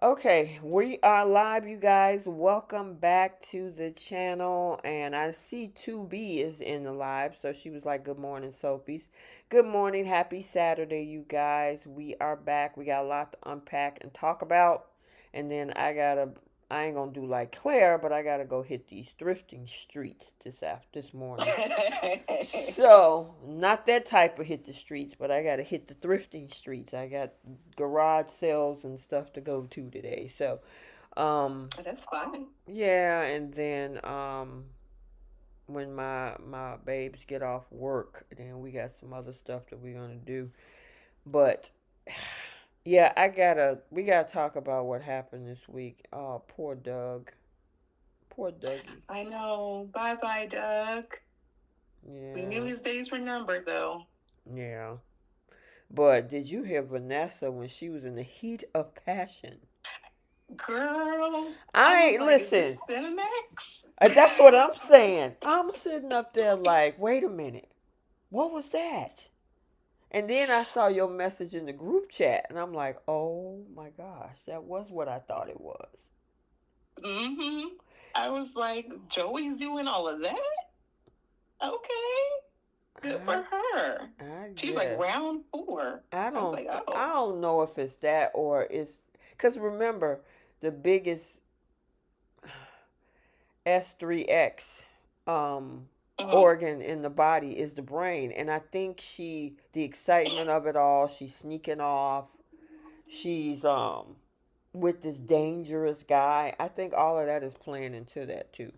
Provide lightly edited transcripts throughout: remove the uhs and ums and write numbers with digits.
Okay, we are live, you guys. Welcome back to the channel. And I see 2B is in the live, so she was like, "Good morning, Soapies." Good morning, happy Saturday, you guys. We are back. We got a lot to unpack and talk about. And then I ain't gonna do like Claire, but I gotta go hit these thrifting streets this morning. So, not that type of hit the streets, but I got to hit the thrifting streets. I got garage sales and stuff to go to today. So, um, That's fine. yeah, and then when my babes get off work, then we got some other stuff that we're gonna do. But yeah, we gotta talk about what happened this week. Oh, poor Doug, poor Dougie. I know. Bye bye, Doug. We knew Yeah, his days were numbered, though. yeah. But did you hear Vanessa when she was in the heat of passion? Girl, I I was ain't like, is listen. this Cinemax? That's what I'm saying. I'm sitting up there like, wait a minute, what was that? And then I saw your message in the group chat, and I'm like, oh my gosh, that was what I thought it was. Mm-hmm. I was like, Joey's doing all of that? Okay. Good I for her. I She's like guess round four. I was like, I oh. don't know if it's that or it's because remember the biggest S3X Uh-huh. organ in the body is the brain. And I think the excitement of it all, she's sneaking off. She's with this dangerous guy. I think all of that is playing into that too.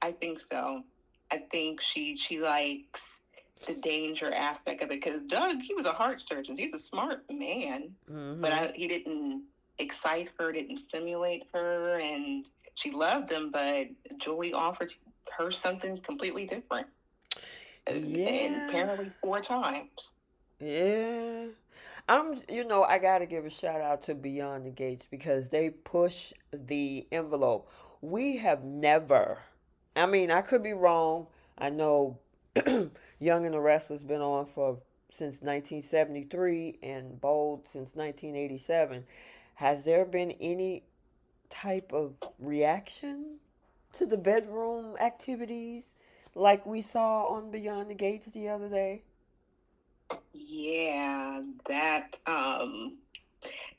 I think so. I think she likes the danger aspect of it because Doug, he was a heart surgeon. He's a smart man, but Mm-hmm. he didn't excite her, didn't simulate her, and she loved him. But Joey offered her something completely different, and Yeah. apparently 4 times. Yeah. I got to give a shout out to Beyond the Gates because they push the envelope. We have never, I mean, I could be wrong. I know Young and the Restless been on for since 1973 and Bold since 1987. Has there been any type of reaction to the bedroom activities like we saw on Beyond the Gates the other day? Yeah, that and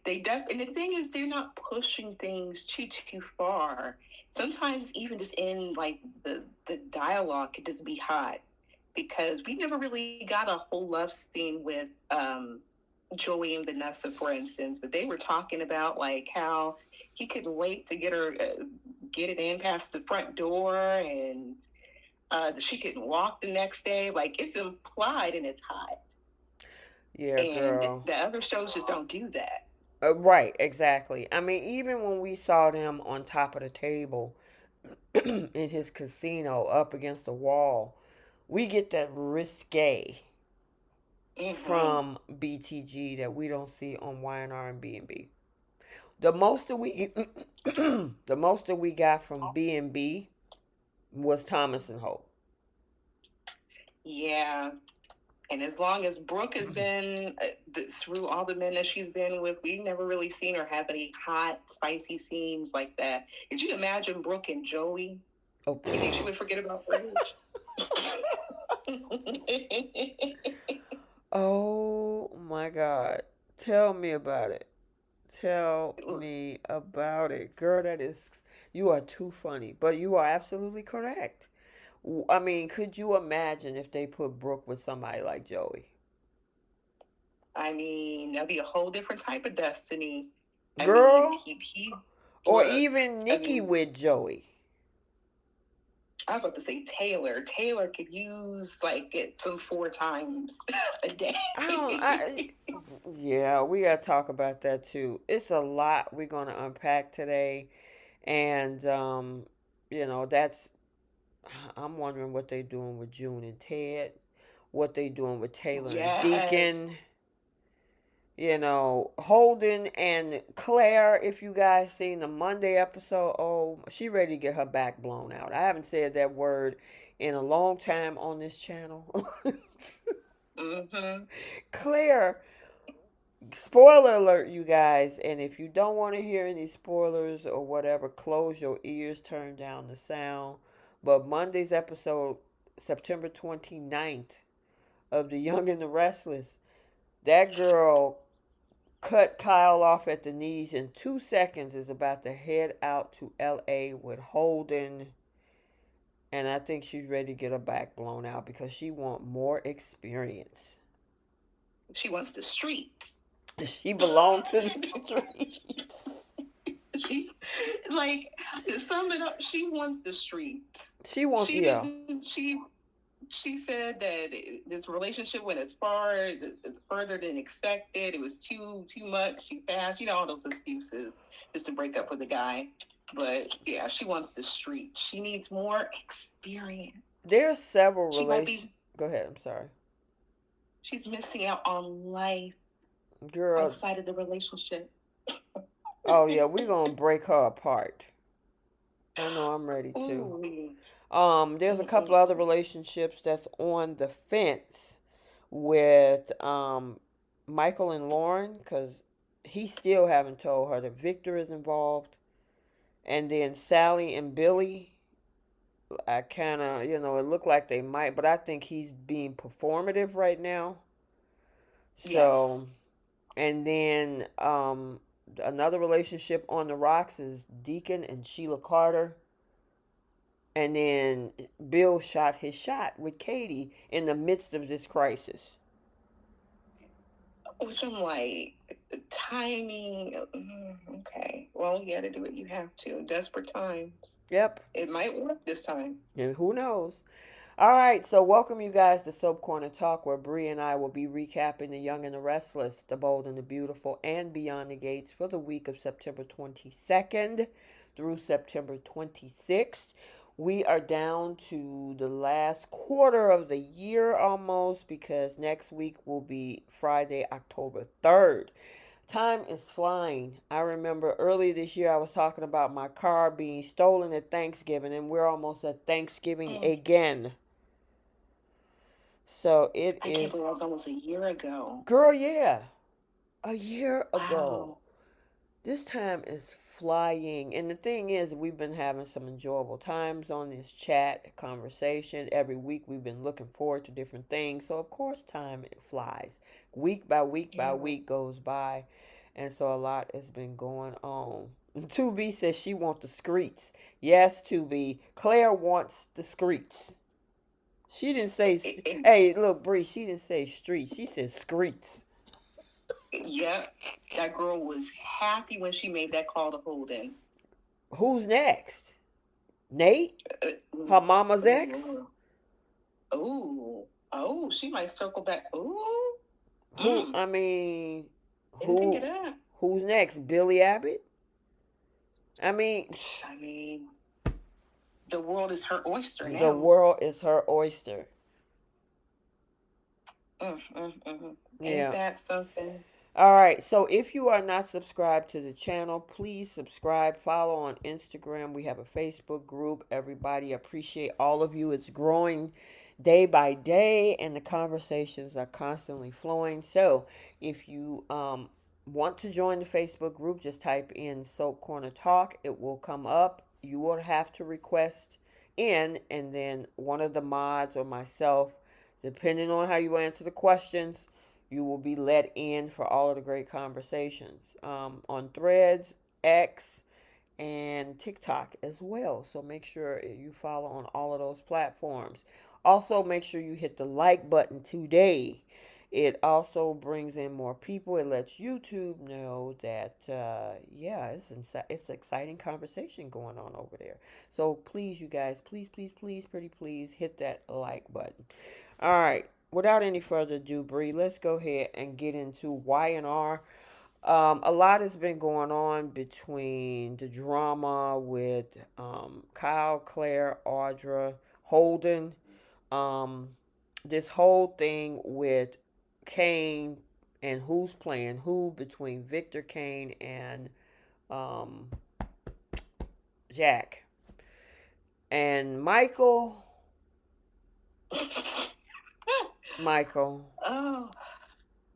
the thing is they're not pushing things too far. Sometimes even just in like the dialogue could just be hot because we never really got a whole love scene with Joey and Vanessa, for instance, but they were talking about like how he couldn't wait to get it in past the front door, and she couldn't walk the next day. Like it's implied and it's hot, Yeah, and girl. the other shows just don't do that. Right, exactly. I mean, even when we saw them on top of the table in his casino up against the wall, we get that risque Mm-hmm. from BTG that we don't see on YNR and B&B. The most that we the most that we got from B&B was Thomas and Hope. Yeah. And as long as Brooke has been through all the men that she's been with, we've never really seen her have any hot, spicy scenes like that. Could you imagine Brooke and Joey? Oh, You think she would forget about Ridge? oh my God. Tell me about it. Tell me about it. Girl, you are too funny. But you are absolutely correct. I mean, could you imagine if they put Brooke with somebody like Joey? I mean, that'd be a whole different type of destiny. I mean, Girl, he or look. even I Nikki mean, with Joey. I was about to say Taylor. Taylor could use like it some 4 times a day. I don't, I, yeah, we got to talk about that too. It's a lot we're going to unpack today. And, that's, I'm wondering what they doing with June and Ted, what they doing with Taylor and Deacon. Yes. Holden and Claire, if you guys seen the Monday episode, oh, she ready to get her back blown out. I haven't said that word in a long time on this channel. Mm-hmm. Claire Spoiler alert, you guys. And if you don't want to hear any spoilers or whatever, close your ears, turn down the sound. But Monday's episode, September 29th, of The Young and the Restless, that girl cut Kyle off at the knees in 2 seconds, is about to head out to LA with Holden. And I think she's ready to get her back blown out because she want more experience. She wants the streets. She belonged to the streets. She's like, to sum it up, she wants the streets. She wants, She yeah. didn't. She said that this relationship went as far further than expected. It was too much, too fast. You know, all those excuses just to break up with the guy. But yeah, she wants the street. She needs more experience. There's several relations. Go ahead. I'm sorry. She's missing out on life, girl, outside of the relationship. Oh yeah, we're gonna break her apart. I know I'm ready to. There's a couple other relationships that's on the fence with Michael and Lauren, because he still haven't told her that Victor is involved. And then Sally and Billy, I kind of, it looked like they might, but I think he's being performative right now. So, yes. And then another relationship on the rocks is Deacon and Sheila Carter. And then Bill shot his shot with Katie in the midst of this crisis. Which I'm like, the timing, okay. Well, you got to do what you have to. Desperate times. Yep. It might work this time. And who knows? All right, so welcome you guys to Soap Corner Talk, where Bree and I will be recapping The Young and the Restless, The Bold and the Beautiful, and Beyond the Gates for the week of September 22nd through September 26th. We are down to the last quarter of the year almost, because next week will be Friday, October 3rd. Time is flying. I remember earlier this year I was talking about my car being stolen at Thanksgiving, and we're almost at Thanksgiving again. So it I can't believe it was almost a year ago. Girl, yeah. A year ago. This time is flying. And the thing is, we've been having some enjoyable times on this chat conversation. Every week we've been looking forward to different things. So of course time flies. Week by week by week goes by. And so a lot has been going on. 2B says she wants the streets. Yes, 2B. Claire wants the streets. She didn't say, hey, look, Bree, she didn't say streets. She said streets. Yep. That girl was happy when she made that call to Holden. Who's next? Nate? Her mama's ex? Oh, she might circle back. I mean, who's next? Billy Abbott? I mean, the world is her oyster now. The world is her oyster. Ain't that something? All right, so if you are not subscribed to the channel, please subscribe, follow on Instagram. We have a Facebook group. Everybody, appreciate all of you. It's growing day by day, and the conversations are constantly flowing. So if you want to join the Facebook group, just type in Soap Corner Talk. It will come up. You will have to request in, and then one of the mods or myself, depending on how you answer the questions, you will be let in for all of the great conversations on Threads, X, and TikTok as well. So make sure you follow on all of those platforms. Also, make sure you hit the like button today. It also brings in more people. It lets YouTube know that, it's an exciting conversation going on over there. So please, you guys, please, pretty please, hit that like button. All right. Without any further ado, Bree, let's go ahead and get into Y&R. A lot has been going on between the drama with Kyle, Claire, Audra, Holden. This whole thing with Kane and who's playing who between Victor, Kane, and Jack. And Michael. Oh,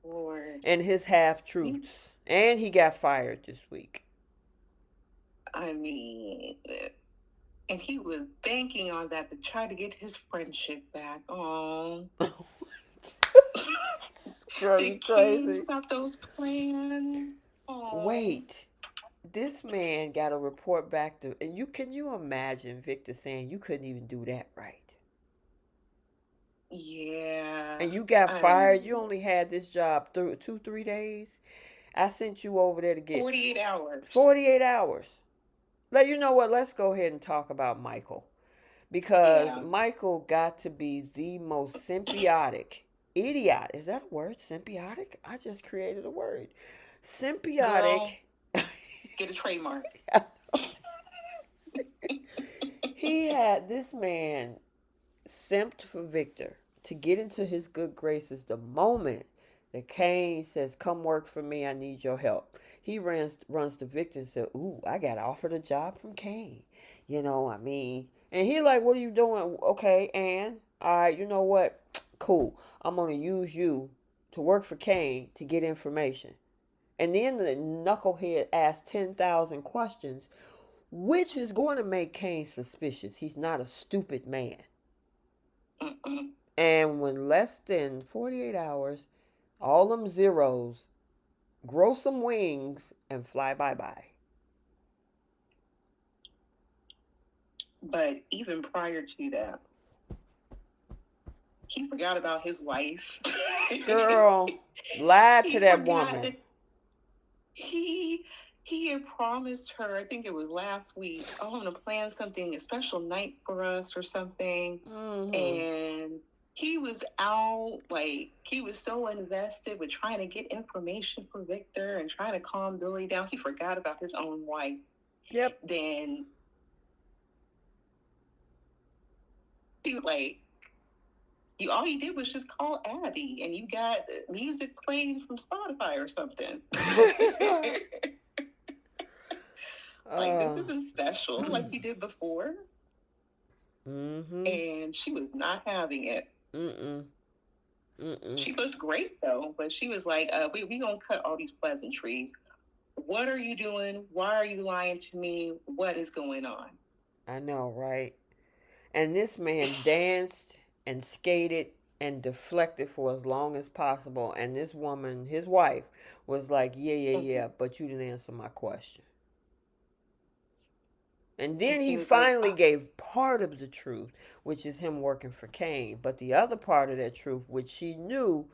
Lord. and his half truths. And he got fired this week. I mean, and he was banking on that to try to get his friendship back. Oh, Girl, the you king crazy. stopped those plans. Oh, Wait. This man got a report back to, and you imagine Victor saying you couldn't even do that right, yeah. and you got I fired. You mean, only had this job through 2 3 days. I sent you over there to get 48 hours. 48 hours. Let you know what. Let's go ahead and talk about Michael, because Yeah. Michael got to be the most symbiotic idiot. Is that a word? Symbiotic? I just created a word. Symbiotic. Girl, get a trademark. He had this man simped for Victor to get into his good graces the moment that Kane says, "Come work for me, I need your help." He runs to Victor and said, "Ooh, I got offered a job from Kane. I mean," and he like, "What are you doing?" "Okay, and all right, you know what? Cool. I'm gonna use you to work for Kane to get information." And then the knucklehead asked 10,000 questions, which is going to make Kane suspicious. He's not a stupid man. Mm-mm. And when less than 48 hours, all them zeros, grow some wings and fly bye bye. But even prior to that, he forgot about his wife. Girl, lied to He that forgot woman. that he he had promised her, I think it was last week, oh, I'm gonna plan something, a special night for us or something. Mm-hmm. And he was out, like he was so invested with trying to get information for Victor and trying to calm Billy down. He forgot about his own wife. Yep. Then he like you all you did was just call Abby and you got music playing from Spotify or something. Like this uh, isn't special like you did before. mm-hmm. And she was not having it. Mm-mm. Mm-mm. She looked great though, but she was like, we gonna cut all these pleasantries. What are you doing? Why are you lying to me? What is going on? I know, right? And this man danced and skated and deflected for as long as possible. And this woman, his wife, was like, "Yeah, yeah, Mm-hmm. yeah, but you didn't answer my question." And And then he he was like, finally gave part of the truth, which is him working for Kane. But the other part of that truth, which she knew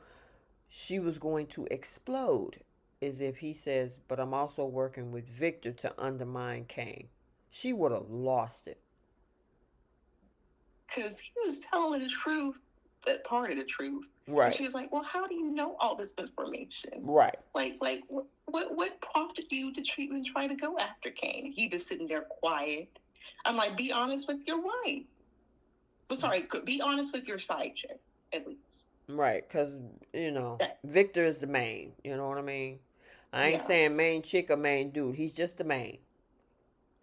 she was going to explode, is if he says, "But I'm also working with Victor to undermine Kane." She would have lost it. because he was telling the truth, that part of the truth. And Right. she was like, well, how do you know all this information? Right. Like what prompted you to treat and try to go after Kane? He was sitting there quiet. I'm like, be honest with your wife. Well, sorry, be honest with your side chick, at least. Right, because, That, Victor is the main. You know what I mean? I ain't yeah, saying main chick or main dude. He's just the main.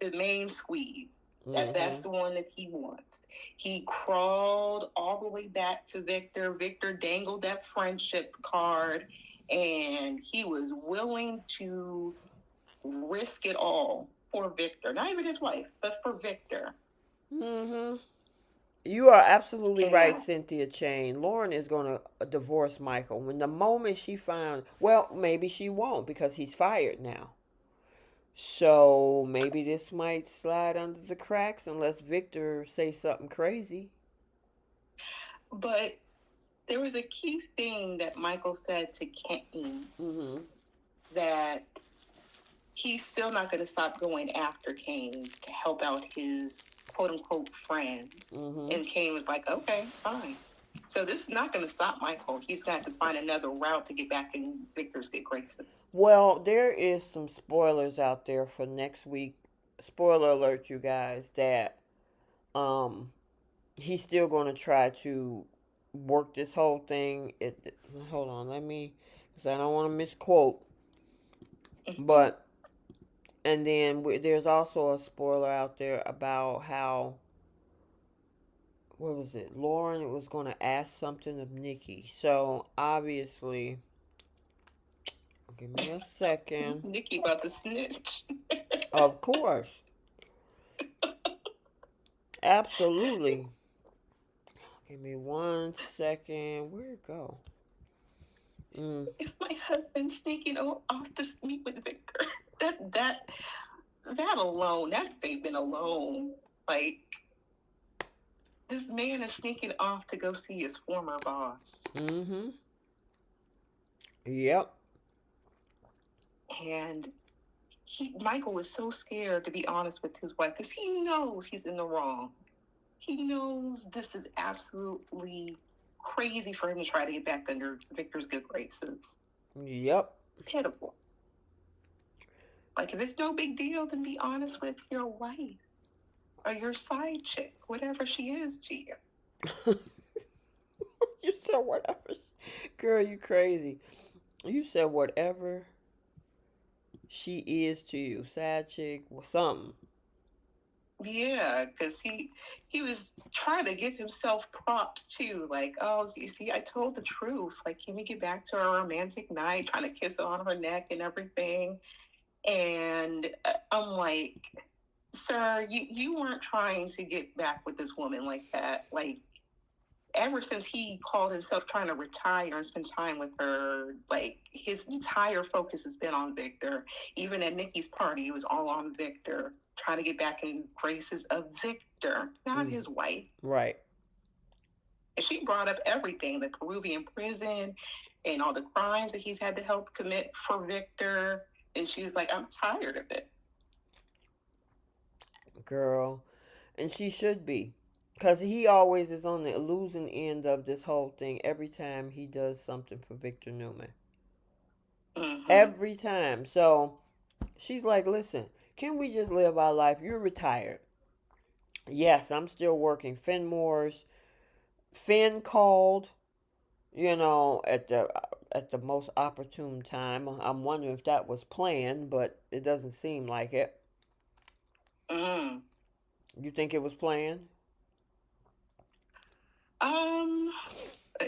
the main squeeze. Mm-hmm. That's the one that he wants. He crawled all the way back to Victor. Victor dangled that friendship card, and he was willing to risk it all for Victor. Not even his wife, but for Victor. Mm-hmm. You are absolutely right, And Cynthia Chain. Lauren is going to divorce Michael. When the moment she found, well, maybe she won't because he's fired now. So maybe this might slide under the cracks unless Victor say something crazy. but there was a key thing that Michael said to Kane Mm-hmm. that he's still not going to stop going after Kane to help out his quote unquote friends. Mm-hmm. And Kane was like, okay, fine. So this is not going to stop Michael. He's got to find another route to get back in Victor's good graces. Well, there is some spoilers out there for next week. Spoiler alert, you guys, that um he's still going to try to work this whole thing. Hold on, let me, because I don't want to misquote. But and then there's also a spoiler out there about how, what was it? Lauren was going to ask something of Nikki. So obviously, Give me a second. Nikki about to snitch. Of course. Absolutely. Give me 1 second. Where'd it go? It's my husband sneaking off to meet with Victor. That alone, that statement alone, like this man is sneaking off to go see his former boss. Mm-hmm. Yep. And Michael is so scared to be honest with his wife because he knows he's in the wrong. He knows this is absolutely crazy for him to try to get back under Victor's good graces. Yep. Pitiful. Like, if it's no big deal, then be honest with your wife or your side chick, whatever she is to you. You said whatever. Girl, you crazy. You said whatever she is to you. Side chick, something. Yeah, because he was trying to give himself props too. Like, oh, you see, I told the truth. Like, can we get back to our romantic night? Trying to kiss her on her neck and everything. And I'm like, sir, you weren't trying to get back with this woman like that. Like, ever since he called himself trying to retire and spend time with her, like his entire focus has been on Victor. Even at Nikki's party, it was all on Victor, trying to get back in graces of Victor, not his wife. Right. And she brought up everything, the Peruvian prison and all the crimes that he's had to help commit for Victor. And she was like, I'm tired of it. Girl. And she should be. Because he always is on the losing end of this whole thing every time he does something for Victor Newman. Mm-hmm. Every time. So she's like, listen, can we just live our life? You're retired. Yes, I'm still working Fenmore's. Finn called, at the most opportune time. I'm wondering if that was planned, but it doesn't seem like it. Mm. You think it was planned?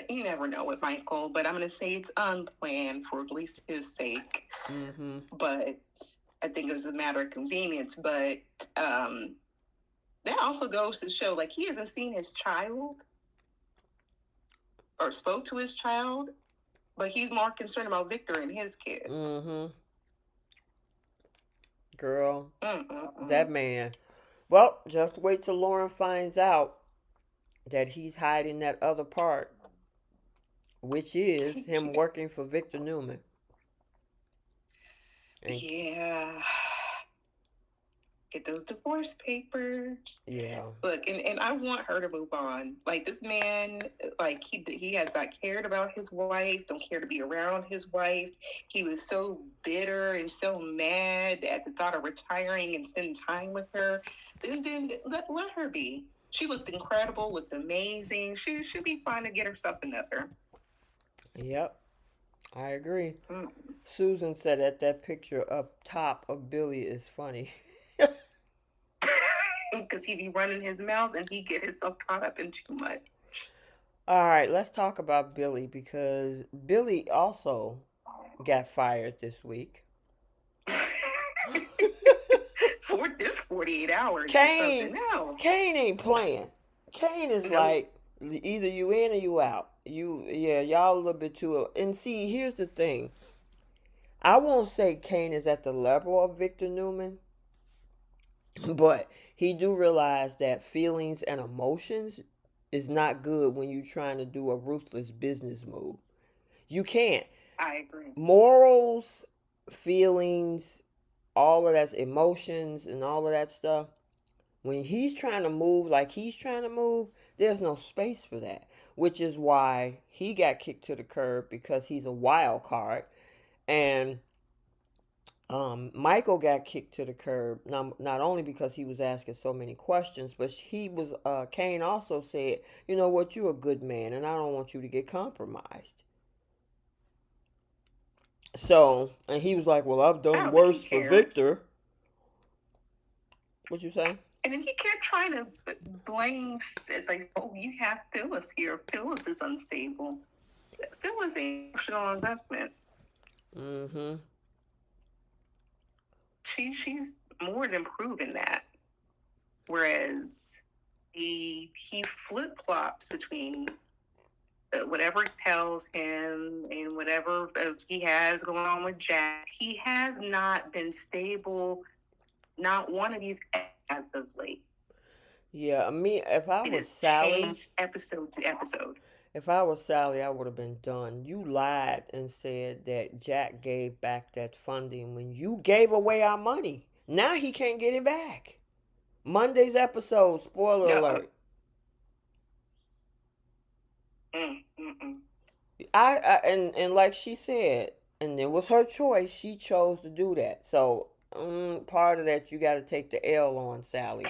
You never know with Michael, but I'm going to say it's unplanned for at least his sake. Mm-hmm. But I think it was a matter of convenience. But that also goes to show, like, he hasn't seen his child or spoke to his child, but he's more concerned about Victor and his kids. Mm-hmm. Girl, Mm-mm-mm. that man. Well, just wait till Lauren finds out that he's hiding that other part, which is him working for Victor Newman. Yeah. Get those divorce papers. Yeah. Look, and I want her to move on. Like, this man, like, he has not cared about his wife, don't care to be around his wife. He was so bitter and so mad at the thought of retiring and spending time with her. Then let her be. She looked incredible, looked amazing. She should be fine to get herself another. Yep. I agree. Mm. Susan said that picture up top of Billy is funny. Because he be running his mouth and he get himself caught up in too much. All right, let's talk about Billy because Billy also got fired this week. For this 48 hours. Kane ain't playing. Kane is like, either you in or you out. Y'all a little bit too. And see, here's the thing. I won't say Kane is at the level of Victor Newman, but he do realize that feelings and emotions is not good when you're trying to do a ruthless business move. You can't. I agree. Morals, feelings, all of that's emotions and all of that stuff. When he's trying to move like he's trying to move, there's no space for that. Which is why he got kicked to the curb because he's a wild card. And Michael got kicked to the curb, not only because he was asking so many questions, but Kane also said, you know what, you're a good man and I don't want you to get compromised. So, and he was like, well, I've done worse for Victor. What you say? And then he kept trying to blame, like, oh, you have Phyllis here. Phyllis is unstable. Phyllis ain't an emotional investment. Mm-hmm. She's more than proven that. Whereas he flip flops between whatever tells him and whatever he has going on with Jack. He has not been stable. Not one of these as of late. Yeah, me, if I It was has Sally, changed episode to episode. if I was Sally, I would have been done. You lied and said that Jack gave back that funding when you gave away our money. Now he can't get it back. Monday's episode, spoiler Uh, alert. mm, mm, mm. And like she said, and it was her choice. She chose to do that. So part of that you got to take the L on, Sally,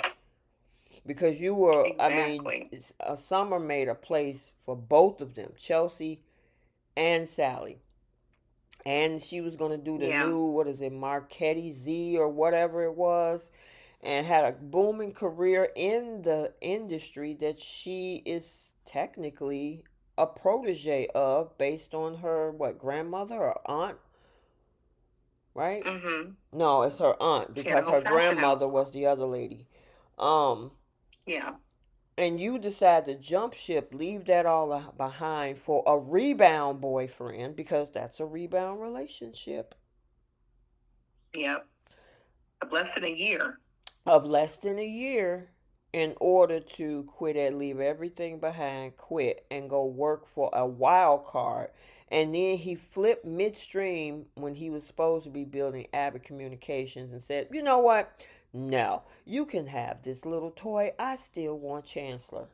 because you were. I mean, Exactly. a summer made a place for both of them, Chelsea and Sally, and she was gonna do the Yeah. new, what is it, Marquetti Z or whatever it was, and had a booming career in the industry that she is technically a protege of, based on her, what, grandmother or aunt, right? Mm-hmm. No, it's her aunt, She had a because whole her fashion grandmother house. was the other lady. Um, Yeah. and you decide to jump ship, leave that all behind for a rebound boyfriend, because that's a rebound relationship Yep. Of less than a year. of less than a year, in order to quit and leave everything behind, quit and go work for a wild card. And then he flipped midstream when he was supposed to be building Abbott Communications and said, you know what? No, you can have this little toy. I still want Chancellor.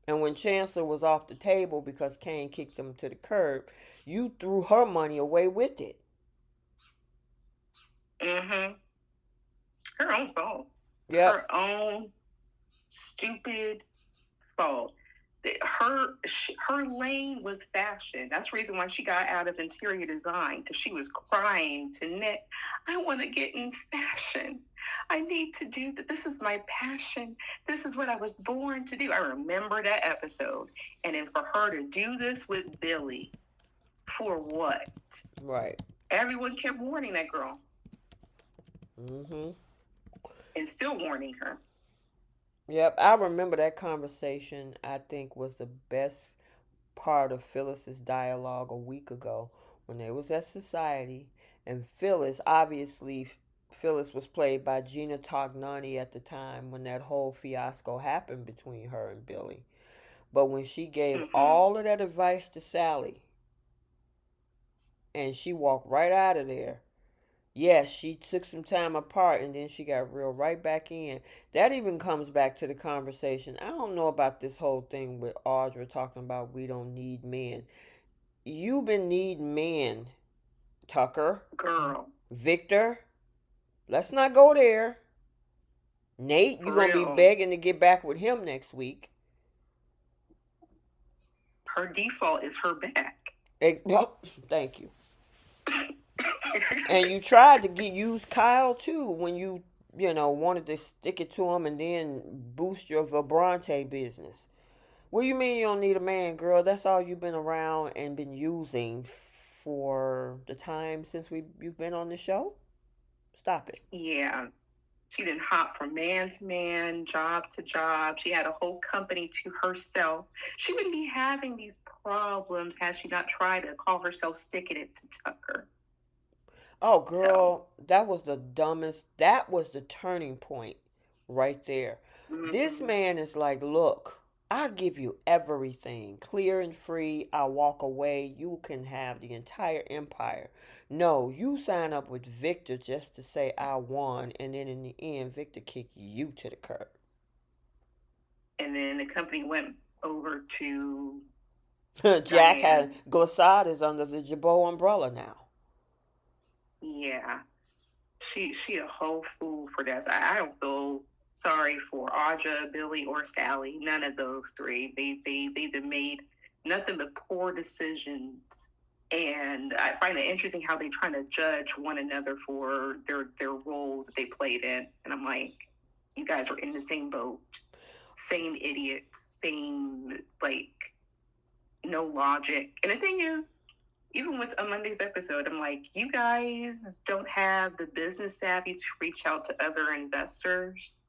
And when Chancellor was off the table because Kane kicked him to the curb, you threw her money away with it. Mm-hmm. Her own fault. Yep. Her own stupid fault. Her lane was fashion. That's the reason why she got out of interior design, because she was crying to Nick, I want to get in fashion. I need to do that. This is my passion. This is what I was born to do. I remember that episode. And then for her to do this with Billy, for what? Right. Everyone kept warning that girl Mm-hmm. and still warning her. Yep, I remember that conversation. I think was the best part of Phyllis's dialogue a week ago when they was at society, and Phyllis, obviously, Phyllis was played by Gina Tognani at the time when that whole fiasco happened between her and Billy. But when she gave Mm-hmm. all of that advice to Sally and she walked right out of there, yes, she took some time apart and then she got real right back in. That even comes back to the conversation. I don't know about this whole thing with Audra talking about we don't need men. You've been needing men, Tucker, Girl, Victor. Let's not go there. Nate, you're for going to be real. begging to get back with him next week. Her default is her back. Well, thank you. And you tried to use Kyle too when you wanted to stick it to him and then boost your Vibrante business. What do you mean you don't need a man, girl? That's all you've been around and been using for the time since you've been on the show? Stop it. Yeah. She didn't hop from man to man, job to job. She had a whole company to herself. She wouldn't be having these problems had she not tried to call herself sticking it to Tucker. Oh, So, girl, that was the dumbest. That was the turning point right there. This mm-hmm. man is like, look, I'll give you everything, clear and free. I'll walk away. You can have the entire empire. No, you sign up with Victor just to say I won, and then in the end, Victor kicked you to the curb. And then the company went over to Jack had Diane. Glissade is under the Jabot umbrella now. Yeah. She a whole fool for this. I don't feel sorry for Audra, Billy, or Sally. None of those three. They've made nothing but poor decisions. And I find it interesting how they trying to judge one another for their roles that they played in. And I'm like, you guys were in the same boat, same idiots, same like no logic. And the thing is, even with a Monday's episode, I'm like, you guys don't have the business savvy to reach out to other investors,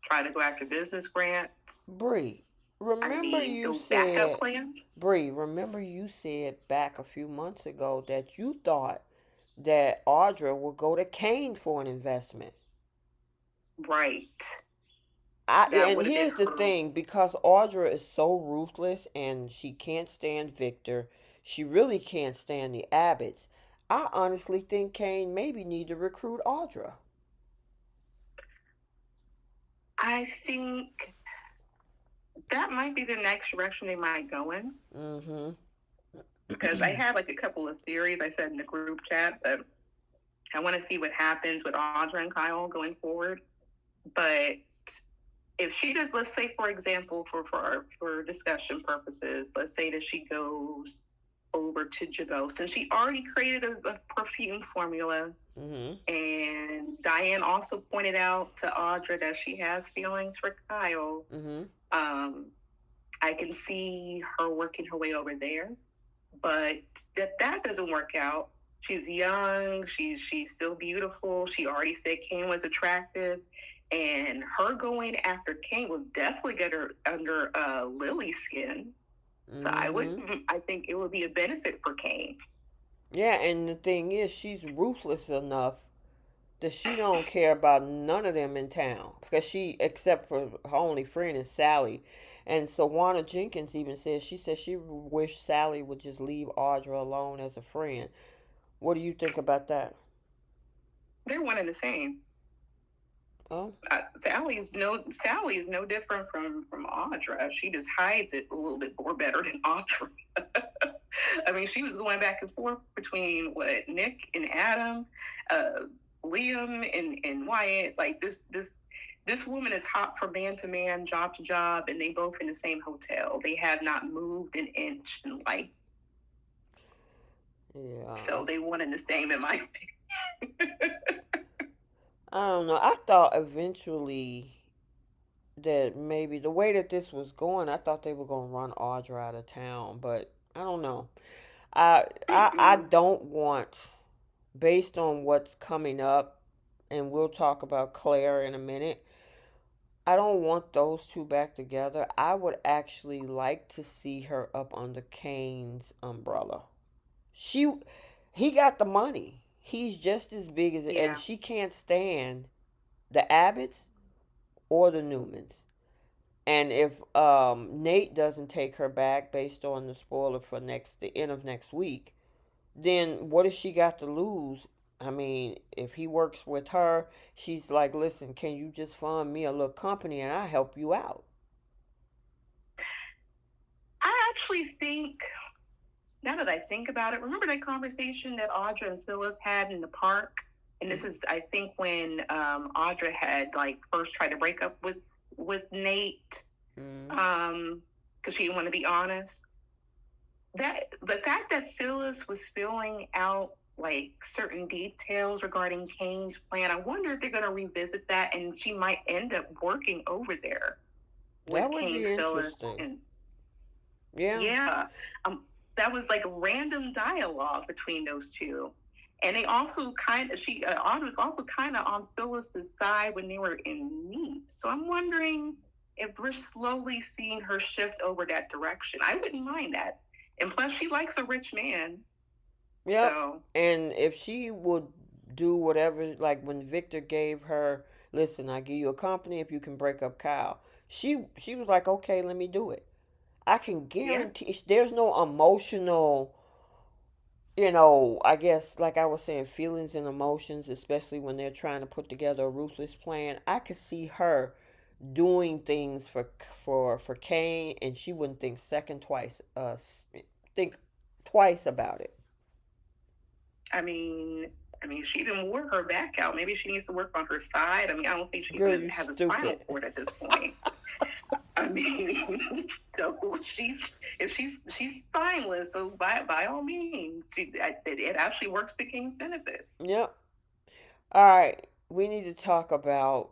try to go after business grants. Bree, I remember mean, you the backup said, plan. Bree, remember you said back a few months ago that you thought that Audra would go to Kane for an investment. Right. That And would have been here's the her. thing, because Audra is so ruthless and she can't stand Victor, she really can't stand the Abbotts. I honestly think Kane maybe need to recruit Audra. I think that might be the next direction they might go in. Mm-hmm. Because I had like a couple of theories I said in the group chat, but I want to see what happens with Audra and Kyle going forward. But if she does, let's say, for example, for discussion purposes, let's say that she goes over to Jabot, since she already created a perfume formula, Mm-hmm. and Diane also pointed out to Audra that she has feelings for Kyle. Mm-hmm. Um, I can see her working her way over there, but that doesn't work out. She's young. She's still beautiful. She already said Kane was attractive, and her going after Kane will definitely get her under Lily's skin. So Mm-hmm. I think it would be a benefit for Kane. Yeah, and the thing is, she's ruthless enough that she don't care about none of them in town, because she, except for her only friend is Sally. And so Juana Jenkins even says, she says she wished Sally would just leave Audra alone as a friend. What do you think about that? They're one and the same. Oh. Sally is no different from Audra. She just hides it a little bit more better than Audra. I mean, she was going back and forth between what Nick and Adam, uh, Liam and Wyatt. Like this woman is hot from man to man, job to job, and they both in the same hotel. They have not moved an inch in life, Yeah. so they one and the same in my opinion. I don't know. I thought eventually that maybe the way that this was going, I thought they were going to run Audra out of town, but I don't know. I don't want, based on what's coming up, and we'll talk about Claire in a minute. I don't want those two back together. I would actually like to see her up under Kane's umbrella. She he got the money. He's just as big as it, and Yeah. she can't stand the Abbotts or the Newmans. And if Nate doesn't take her back based on the spoiler for the end of next week, then what has she got to lose? I mean, if he works with her, she's like, listen, can you just fund me a little company and I help you out? I actually think, now that I think about it, remember that conversation that Audra and Phyllis had in the park? And this is, I think, when Audra had like first tried to break up with Nate, Mm-hmm. because she didn't want to be honest. That the fact that Phyllis was filling out like certain details regarding Kane's plan, I wonder if they're going to revisit that, and she might end up working over there That with would Kane, be Phyllis, interesting. and Yeah. yeah, that was like random dialogue between those two. And they also kind of, Audra was also kind of on Phyllis's side when they were in Nice. So I'm wondering if we're slowly seeing her shift over that direction. I wouldn't mind that. And plus, she likes a rich man. Yep. So, And if she would do whatever, like when Victor gave her, listen, I give you a company if you can break up Kyle. She was like, okay, let me do it. I can yeah. guarantee there's no emotional, I guess, like I was saying, feelings and emotions, especially when they're trying to put together a ruthless plan. I could see her doing things for Kane, and she wouldn't think twice about it. I mean, she didn't wore her back out. Maybe she needs to work on her side. I mean, I don't think she Girl, even you has a spinal stupid. cord at this point. I mean, so she's spineless. So by all means, it actually works to King's benefit. Yep. All right, we need to talk about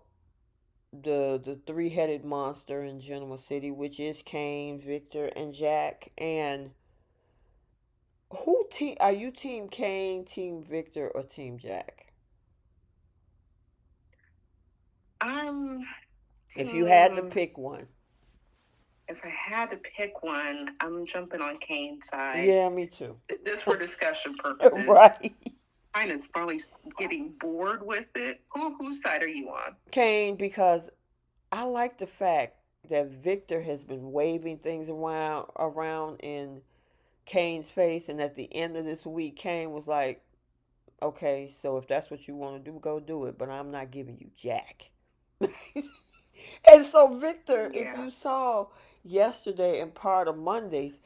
the three-headed monster in Genoa City, which is Kane, Victor, and Jack. And Who team are you? Team Kane, Team Victor, or Team Jack? I'm If you had to team. pick one. If I had to pick one, I'm jumping on Kane's side. Yeah, me too. Just for discussion purposes. Right. Kind of slowly getting bored with it. Whose side are you on? Kane, because I like the fact that Victor has been waving things around in Kane's face, and at the end of this week, Kane was like, "Okay, so if that's what you want to do, go do it, but I'm not giving you Jack." And so Victor, if Yeah. you saw yesterday and part of Mondays,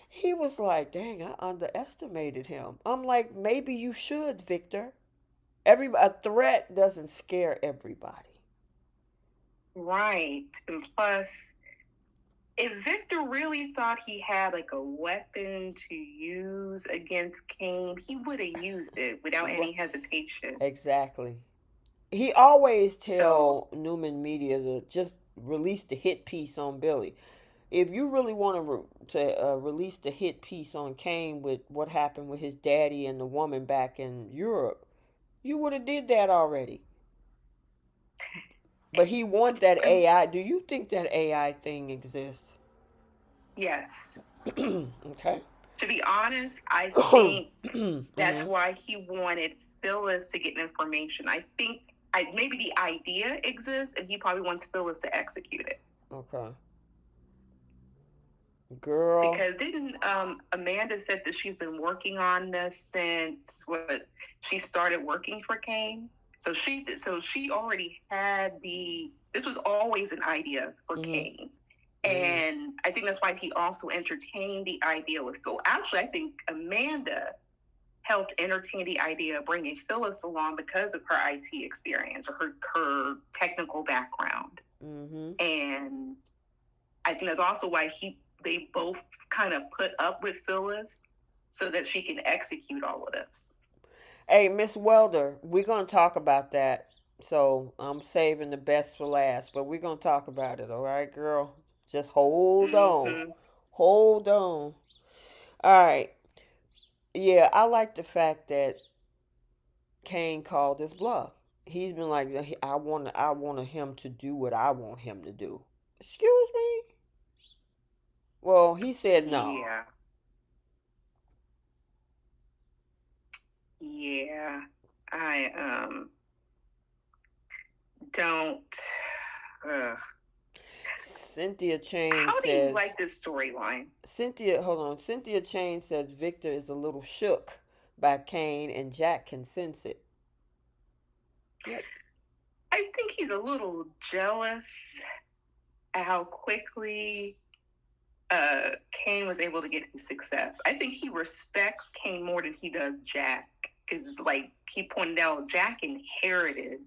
he was like, "Dang, I underestimated him." I'm like, "Maybe you should, Victor. A threat doesn't scare everybody." Right. And plus, if Victor really thought he had like a weapon to use against Kane, he would have used it without any hesitation. Exactly. He always So, tell Newman Media to just release the hit piece on Billy. If you really want to release the hit piece on Kane with what happened with his daddy and the woman back in Europe, you would have did that already. But he want that AI. Do you think that AI thing exists? yes. Okay. To be honest, I think that's Mm-hmm. why he wanted Phyllis to get information. I think maybe the idea exists, and he probably wants Phyllis to execute it. Okay. Girl. Because didn't Amanda said that she's been working on this since what she started working for Kane? So she already had the this was always an idea for Mm-hmm. Kane. Mm-hmm. And I think that's why he also entertained the idea with Phil. Actually, I think Amanda helped entertain the idea of bringing Phyllis along because of her IT experience or her technical background. Mm-hmm. And I think that's also why they both kind of put up with Phyllis so that she can execute all of this. Hey, Miss Welder, we're gonna talk about that. So I'm saving the best for last, but we're gonna talk about it, all right, girl? Just hold on. Mm-hmm. Hold on. All right. Yeah, I like the fact that Kane called his bluff. He's been like, I wanted him to do what I want him to do. Excuse me? Well, he said no. Yeah. Yeah. I don't. Uh, Cynthia Chain how do you says, like this storyline? Hold on. Cynthia Chain says Victor is a little shook by Kane and Jack can sense it. Yep. I think he's a little jealous at how quickly Kane was able to get his success. I think he respects Kane more than he does Jack because, like he pointed out, Jack inherited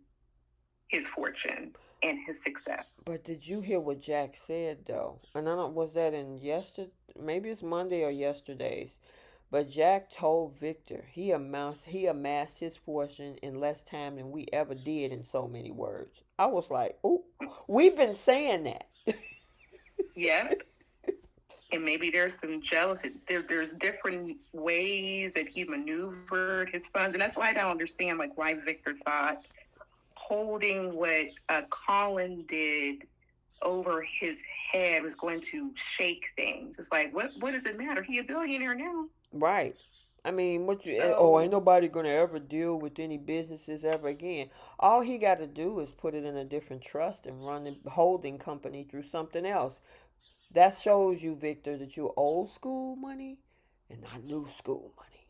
his fortune and his success. But did you hear what Jack said though? And I don't was that in yesterday? Maybe it's Monday or yesterday's. But Jack told Victor he amassed his fortune in less time than we ever did in so many words. I was like, "Oh, we've been saying that." Yep. And maybe there's some jealousy. There's different ways that he maneuvered his funds, and that's why I don't understand like why Victor thought holding what Colin did over his head was going to shake things. It's like what does it matter? He a billionaire now. Right. I mean, ain't So nobody gonna ever deal with any businesses ever again. All he got to do is put it in a different trust and run the holding company through something else. That shows you, Victor, that you're old school money and not new school money.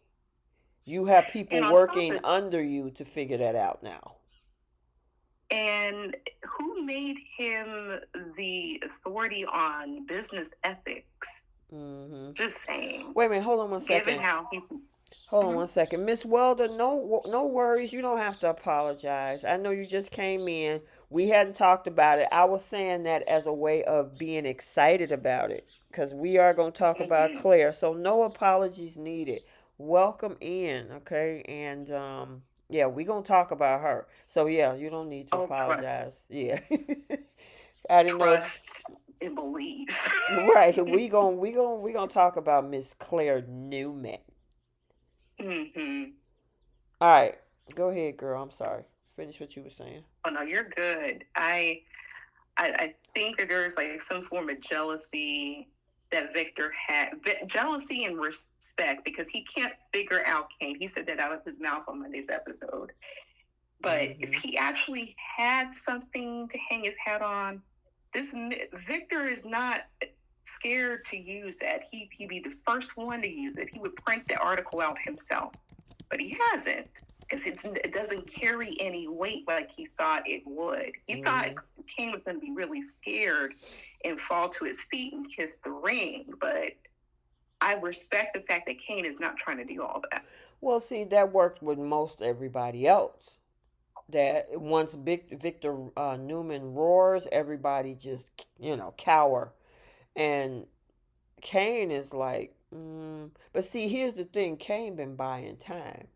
You have people and on top working of under you to figure that out now. and who made him the authority on business ethics? Mm-hmm. Just saying. Wait a minute. Hold on one Given second. how he's Hold on Mhm. one second. Miss Welder, no worries. You don't have to apologize. I know you just came in. We hadn't talked about it. I was saying that as a way of being excited about it because we are going to talk about Mhm. Claire. So no apologies needed. Welcome in, okay? And yeah, we're going to talk about her. So yeah, you don't need to Oh, trust, apologize. Yeah. I didn't know if trust, and believe. right. We going to talk about Miss Claire Newman. Mm-hmm. All right, go ahead, girl. I'm sorry. Finish what you were saying. Oh no, you're good. I think that there's like some form of jealousy that Victor had, jealousy and respect, because he can't figure out Kane. He said that out of his mouth on Monday's episode. But if Mm-hmm. he actually had something to hang his hat on, this Victor is not scared to use that. He'd be the first one to use it. He would print the article out himself, but he hasn't, because it doesn't carry any weight like he thought it would. He thought Mm-hmm. King was going to be really scared and fall to his feet and kiss the ring, but I respect the fact that Kane is not trying to do all that. Well, see, that worked with most everybody else. That once Victor Newman roars, everybody just cower. And Kane is like, but see, here's the thing: Kane been buying time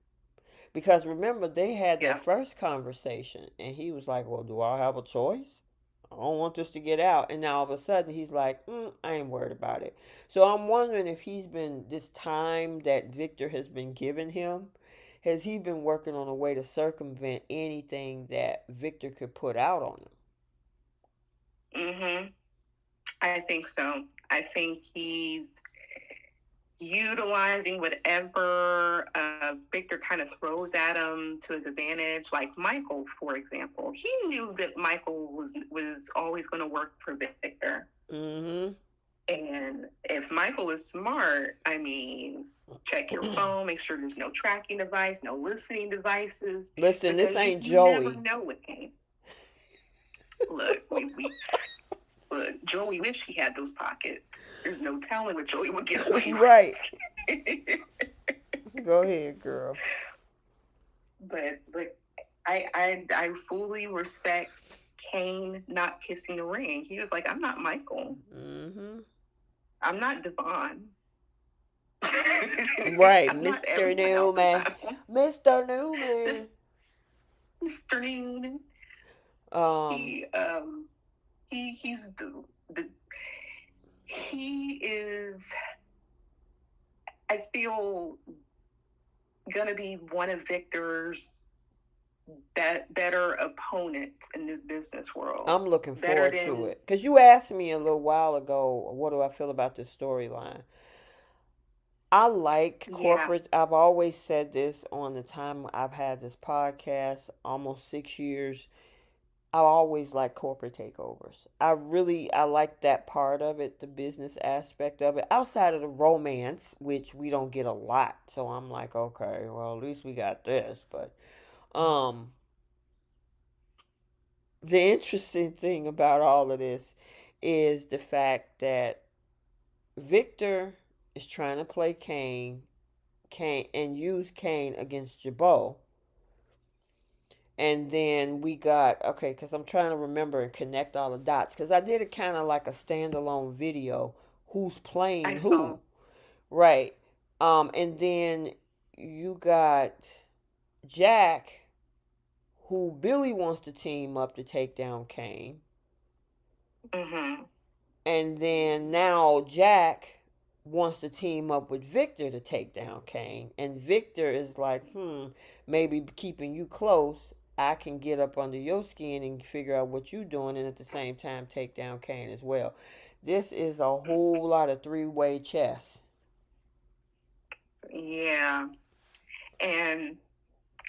because remember they had that Yeah. first conversation, and he was like, "Well, do I have a choice? I don't want this to get out." And now all of a sudden he's like, "I ain't worried about it." So I'm wondering if he's been this time that Victor has been giving him. Has he been working on a way to circumvent anything that Victor could put out on Mm-hmm. I think so. I think he's utilizing whatever Victor kind of throws at him to his advantage. Like Michael, for example, he knew that Michael was always going to work for Victor. him? Mm-hmm. And if Michael is smart, I mean, check your phone, make sure there's no tracking device, no listening devices, Listen, this because ain't you never Joey. know what came. Look, look, Joey wish he had those pockets. There's no telling what Joey would get away Right. with. Go ahead, girl. But I fully respect Kane not kissing the ring. He was like, I'm not Michael. Mm-hmm. I'm not Devon. Right, I'm not Mr. everyone else in Newman. town. Mr. Newman. This Mr. Newman. Um, He he's the he is, I feel, gonna be one of Victor's better opponents in this business world. I'm looking Better forward to than, it. Because you asked me a little while ago, what do I feel about this storyline? I like yeah, corporate. I've always said this on the time I've had this podcast, almost 6 years. I always like corporate takeovers. I like that part of it, the business aspect of it, outside of the romance, which we don't get a lot. So I'm like, okay, well at least we got this. But um, the interesting thing about all of this is the fact that Victor is trying to play Kane, and use Kane against Jabot. And then we got, okay, because I'm trying to remember and connect all the dots. Because I did it kind of like a standalone video. Who's I playing saw. who? Right. And then you got Jack, who Billy wants to team up to take down Kane. Mm-hmm. And then now Jack wants to team up with Victor to take down Kane. And Victor is like, maybe keeping you close, I can get up under your skin and figure out what you're doing and at the same time take down Kane as well. This is a whole lot of three-way chess. Yeah, and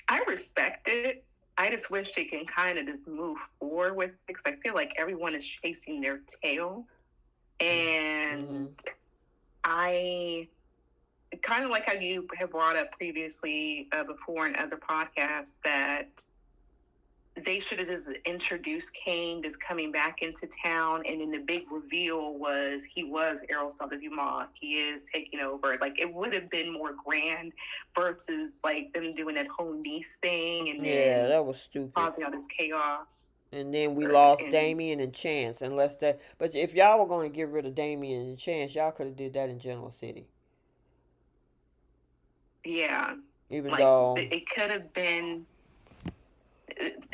I respect it. I just wish they can kind of just move forward with it, because I feel like everyone is chasing their tail. Mm-hmm. And I kind of like how you have brought up previously, before in other podcasts, that they should have just introduced Kane just coming back into town, and then the big reveal was he was Errol Dumas. He is taking over. Like, it would have been more grand versus like them doing that whole niece thing and Yeah, then that was stupid. causing all this chaos. And then we lost And Damien and Chance. Unless that, but if y'all were going to get rid of Damien and Chance, y'all could have did that in General City. yeah, Even like though, it could have been,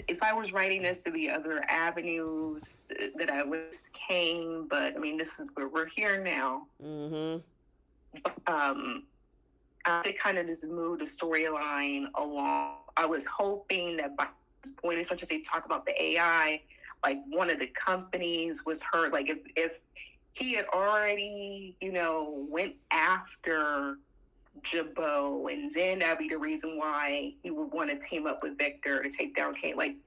if I was writing this, to be other avenues that I wish came, but I mean, this is where we're here now. mm-hmm. Um, to kind of just move the storyline along. I was hoping that by this point, as much as they talk about the AI, like one of the companies was hurt. Like if he had already, went after Jabot, and then that'd be the reason why he would want to team up with Victor to take down Kane. Like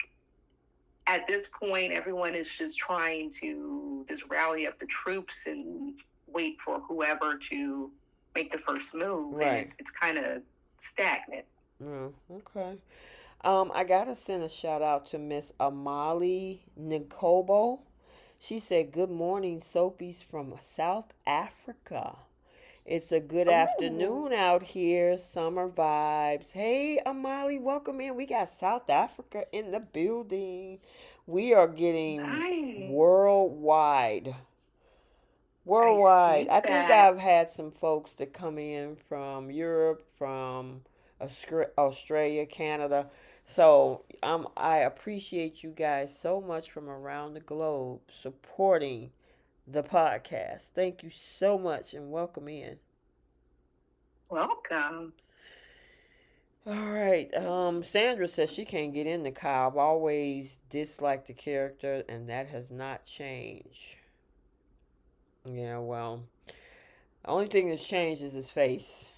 at this point, everyone is just trying to just rally up the troops and wait for whoever to make the first move, and Right. it's kind of stagnant. Okay. I gotta send a shout out to Miss Amali Nkobo. She said, "Good morning, Soapies from South Africa. It's a good Oh, afternoon out here. Summer vibes. Hey, Amali, welcome in. We got South Africa in the building. We are getting nice. worldwide. I Worldwide. see I think that. I've had some folks that come in from Europe, from Australia, Canada. So I appreciate you guys so much from around the globe supporting the podcast. Thank you so much and welcome in. Welcome. All right. Sandra says she can't get into Kyle. I've always disliked the character, and that has not changed. Yeah, well, the only thing that's changed is his face.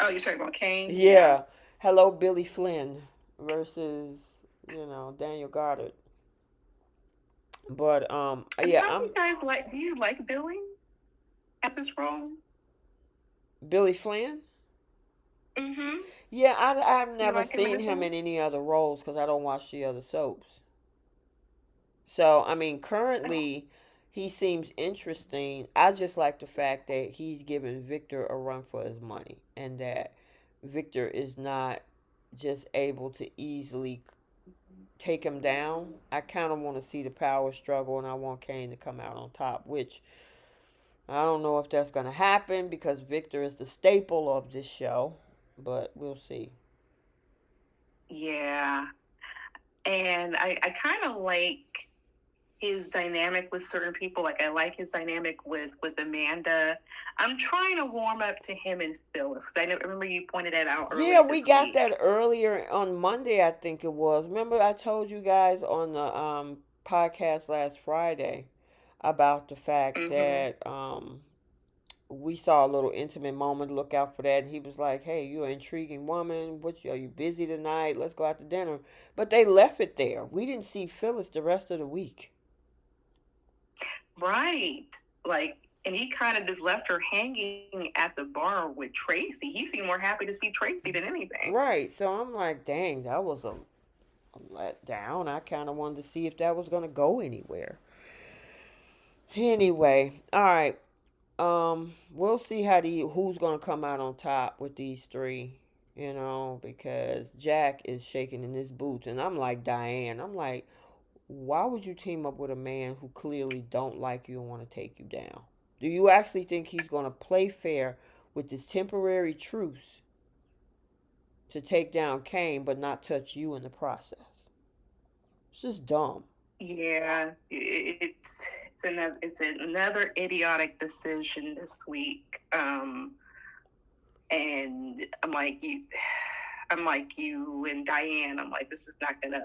Oh, you're talking about Kane? Yeah. Yeah. Hello, Billy Flynn versus Daniel Goddard. But yeah, How do I'm you guys like? Do you like Billy as this role? Billy Flynn. Mm-hmm. Yeah, I've You never like him in seen this him role? in any other roles because I don't watch the other soaps. So I mean, Oh, currently he seems interesting. I just like the fact that he's giving Victor a run for his money, and that Victor is not just able to easily take him down. I kind of want to see the power struggle, and I want Kane to come out on top, which I don't know if that's going to happen because Victor is the staple of this show, but we'll see. yeah. And I kind of like his dynamic with certain people. Like I like his dynamic with Amanda. I'm trying to warm up to him and Phyllis because I remember you pointed that out Yeah, earlier we this got that week. earlier on Monday, I think it was. Remember, I told you guys on the podcast last Friday about the fact Mm-hmm. that we saw a little intimate moment. Look out for that. And he was like, "Hey, you're an intriguing woman. Are you busy tonight? Let's go out to dinner." But they left it there. We didn't see Phyllis the rest of the week. Right. Like, and he kind of just left her hanging at the bar with Tracy. He seemed more happy to see Tracy than anything. Right. So I'm like, dang, that was a letdown. I kind of wanted to see if that was going to go anywhere. Anyway, all right. We'll see who's gonna come out on top with these three, because Jack is shaking in his boots, and I'm like Diane. I'm like, why would you team up with a man who clearly don't like you and want to take you down? Do you actually think he's gonna play fair with this temporary truce to take down Kane, but not touch you in the process? It's just dumb. Yeah, it's another idiotic decision this week. And I'm like you and Diane. I'm like, this is not gonna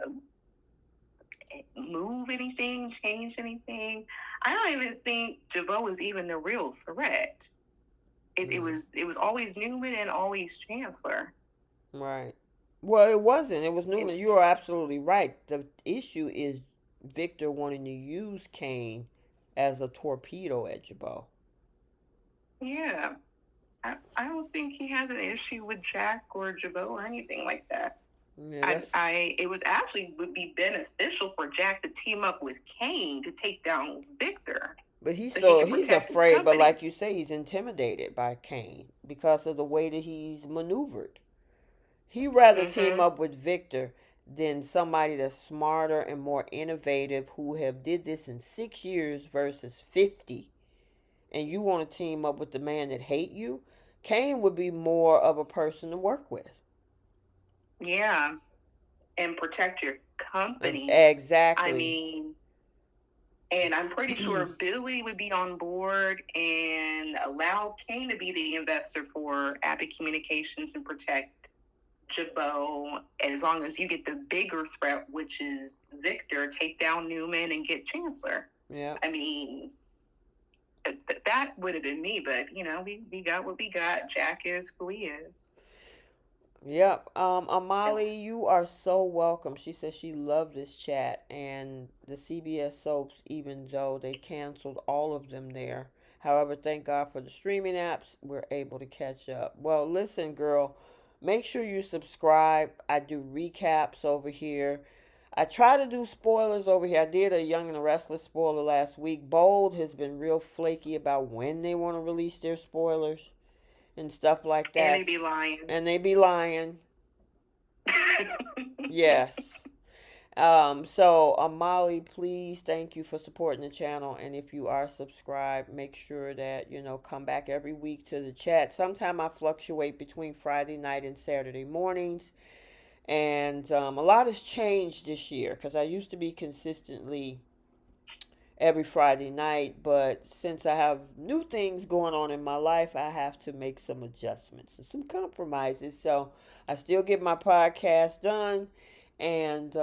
move anything, change anything. I don't even think Jabot was even the real threat. It, it Mm, was it was always Newman and always Chancellor. right. Well, it wasn't. It was It, Newman. You are absolutely right. The issue is Victor wanting to use Kane as a torpedo at Jabot. yeah, I don't think he has an issue with Jack or Jabot or anything like that. Yeah, that's. It was actually would be beneficial for Jack to team up with Kane to take down Victor, But he's so he so can he's protect his afraid. But company. like you say, he's intimidated by Kane because of the way that he's maneuvered. He rather team Mm-hmm. up with Victor than somebody that's smarter and more innovative who have did this in 6 years versus 50. And you want to team up with the man that hate you? Kane would be more of a person to work with. Yeah, and protect your company. I Exactly. mean, And I'm pretty sure Billy would be on board and allow Kane to be the investor for Abbott Communications and protect Jabot, as long as you get the bigger threat, which is Victor, take down Newman and get Chancellor. Yeah. I mean, that would have been me, but we got what we got. Jack is who he is. Yep. Amali, Yes. you are so welcome. She says she loved this chat and the CBS soaps, even though they canceled all of them there. However, thank God for the streaming apps, we're able to catch up. Well, listen, girl, make sure you subscribe. I do recaps over here. I try to do spoilers over here. I did a Young and the Restless spoiler last week. Bold has been real flaky about when they want to release their spoilers and stuff like And they that. be lying. And they be lying. Yes. So Amali, please thank you for supporting the channel. And if you are subscribed, make sure that, come back every week to the chat. Sometime I fluctuate between Friday night and Saturday mornings. And a lot has changed this year because I used to be consistently every Friday night, but since I have new things going on in my life, I have to make some adjustments and some compromises. So I still get my podcast done and,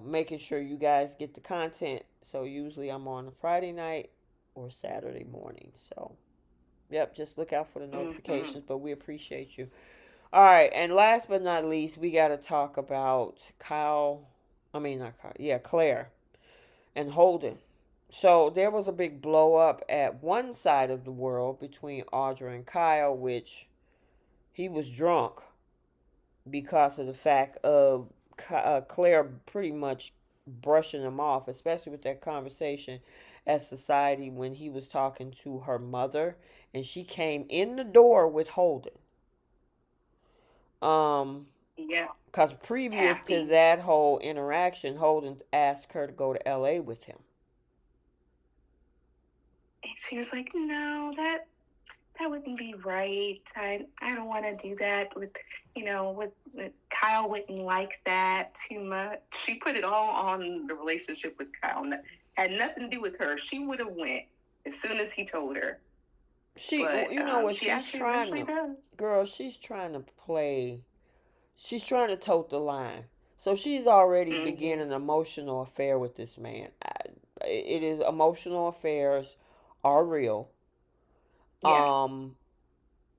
making sure you guys get the content. So usually I'm on a Friday night or Saturday morning. So, yep, just look out for the Mm-hmm. notifications, but we appreciate you. All right, and last but not least, we got to talk about not Kyle, yeah, Claire and Holden. So there was a big blow up at one side of the world between Audra and Kyle, which he was drunk because of the fact of Claire pretty much brushing him off, especially with that conversation at society when he was talking to her mother and she came in the door with Holden. Um, Yeah. because previous to Happy. that whole interaction, Holden asked her to go to LA with him. And she was like, no, that wouldn't be right. I don't want to do that with Kyle wouldn't like that too much. She put it all on the relationship with Kyle. Had nothing to do with her. She would have went as soon as he told her. She, But you know what? she She's actually trying eventually to, does. girl. She's trying to play. She's trying to tote the line. So she's already Mm-hmm. beginning an emotional affair with this man. It is emotional affairs are real. Yes. Um,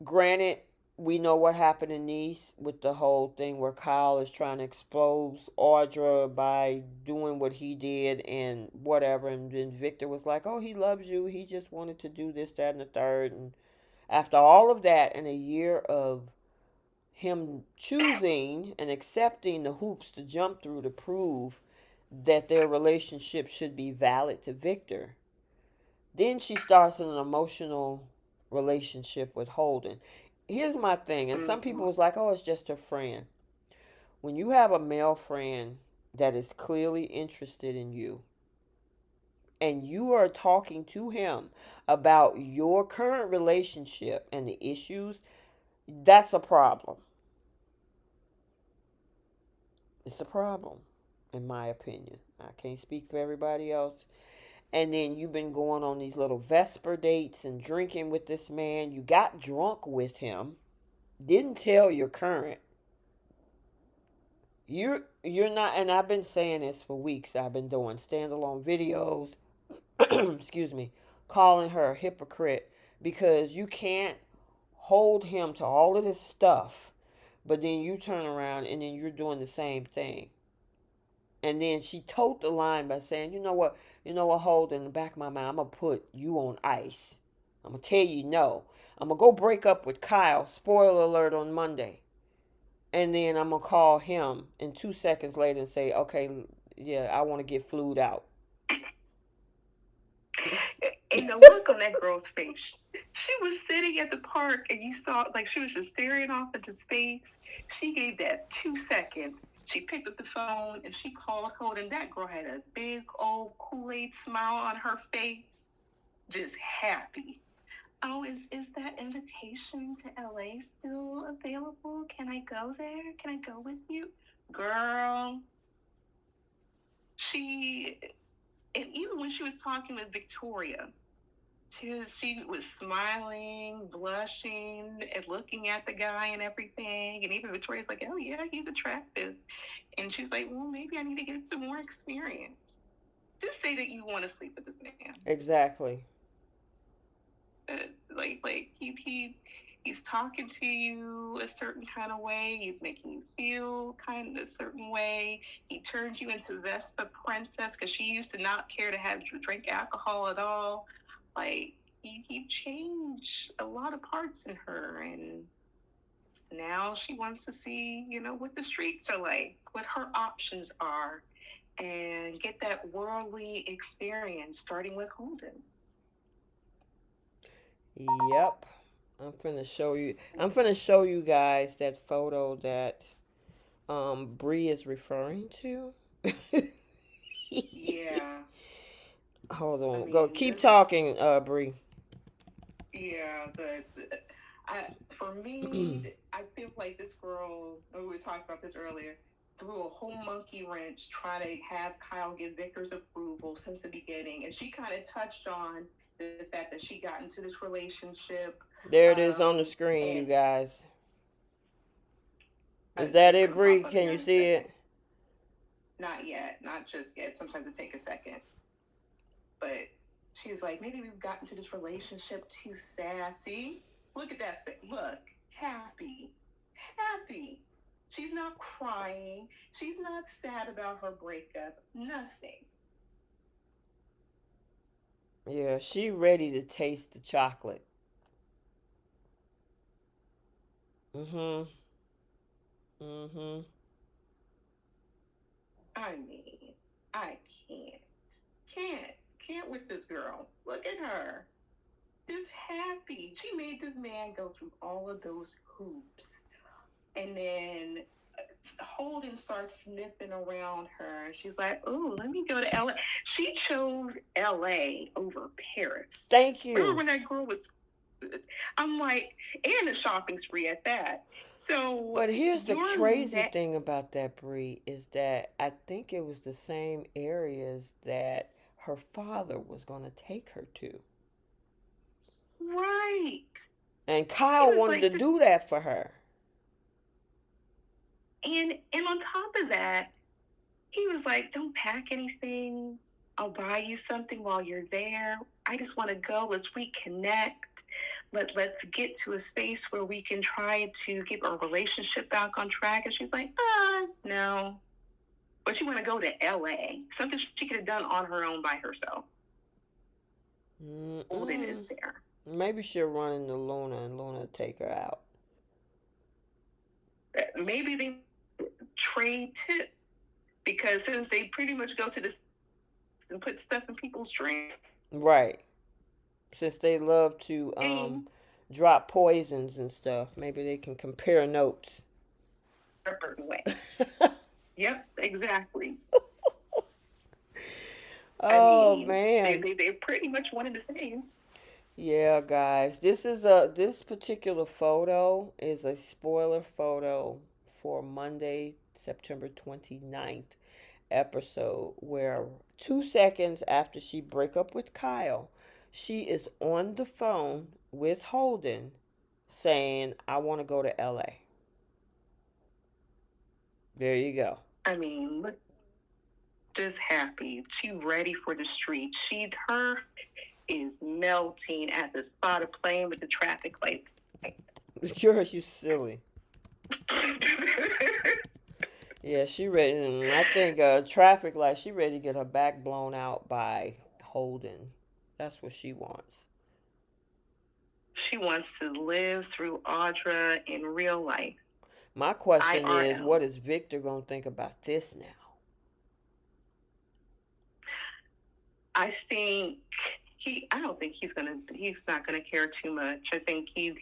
Granted, we know what happened in Nice with the whole thing where Kyle is trying to expose Audra by doing what he did and whatever. And then Victor was like, oh, he loves you. He just wanted to do this, that, and the third. And after all of that, and a year of him choosing and accepting the hoops to jump through to prove that their relationship should be valid to Victor, then she starts an emotional relationship with Holden. Here's my thing, and some Mm-hmm. people was like, oh, it's just her friend. When you have a male friend that is clearly interested in you, and you are talking to him about your current relationship and the issues, that's a problem. It's a problem, in my opinion. I can't speak for everybody else. And then you've been going on these little Vesper dates and drinking with this man. You got drunk with him. Didn't tell your current. You're not, and I've been saying this for weeks. I've been doing standalone videos, excuse me, calling her a hypocrite because you can't hold him to all of this stuff, but then you turn around and then you're doing the same thing. And then she toed the line by saying, you know what, hold in the back of my mind, I'm gonna put you on ice. I'm gonna tell you no. I'm gonna go break up with Kyle, spoiler alert, on Monday. And then I'm gonna call him and 2 seconds later and say, okay, yeah, I wanna get flued out. And the look on that girl's face. She was sitting at the park and you saw like she was just staring off into space. She gave that 2 seconds. She picked up the phone and she called Holden. That girl had a big old Kool-Aid smile on her face. Just happy. Oh, is that invitation to LA still available? Can I go there? Can I go with you? Girl, she And even when she was talking with Victoria, she was smiling, blushing, and looking at the guy and everything. And even Victoria's like, "Oh yeah, he's attractive." And she's like, "Well, maybe I need to get some more experience." Just say that you want to sleep with this man. Exactly. He's talking to you a certain kind of way. He's making you feel kind of a certain way. He turns you into Vespa Princess because she used to not care to have drink alcohol at all. Like he changed a lot of parts in her, and now she wants to see, what the streets are like, what her options are, and get that worldly experience, starting with Holden. Yep. I'm finna show you guys that photo that Bree is referring to. Yeah. Hold on. Go mean, keep this, talking, Bree. yeah, for me, I feel like this girl, we were talking about this earlier, threw a whole monkey wrench trying to have Kyle give Victor's approval since the beginning. And she kind of touched on the fact that she got into this relationship. There it is on the screen, you And guys. Is that it's it, going to pop Bree? up Can here you in a see second. it? Not yet, not just yet. Sometimes it takes a second. But she was like, maybe we've gotten to this relationship too fast. See? Look at that. Look, happy. Happy. She's not crying. She's not sad about her breakup. Nothing. Yeah, she ready to taste the chocolate. Mm-hmm. Mm-hmm. I mean, I can't. Can't. Can't with this girl. Look at her. Just happy. She made this man go through all of those hoops. And then Holden starts sniffing around her. She's like, "Oh, let me go to LA." She chose LA over Paris. Thank Remember you. when that girl was? I'm like, and a shopping spree at that. So But here's the you're crazy thing about that, Bree, is that I think it was the same areas that her father was going to take her to. right. And He Kyle was wanted to like, do that for her. and on top of that, he was like, "Don't pack anything. I'll buy you something while you're there. I just want to go. Let's reconnect. Let's get to a space where we can try to get our relationship back on track." And she's like, no. But she want to go to LA. Something she could have done on her own by herself. Holden Mm-mm. is there. Maybe she'll run into Luna and Luna take her out. Maybe they trade tip, because since they pretty much go to this and put stuff in people's drink. Right. Since they love to And drop poisons and stuff, maybe they can compare notes. a certain way. Yep, exactly. I Oh mean, they, man. they, they pretty much wanted the same. Yeah, guys. This particular photo is a spoiler photo for Monday, September 29th episode where 2 seconds after she break up with Kyle, she is on the phone with Holden saying, "I want to go to LA." There you go. I mean, look, just happy. She ready for the street. Her is melting at the thought of playing with the traffic lights. Girl, you silly. Yeah, she ready. I think traffic light. She ready to get her back blown out by Holden. That's what she wants. She wants to live through Audra in real life. My question is, IRL. what is Victor gonna think about this now? I think I don't think he's not gonna care too much. I think he's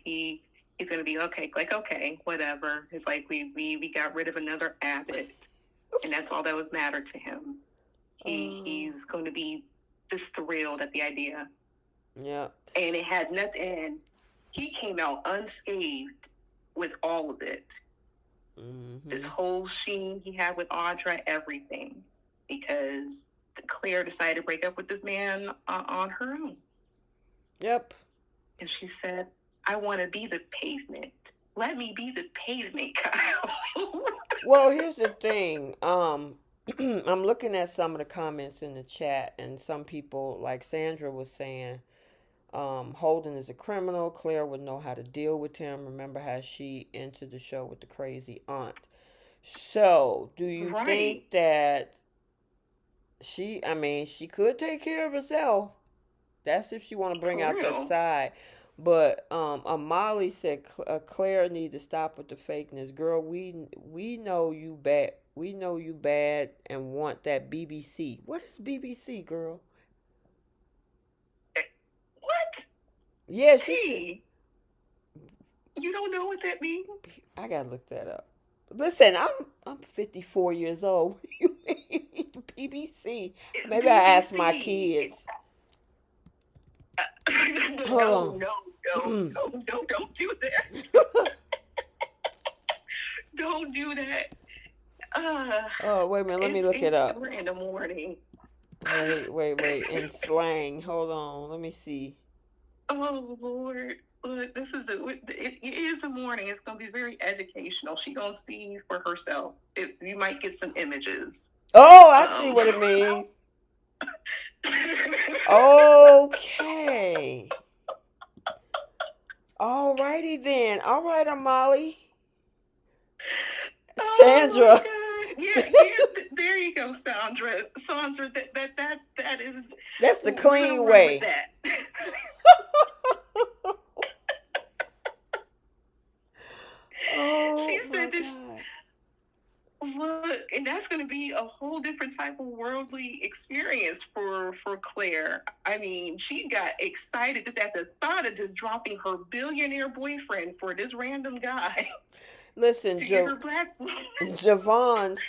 gonna be okay, like, okay, whatever. It's like we got rid of another Abbott, and that's all that would matter to him. He's going to be just thrilled at the idea. Yeah. And it had nothing, and he came out unscathed with all of it. This whole sheen he had with Audra, everything. Because Claire decided to break up with this man on her own. Yep. And she said, I want to be the pavement. Let me be the pavement, Kyle. Well, here's the thing. I'm looking at some of the comments in the chat, and some people, like Sandra was saying, Holden is a criminal. Claire would know how to deal with him. Remember how she entered the show with the crazy aunt. So, do you Right. think that she could take care of herself? That's if she want to bring For out that real. side. But Amali said Claire need to stop with the fakeness. Girl, we know you bad. We know you bad and want that BBC. What is BBC, girl? What? Yeah, she said. T. You don't know what that means? I gotta look that up. Listen, I'm 54 years old. You mean BBC? Maybe I ask my BBC. kids. No, Hold no, no, on. no, no, don't do that. Don't do that. Oh, wait a minute. Let me look it up. We're in the morning. Wait. In slang. Hold on. Let me see. Oh, Lord. Look, it is the morning. It's going to be very educational. She don't see for herself. You might get some images. Oh, I see what it means. Okay. Alrighty then. All right, Amali. Sandra. Oh yeah, there you go, Sandra. Sandra, that is. That's the We're clean gonna run way. with that. Oh, She my said this. God. Look, and that's going to be a whole different type of worldly experience for Claire. I mean, she got excited just at the thought of just dropping her billionaire boyfriend for this random guy. Listen, to get her black. Javon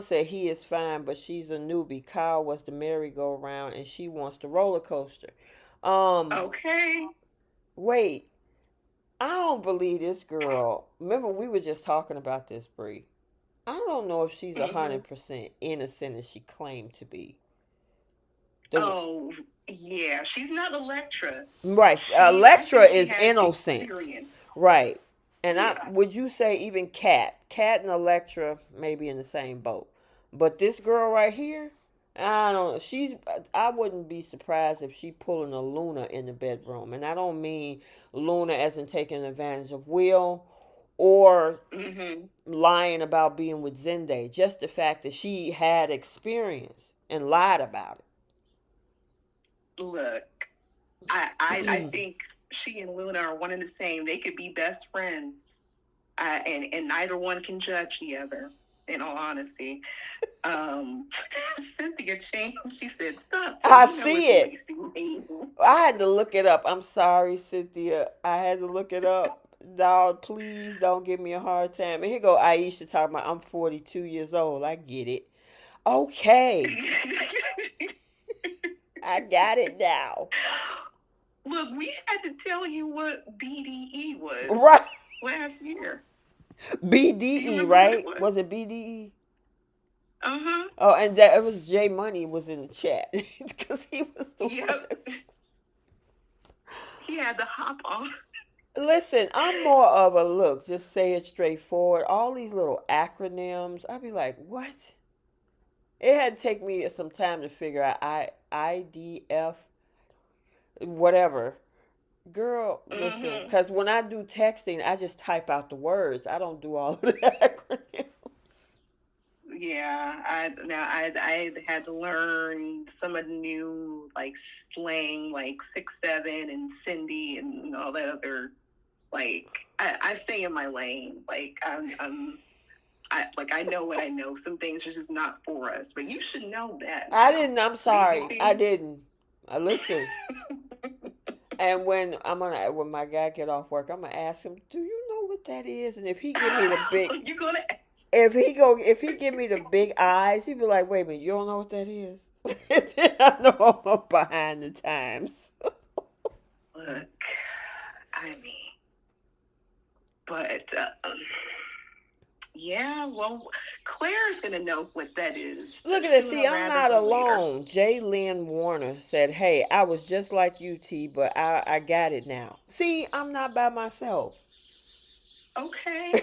said he is fine, but she's a newbie. Kyle was the merry-go-round, and she wants the roller coaster. Okay. Wait. I don't believe this girl. Remember, we were just talking about this, Bree. I don't know if she's 100% innocent as she claimed to be. Oh, yeah. She's not Electra. Right. Electra is innocent. Experience. Right. And would you say even Kat and Electra may be in the same boat. But this girl right here, I don't know. I wouldn't be surprised if she pulling a Luna in the bedroom. And I don't mean Luna as in taking advantage of Will or lying about being with Zende. Just the fact that she had experience and lied about it. Look, I think she and Luna are one and the same. They could be best friends. And neither one can judge the other, in all honesty. Cynthia changed. She said, stop. I see it. I had to look it up. I'm sorry, Cynthia. I had to look it up. Dog, please don't give me a hard time. And here go Aisha talking about I'm 42 years old. I get it. Okay. I got it now. Look, we had to tell you what BDE was. Right. Last year. BDE, right? Was it BDE? Uh-huh. Oh, and that it was J Money was in the chat because he was the one. He had to hop on. Listen, I'm more of a look, just say it straightforward. All these little acronyms, I'd be like, what? It had to take me some time to figure out IDF, whatever. Girl, listen, because when I do texting, I just type out the words. I don't do all of the acronyms. Yeah, I had to learn some of the new like slang, like 6'7" and Cindy and all that other. Like I stay in my lane. Like I know what I know. Some things are just not for us, but you should know that. I didn't. I'm sorry. I didn't. Listen. And when my guy get off work, I'm gonna ask him, "Do you know what that is?" And if he give me the big, you're gonna. If he give me the big eyes, he be like, "Wait a minute, you don't know what that is?" I know I'm behind the times. Look, I mean, but Yeah, well, Claire's gonna know what that is Look at this. See, sooner I'm rather not than later. alone. J. Lynn Warner said, "Hey, I was just like you, T, but I got it now." See, I'm not by myself. Okay.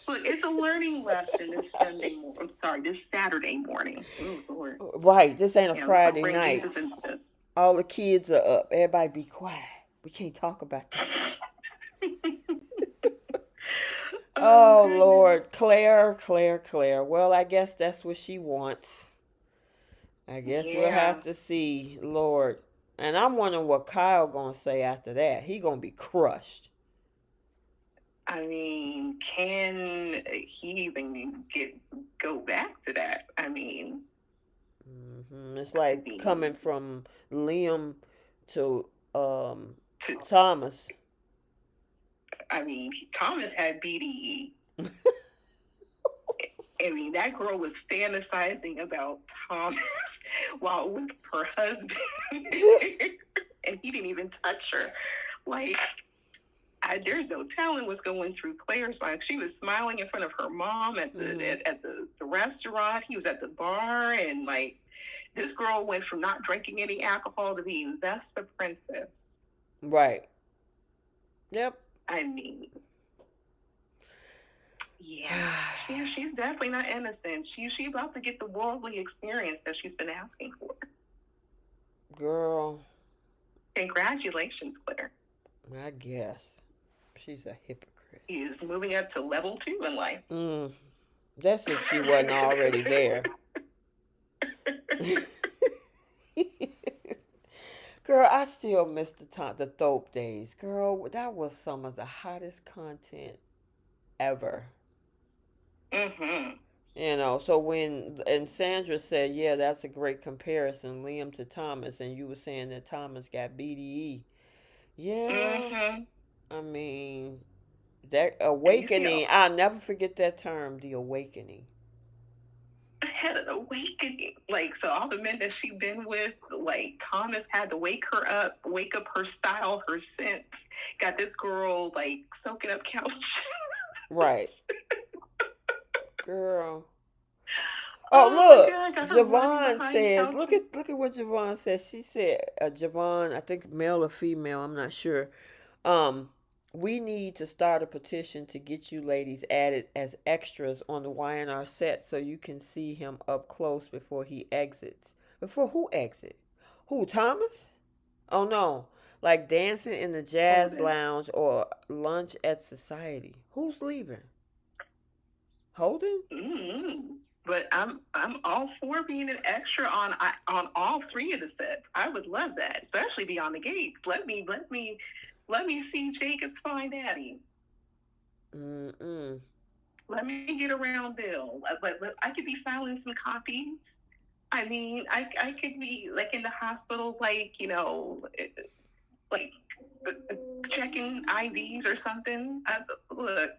Look, it's a learning lesson this Sunday morning. Sorry, this Saturday morning. Oh Lord. Right. This ain't a Yeah, let's not Friday bring Jesus night. into this. All the kids are up. Everybody be quiet. We can't talk about that. Oh Oh Lord, goodness. Claire, Claire, Claire. Well, I guess that's what she wants. I guess we'll have Yeah. to see, Lord. And I'm wondering what Kyle gonna say after that. He gonna be crushed. I mean, can he even go back to that? It's I like coming mean, from Liam to to Thomas. Thomas had BDE. I mean, that girl was fantasizing about Thomas while with her husband, and he didn't even touch her. Like, there's no telling what's going through Claire's mind. She was smiling in front of her mom at the restaurant. He was at the bar, and like, this girl went from not drinking any alcohol to being Vespa princess. Right. Yep. I mean, yeah, she's definitely not innocent. She about to get the worldly experience that she's been asking for. Girl, Congratulations, Claire. I guess she's a hypocrite. She's moving up to level 2 in life. That's if she wasn't already there. Girl, I still miss the Thope days. Girl, that was some of the hottest content ever. Mm-hmm. So when and Sandra said, "Yeah, that's a great comparison, Liam to Thomas," and you were saying that Thomas got BDE. Yeah, Mm-hmm. I mean that And you see, awakening. I'll never forget that term, the awakening. I had an awakening. Like, so all the men that she been with, like Thomas had to wake her up, wake up her style, her sense. Got this girl like soaking up couch. Right, girl. Oh Oh my look, god, got her running Javon behind says. couches. Look at what Javon says. She said, Javon, I think male or female, I'm not sure. Um, we need to start a petition to get you ladies added as extras on the YNR set so you can see him up close before he exits. Before who exit? Who, Thomas? Oh no. Like dancing in the jazz Holden. lounge or lunch at society. Who's leaving? Holden? Mm-hmm. But I'm all for being an extra on all three of the sets. I would love that, especially Beyond the Gates. Let me see Jacob's Fine Daddy. Mm-mm. Let me get around Bill. I could be filing some copies. I could be like in the hospital, like like checking IVs or something. Look,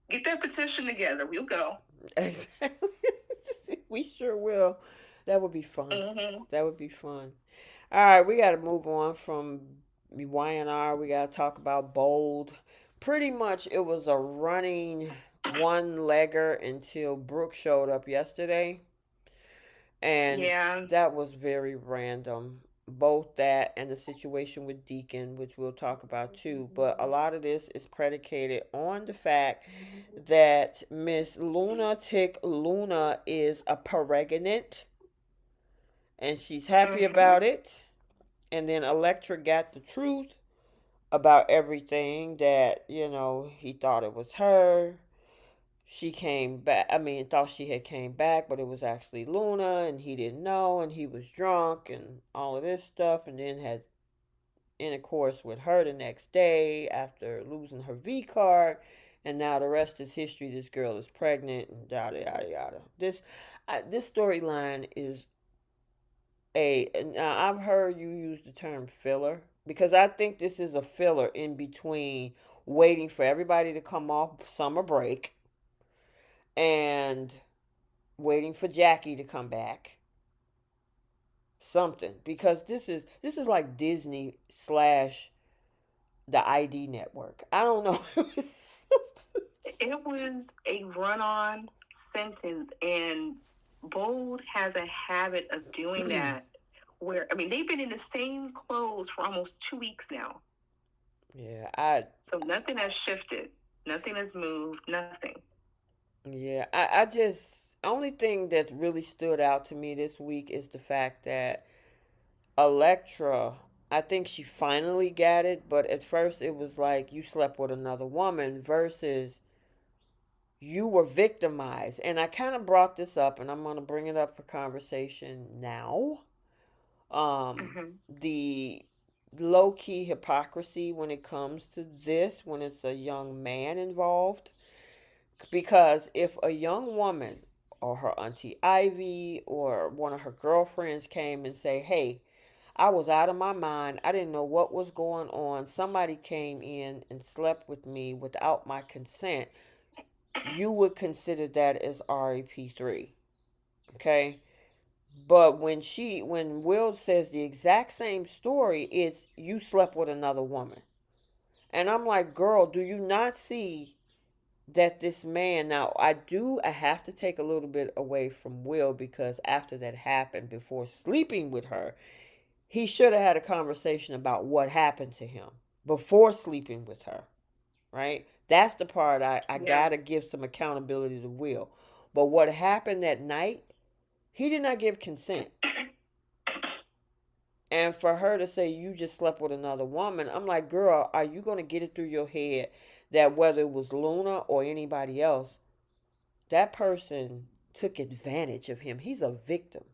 get that petition together. We'll go. Exactly. We sure will. That would be fun. Mm-hmm. That would be fun. All right, we got to move on from YNR. We got to talk about Bold. Pretty much it was a running one legger until Brooke showed up yesterday. And Yeah. that was very random. Both that and the situation with Deacon, which we'll talk about too. But a lot of this is predicated on the fact that Miss Lunatic Luna is a pregnant and she's happy Mm-hmm. about it. And then Electra got the truth about everything that, he thought it was her. She came back, thought she had came back, but it was actually Luna and he didn't know and he was drunk and all of this stuff and then had intercourse with her the next day after losing her V card. And now the rest is history. This girl is pregnant and yada yada yada. This storyline is now I've heard you use the term filler because I think this is a filler in between waiting for everybody to come off summer break and waiting for Jackie to come back. Something because this is like Disney slash the ID network. I don't know. It was a run-on sentence, and Bold has a habit of doing that. Where I mean, they've been in the same clothes for almost 2 weeks now, Yeah, I so nothing has shifted, nothing has moved, nothing. yeah, I just only thing that really stood out to me this week is the fact that Electra, I think she finally got it, but at first it was like you slept with another woman versus you were victimized. And I kind of brought this up and I'm going to bring it up for conversation now. Mm-hmm. The low key hypocrisy when it comes to this, when it's a young man involved. Because if a young woman or her auntie Ivy or one of her girlfriends came and say, "Hey, I was out of my mind. I didn't know what was going on. Somebody came in and slept with me without my consent," you would consider that as REP3. Okay? But when Will says the exact same story, it's you slept with another woman. And I'm like, "Girl, do you not see that this man, now I have to take a little bit away from Will because after that happened, before sleeping with her, he should have had a conversation about what happened to him before sleeping with her, right? That's the part I Yeah. gotta give some accountability to Will. But what happened that night, he did not give consent. And for her to say you just slept with another woman, I'm like, "Girl, are you gonna get it through your head that whether it was Luna or anybody else, that person took advantage of him? He's a victim."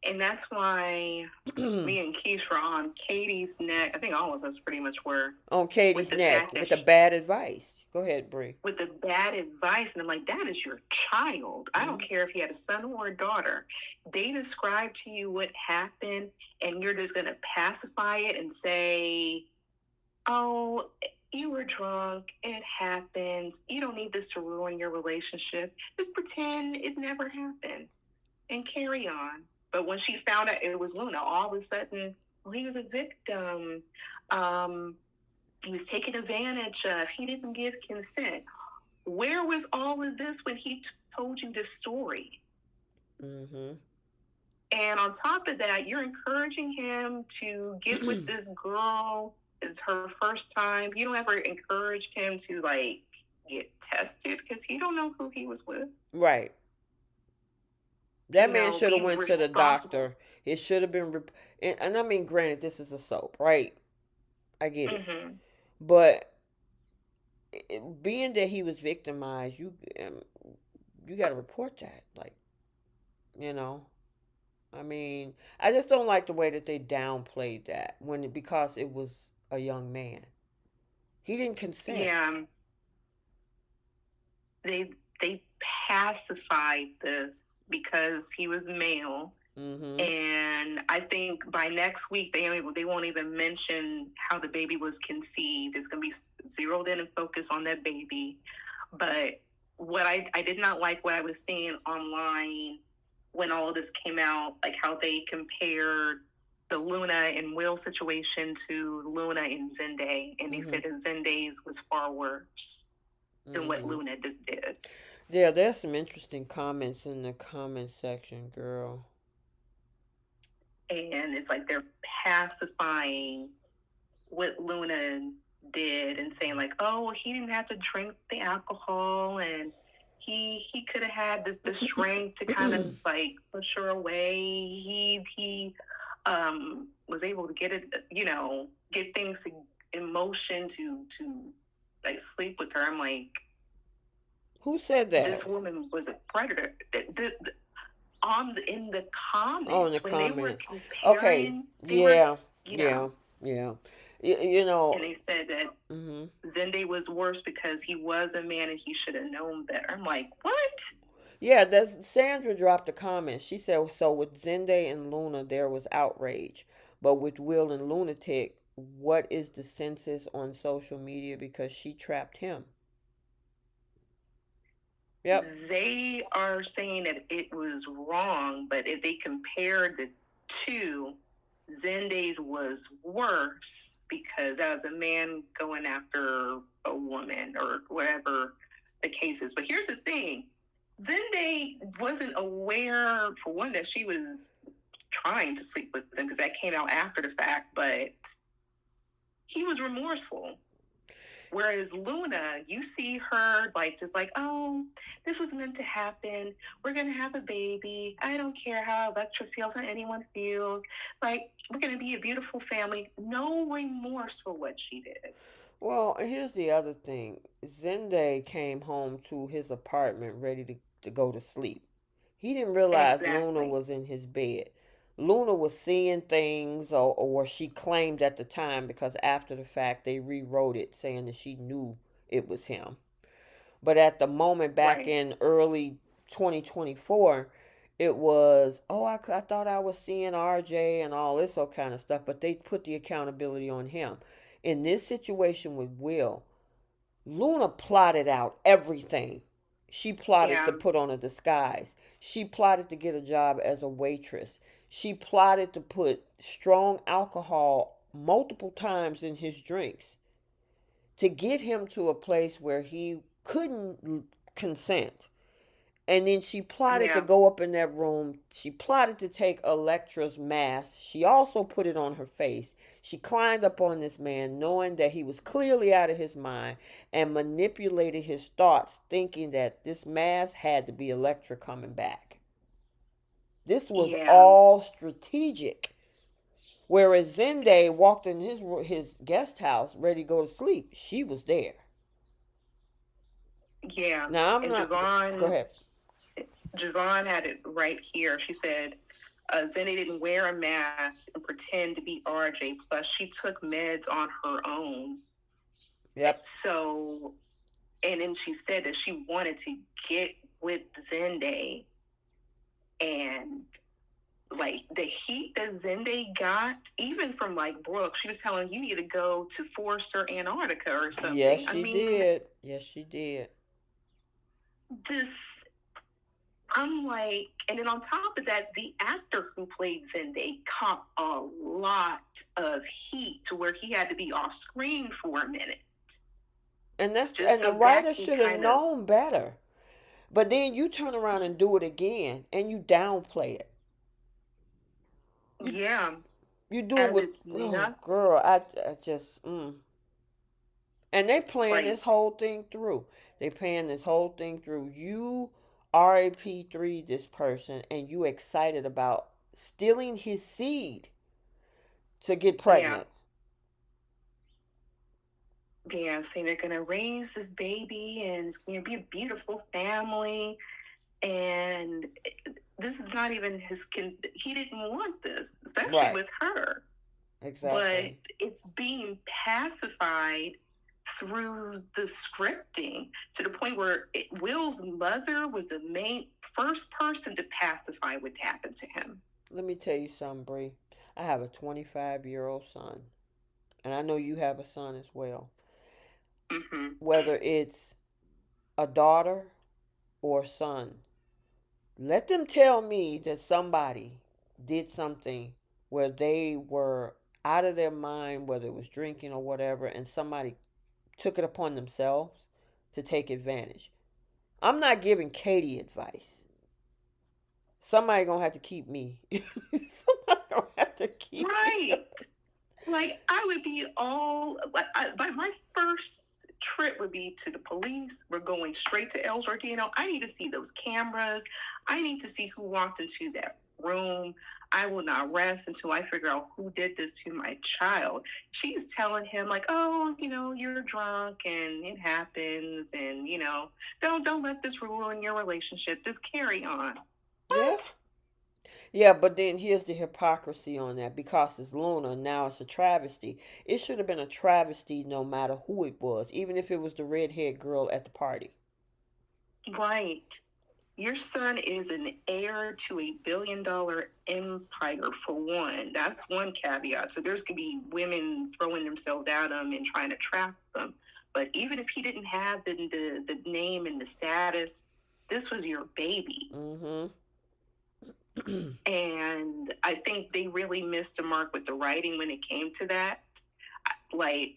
And that's why me and Keish were on Katie's neck. I think all of us pretty much were, On with Katie's the neck fact with that the bad advice. Go ahead, Bree. with the bad advice. And I'm like, that is your child. I don't Mm-hmm. care if he had a son or a daughter. They describe to you what happened, and you're just going to pacify it and say, oh, you were drunk. It happens. You don't need this to ruin your relationship. Just pretend it never happened and carry on. But when she found out it was Luna, all of a sudden, well, he was a victim. Um, he was taken advantage of. He didn't give consent. Where was all of this when he told you the story? Mm-hmm. And on top of that, you're encouraging him to get with this girl. It's her first time. You don't ever encourage him to like get tested because he don't know who he was with. Right. That man should have Be went to the responsible. doctor. It should have been, and I mean, granted, this is a soap, right? I get it, Mm-hmm. but being that he was victimized, you got to report that. Like, you know, I mean, I just don't like the way that they downplayed that because it was a young man. He didn't consent. Yeah, they pacified this because he was male. Mm-hmm. And I think by next week they won't even mention how the baby was conceived. It's going to be zeroed in and focused on that baby. But what I did not like what I was seeing online when all of this came out, like how they compared the Luna and Will situation to Luna and Zende, and they Mm-hmm. said that Zende's was far worse than what Mm-hmm. Luna just did. Yeah, there's some interesting comments in the comment section, girl. And it's like they're pacifying what Luna did and saying like, oh, well, he didn't have to drink the alcohol, and he could have had the strength to kind of like push her away. He was able to get it, get things in motion to like sleep with her. I'm like, Who said this that? woman was a predator. In the Oh, in the comments when they were comments. Okay. comparing, they were, Yeah. yeah, Yeah. Yeah. You know. and they said that Mm-hmm. Zende was worse because he was a man and he should have known better. I'm like, what? Yeah, that's Sandra dropped a comment. She said, "So with Zende and Luna, there was outrage, but with Will and Lunatic, what is the census on social media because she trapped him?" Yep. They are saying that it was wrong, but if they compared the two, Zende's was worse because that was a man going after a woman or whatever the case is. But here's the thing. Zende wasn't aware, for one, that she was trying to sleep with them, because that came out after the fact, but he was remorseful. Whereas Luna, you see her like just like, oh, this was meant to happen. We're gonna have a baby. I don't care how Electra feels or anyone feels. Like, we're gonna be a beautiful family. No remorse for what she did. Well, here's the other thing. Zende came home to his apartment ready to go to sleep. He didn't realize Luna Exactly. was in his bed. Luna was seeing things, or she claimed at the time, because after the fact they rewrote it saying that she knew it was him. But at the moment back Right. in early 2024, it was, oh, I thought I was seeing RJ and all this all kind of stuff, but they put the accountability on him. In this situation with Will, Luna plotted out everything. She plotted Yeah. to put on a disguise. She plotted to get a job as a waitress. She plotted to put strong alcohol multiple times in his drinks to get him to a place where he couldn't consent. And then she plotted to Yeah. go up in that room. She plotted to take Electra's mask. She also put it on her face. She climbed up on this man, knowing that he was clearly out of his mind, and manipulated his thoughts, thinking that this mask had to be Electra coming back. This was Yeah. all strategic. Whereas Zende walked in his guest house ready to go to sleep, she was there. Yeah. Now I'm And not. Go ahead. Javon had it right here. She said, Zenny didn't wear a mask and pretend to be RJ. Plus, she took meds on her own. Yep. So, and then she said that she wanted to get with Zende, and like the heat that Zende got, even from like Brooke, she was telling you need to go to Forster, Antarctica or Yes, something. I she mean, did. Yes, she did. just I'm like, and then on top of that, the actor who played Zende caught a lot of heat to where he had to be off screen for a minute, just And the so that writer can should have kind of, known better. But then you turn around and do it again, and you downplay it. You yeah, you do it as with, it's oh not girl, I just and they playing like, this whole thing through. They playing this whole thing through. You RAP3 this person, and you excited about stealing his seed to get yeah, pregnant. yeah, saying they're gonna raise this baby and it's gonna be a beautiful family, and this is not even he didn't want this, especially Right. with her. But Exactly. it's being pacified through the scripting to the point where Will's mother was the main first person to pacify what happened to him. Let me tell you something, Bree. I have a 25-year-old son, and I know you have a son as well. Mm-hmm. Whether it's a daughter or son, let them tell me that somebody did something where they were out of their mind, whether it was drinking or whatever, and somebody took it upon themselves to take advantage. I'm not giving Katie advice. Somebody gonna have to keep me. Somebody gonna have to keep me. Right. Like, I would be all like, my first trip would be to the police. We're going straight to El Jardino. I need to see those cameras. I need to see who walked into that room. I will not rest until I figure out who did this to my child. She's telling him like, oh, you're drunk and it happens, and don't let this ruin your relationship. Just carry on. Yeah. What? Yeah, but then here's the hypocrisy on that. Because it's Luna, now it's a travesty. It should have been a travesty no matter who it was, even if it was the redhead girl at the party. Right. Your son is an heir to $1 billion empire, for one. That's one caveat. So there's going to be women throwing themselves at him and trying to trap him. But even if he didn't have the name and the status, this was your baby. Mm-hmm. And I think they really missed the mark with the writing when it came to that. Like,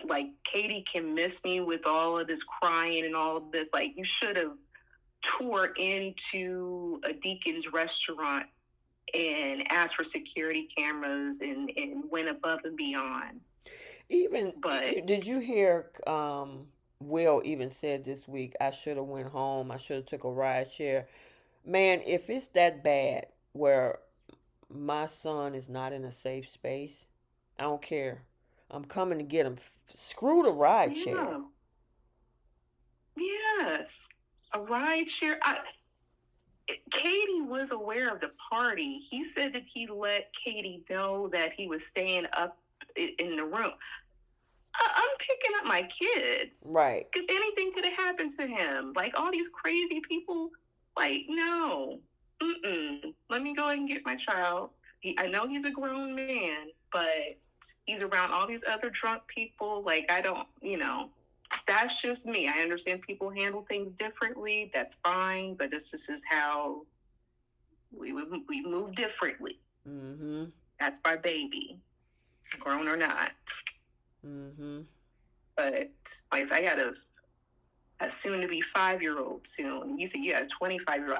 like Katie can miss me with all of this crying and all of this. Like, you should have tore into a Deacon's restaurant and asked for security cameras and went above and beyond. Even But did you hear Will even said this week, I should have went home. I should have took a ride share. Man, if it's that bad where my son is not in a safe space, I don't care. I'm coming to get him. Screw the ride share. yeah, yes, a ride share. Katie was aware of the party. He said that he let Katie know that he was staying up in the room. I'm picking up my kid Right. because anything could have happened to him. Like, all these crazy people, like, no, let me go and get my child. I know he's a grown man, but he's around all these other drunk people. Like, I don't, that's just me. I understand people handle things differently. That's fine, but this just is how we move differently. Mm-hmm. That's my baby, grown or not. Mm-hmm. But like I said, I got a soon to be 5-year-old soon. You said you had a 25-year-old.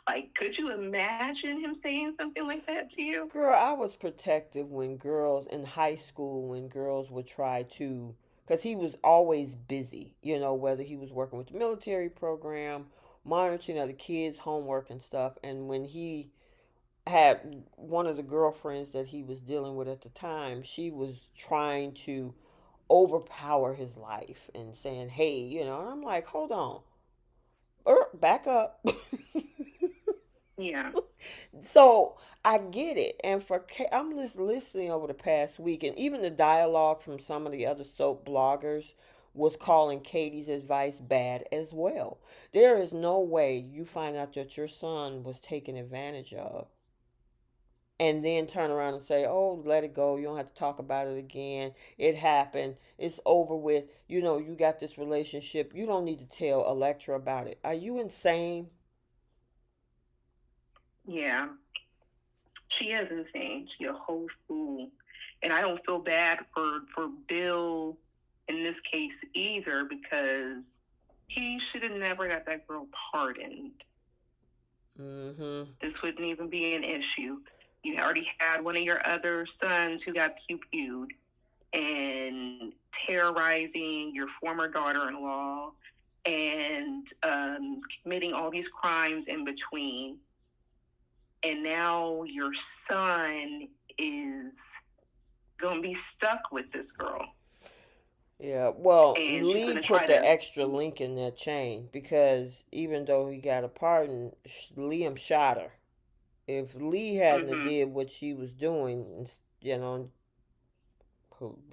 Like, could you imagine him saying something like that to you? Girl, I was protective when girls in high school, when girls would try to, because he was always busy, whether he was working with the military program, monitoring other kids' homework and stuff. And when he had one of the girlfriends that he was dealing with at the time, she was trying to overpower his life and saying, hey, and I'm like, hold on, back up. Yeah. So I get it, and I'm just listening over the past week, and even the dialogue from some of the other soap bloggers was calling Katie's advice bad as well. There is no way you find out that your son was taken advantage of, and then turn around and say, "Oh, let it go. You don't have to talk about it again. It happened. It's over with. You got this relationship. You don't need to tell Electra about it." Are you insane? Yeah. She is insane. She a whole fool. And I don't feel bad for Bill in this case either, because he should have never got that girl pardoned. Mm-hmm. This wouldn't even be an issue. You already had one of your other sons who got pew-pewed and terrorizing your former daughter-in-law and committing all these crimes in between. And now your son is going to be stuck with this girl. Yeah, well, And she's Lee going to put try the to, extra link in that chain because even though he got a pardon, Liam shot her. If Lee hadn't mm-hmm, did what she was doing,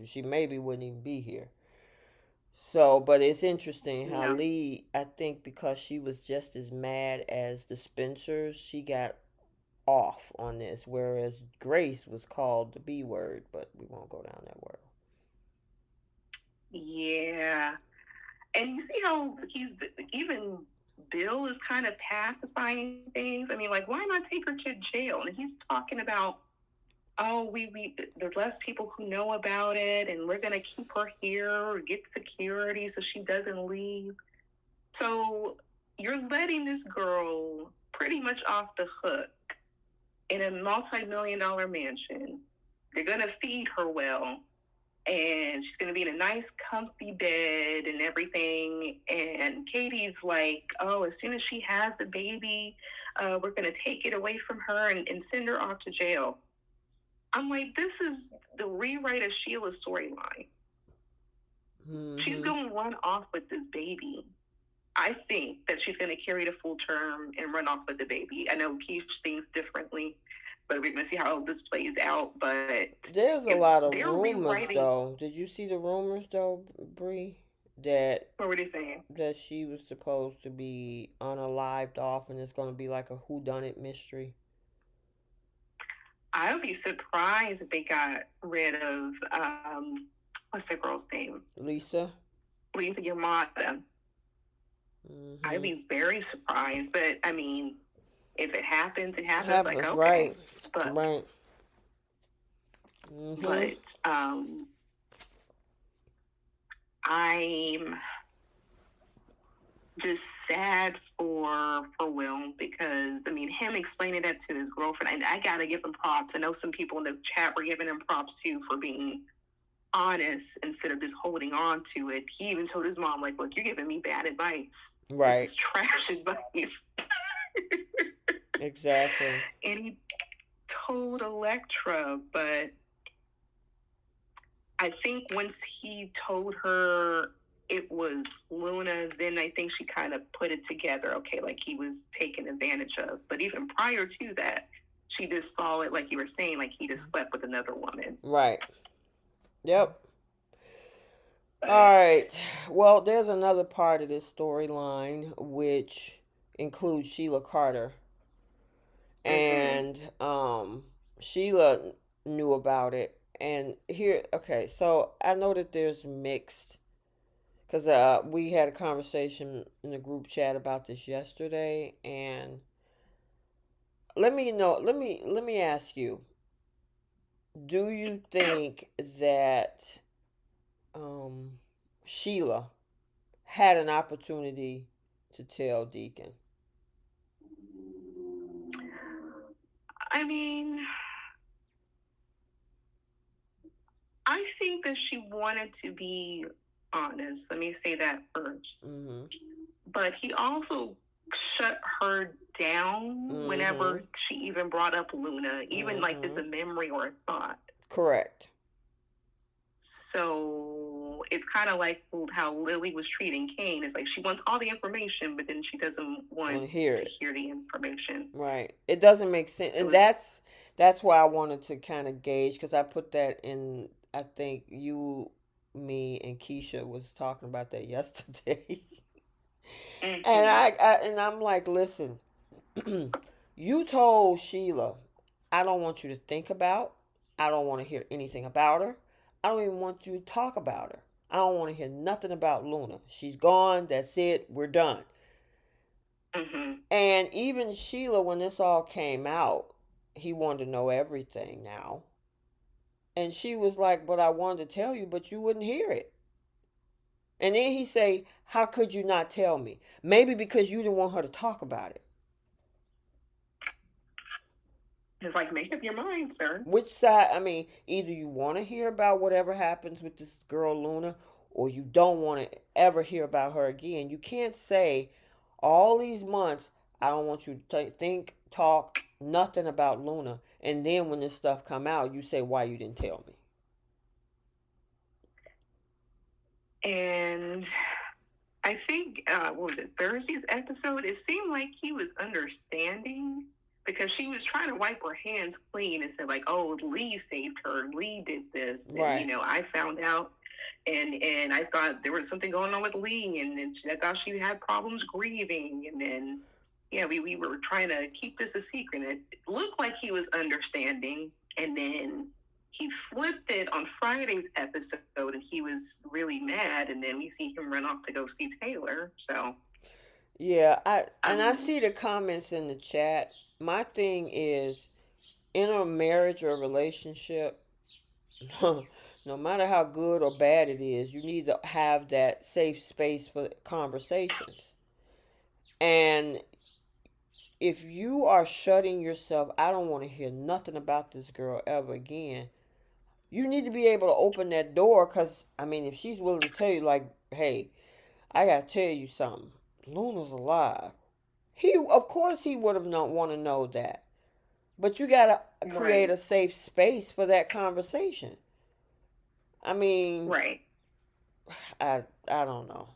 she maybe wouldn't even be here. So, but it's interesting how yeah, Lee, I think because she was just as mad as the Spencers, she got off on this, whereas Grace was called the B word, but we won't go down that word. yeah. And you see how he's, even Bill is kind of pacifying things. I mean, like, why not take her to jail? And he's talking about, oh, we the less people who know about it, and we're gonna keep her here or get security so she doesn't leave. So you're letting this girl pretty much off the hook in a multi-million-dollar mansion. They're gonna feed her well, and she's going to be in a nice comfy bed and everything. And Katie's like, oh, as soon as she has the baby, we're going to take it away from her and send her off to jail. I'm like, this is the rewrite of Sheila's storyline. She's Mm-hmm. going to run off with this baby. I think that she's going to carry the full term and run off with the baby. I know Keith thinks differently, but we're going to see how this plays out. But There's a if lot of they're rumors, rewriting, though. Did you see the rumors, though, Bree? That what were they saying? she was supposed to be unalived off, and it's going to be like a whodunit mystery. I would be surprised if they got rid of what's the girl's name? Lisa. Lisa Yamada. I'd Mm-hmm. be very surprised, but I mean, if it happens, it happens. Like, Happens, okay, right? but Right. Mm-hmm. but I'm just sad for Will, because I mean, him explaining that to his girlfriend, and I gotta give him props. I know some people in the chat were giving him props too for being honest instead of just holding on to it. He even told his mom, like, "Look, you're giving me bad advice. This Right. is trash advice." Exactly. And he told Electra, but I think once he told her it was Luna, then I think she kind of put it together. Okay, like he was taken advantage of. But even prior to that, she just saw it like you were saying, like he just slept with another woman. Right. Yep. All But right. Well, there's another part of this storyline which includes Sheila Carter, mm-hmm. and Sheila knew about it. And here, okay, so I know that there's mixed, because we had a conversation in the group chat about this yesterday, and let me ask you: do you think that um, Sheila had an opportunity to tell Deacon? I mean, I think that she wanted to be honest. Let me say that first. Mm-hmm. But he also shut her down Mm-hmm. whenever she even brought up Luna, even like as Mm-hmm. a memory or a thought. Correct. So it's kind of like how Lily was treating Kane. It's like she wants all the information, but then she doesn't Want want to hear to it? hear the information. Right. It doesn't make sense, So and it's that's why I wanted to kind of gauge, because I put that in. I think you, me, and Keisha was talking about that yesterday, and mm-hmm, I'm like, listen, you told Sheila, I don't want you to think about. I don't want to hear anything about her. I don't even want you to talk about her. I don't want to hear nothing about Luna. She's gone. That's it. We're done. mm-hmm. And even Sheila, when this all came out, he wanted to know everything now. And she was like, but I wanted to tell you, but you wouldn't hear it. And then he say, how could you not tell me? Maybe because you didn't want her to talk about it. It's like, make up your mind, sir. Which side? I mean, either you want to hear about whatever happens with this girl Luna, or you don't want to ever hear about her again. You can't say all these months, I don't want you to think, talk, nothing about Luna, and then when this stuff come out, you say, why you didn't tell me? And I think, what was it, Thursday's episode? It seemed like he was understanding, because she was trying to wipe her hands clean and said, like, "Oh, Lee saved her. Lee did this, and Right. I found out, and I thought there was something going on with Lee, and I thought she had problems grieving, and then yeah, we were trying to keep this a secret." It looked like he was understanding, and then he flipped it on Friday's episode, and he was really mad, and then we see him run off to go see Taylor. So Yeah, I um see the comments in the chat. My thing is, in a marriage or a relationship, no matter how good or bad it is, you need to have that safe space for conversations. And if you are shutting yourself, I don't want to hear nothing about this girl ever again. You need to be able to open that door, because, I mean, if she's willing to tell you, like, hey, I got to tell you something, Luna's alive. Of course, he would have not want to know that. But you got to create right, a safe space for that conversation. I mean, right, I don't know.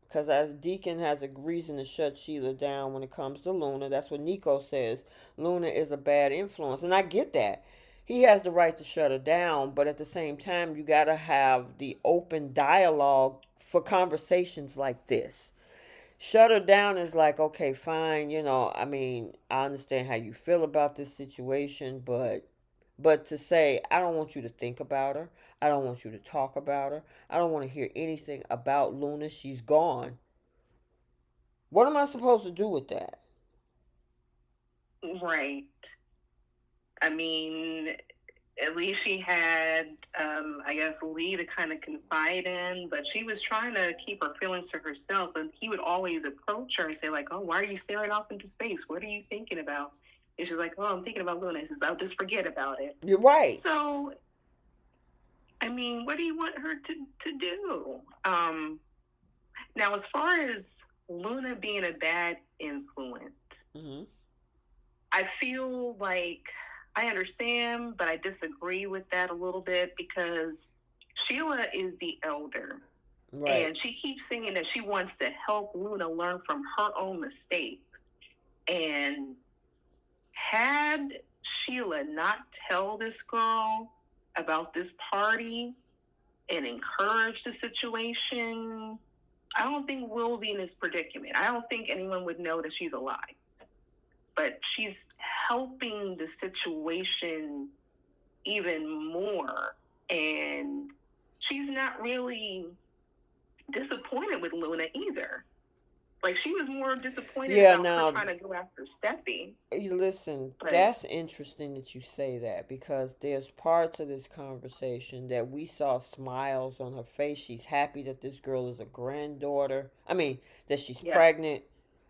Because as Deacon has a reason to shut Sheila down when it comes to Luna. That's what Nico says. Luna is a bad influence. And I get that. He has the right to shut her down, but at the same time, you got to have the open dialogue for conversations like this. Shut her down is like, okay, fine, I mean, I understand how you feel about this situation, but to say, I don't want you to think about her, I don't want you to talk about her, I don't want to hear anything about Luna, she's gone. What am I supposed to do with that? right. I mean, at least she had, I guess, Lee to kind of confide in, but she was trying to keep her feelings to herself. And he would always approach her and say, like, oh, why are you staring off into space? What are you thinking about? And she's like, oh, I'm thinking about Luna. She says, I'll just forget about it. You're right. So, I mean, what do you want her to do? Now, as far as Luna being a bad influence, Mm-hmm. I feel like I understand, but I disagree with that a little bit because Sheila is the elder. Right. And she keeps saying that she wants to help Luna learn from her own mistakes. And had Sheila not tell this girl about this party and encourage the situation, I don't think we'll be in this predicament. I don't think anyone would know that she's alive. But she's helping the situation even more. And she's not really disappointed with Luna either. Like, she was more disappointed Yeah, about her now, trying to go after Steffi. listen, But that's interesting that you say that because there's parts of this conversation that we saw smiles on her face. She's happy that this girl is a granddaughter. I mean, that she's yeah. pregnant.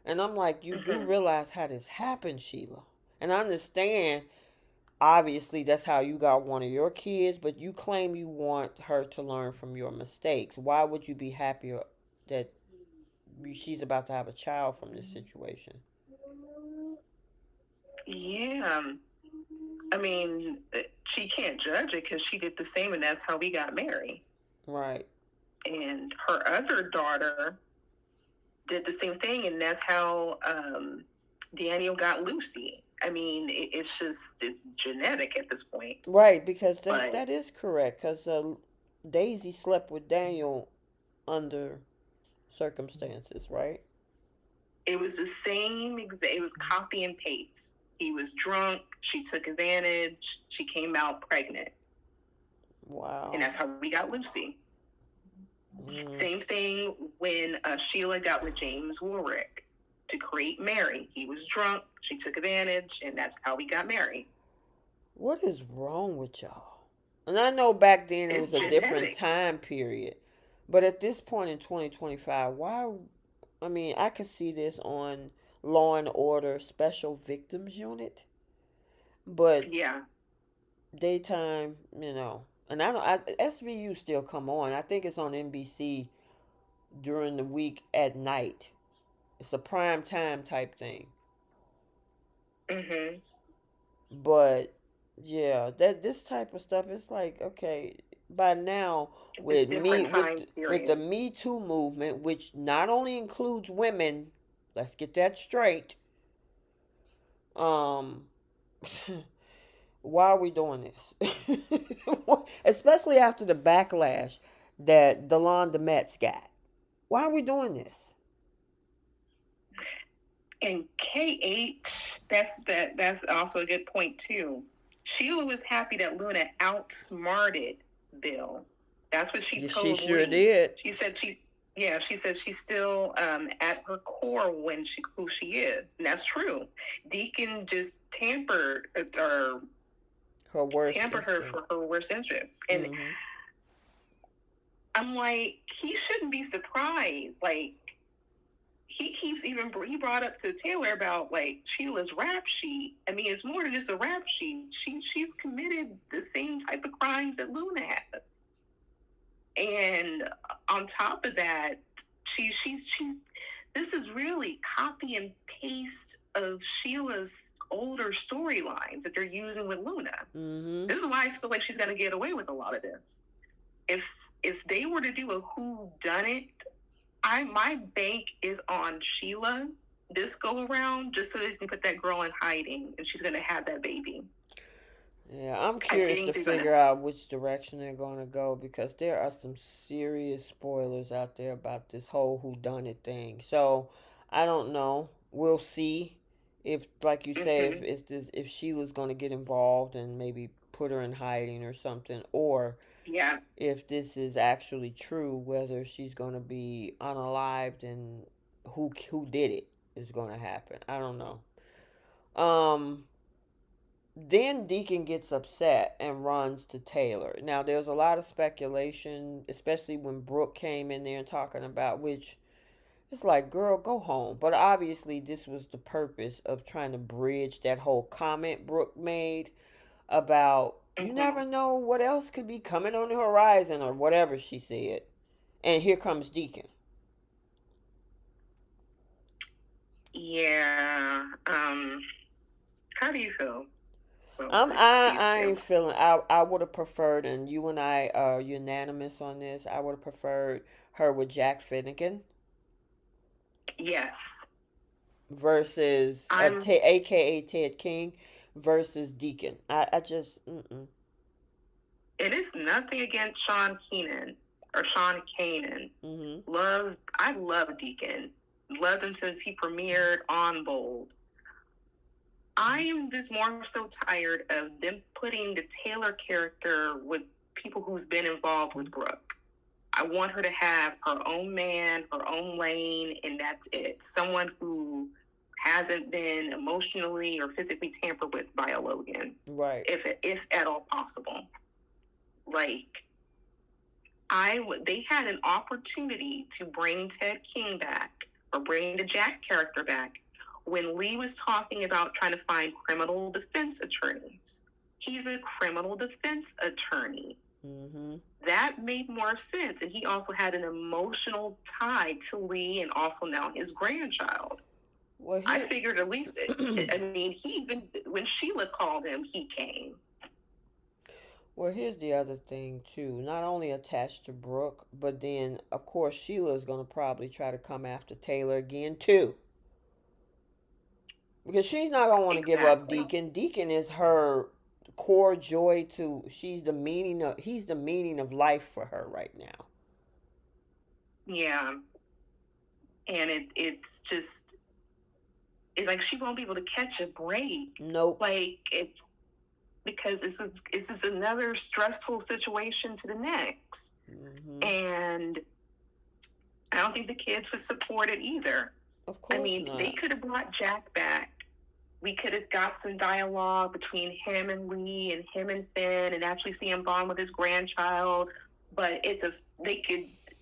And I'm like, you do Mm-hmm. realize how this happened, Sheila. And I understand, obviously, that's how you got one of your kids, but you claim you want her to learn from your mistakes. Why would you be happier that she's about to have a child from this situation? Yeah. I mean, she can't judge it because she did the same, and that's how we got married. Right. And her other daughter did the same thing, and that's how Daniel got Lucy. I mean, it's genetic at this point. Right, because that But that is correct. Because Daisy slept with Daniel under circumstances, right? it was the same exact. It was copy and paste. He was drunk. She took advantage. She came out pregnant, and Wow. that's how we got Lucy. Mm. Same thing when Sheila got with James Warwick to create Mary. He was drunk. She took advantage, and that's how we got married. What is wrong with y'all? And I know back then it It's was a different genetic. time period, but at this point in 2025, why? I mean, I could see this on Law and Order Special Victims Unit, but Yeah. daytime, and I don't. SVU still come on. I think it's on NBC during the week at night. It's a prime time type thing. Mm-hmm. But yeah, that this type of stuff, it's like, okay, by now It's a with me different time with the period. Me Too movement, which not only includes women, let's get that straight. Um why are we doing this? Especially after the backlash that Delon Metz got. Why are we doing this? And KH, that's also a good point too. Sheila was happy that Luna outsmarted Bill. That's what she Yeah, she told sure Lee. did. She said she's still at her core who she is, and that's true. Deacon just Her worst tampered her instinct. for her worst interests, and Mm-hmm. I'm like, he shouldn't be surprised. Like, he brought up to Taylor about like Sheila's rap sheet. I mean, it's more than just a rap sheet. She's committed the same type of crimes that Luna has, and on top of that, she's this is really copy and paste of Sheila's older storylines that they're using with Luna. Mm-hmm. This is why I feel like she's gonna get away with a lot of this. If they were to do a who done it, my bank is on Sheila this go around, just so they can put that girl in hiding, and she's gonna have that baby. Yeah, I'm I curious to think they're gonna. figure out which direction they're going to go because there are some serious spoilers out there about this whole whodunit thing. So I don't know. We'll see if, like you say, Mm-hmm. if Sheila's going to get involved and maybe put her in hiding or something, or Yeah. if this is actually true, whether she's going to be unalived and who did it is going to happen. I don't know. Um, Then Deacon gets upset and runs to Taylor. Now, there's a lot of speculation, especially when Brooke came in there and talking about, which it's like, girl, go home. But obviously, this was the purpose of trying to bridge that whole comment Brooke made about you Mm-hmm. never know what else could be coming on the horizon or whatever she said. And here comes Deacon. Yeah. How do you feel about these I two? ain't feeling. I would have preferred, and you and I are unanimous on this. I would have preferred her with Jack Finnegan Yes. versus I'm AKA Ted King versus Deacon. I just it is nothing against Sean Keenan or Sean Kanan. mm-hmm. I love Deacon. Loved him since he premiered on Bold. I am just more so tired of them putting the Taylor character with people who's been involved with Brooke. I want her to have her own man, her own lane, and that's it. Someone who hasn't been emotionally or physically tampered with by a Logan, Right. if at all possible. Like they had an opportunity to bring Ted King back or bring the Jack character back when Lee was talking about trying to find criminal defense attorneys. He's a criminal defense attorney. Mm-hmm. That made more sense. And he also had an emotional tie to Lee and also now his grandchild. Well, I figured at least, I mean, he even, when Sheila called him, he came. Well, here's the other thing too. Not only attached to Brooke, but then of course Sheila is gonna probably try to come after Taylor again too, because she's not gonna want to give up Exactly. Deacon. Deacon is her core joy to. She's the meaning of. He's the meaning of life for her right now. Yeah. And it's just, it's like she won't be able to catch a break. Nope. Like it, because this is another stressful situation to the next. Mm-hmm. And I don't think the kids would support it either. Of I course mean, not. they could have brought Jack back. We could have got some dialogue between him and Lee and him and Finn and actually see him bond with his grandchild. But it'd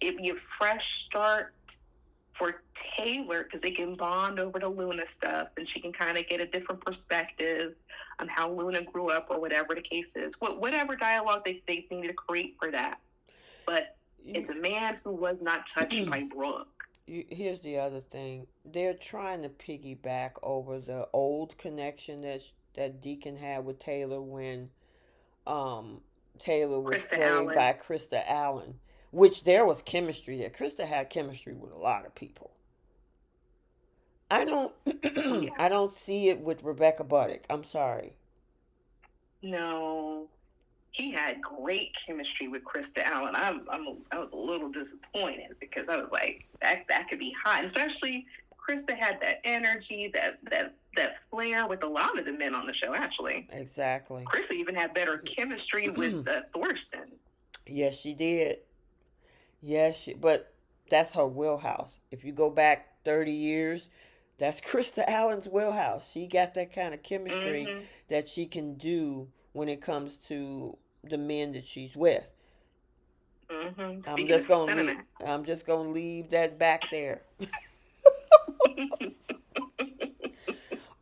be a fresh start for Taylor because they can bond over the Luna stuff and she can kind of get a different perspective on how Luna grew up or whatever the case is. Whatever dialogue they needed to create for that. But it's a man who was not touched by Brooke. Here's the other thing. They're trying to piggyback over the old connection that Deacon had with Taylor when um Taylor was Krista played Allen. by Krista Allen, which there was chemistry there. Krista had chemistry with a lot of people. I don't Yeah. I don't see it with Rebecca Buddick. I'm sorry. No, he had great chemistry with Krista Allen. I was a little disappointed because I was like, that could be hot, and especially Krista had that energy, that flair with a lot of the men on the show. Actually, Exactly. Krista even had better chemistry with Thorsten. Yes, she did. Yes, but that's her wheelhouse. If you go back 30 years, that's Krista Allen's wheelhouse. She got that kind of chemistry Mm-hmm. that she can do when it comes to the men that she's with. Mm-hmm. I'm Speaking of just gonna leave. Cinemax. I'm just gonna leave that back there.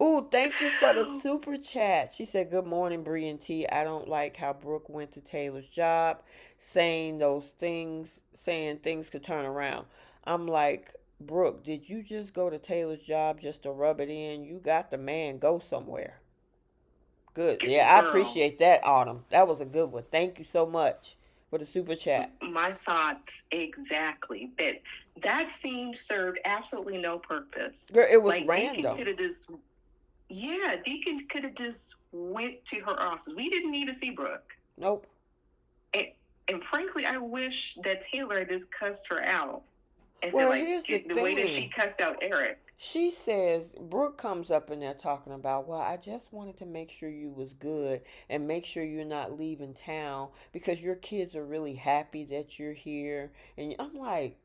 Ooh, thank you for the super chat. She said, "Good morning, Bree and T. I don't like how Brooke went to Taylor's job, saying things could turn around." I'm like, Brooke, did you just go to Taylor's job just to rub it in? You got the man. Go somewhere. Good. Yeah, I Girl, appreciate that, Autumn. That was a good one. Thank you so much for the super chat. my thoughts exactly. That scene served absolutely no purpose. Girl, it was Like Deacon random. could have just, yeah, Deacon could have just went to her office. We didn't need to see Brooke. Nope. And, and frankly, I wish that Taylor just cussed her out instead Well, of like here's the the way that she thing. cussed out Eric. She says, Brooke comes up in there talking about, well, I just wanted to make sure you was good and make sure you're not leaving town because your kids are really happy that you're here. And I'm like,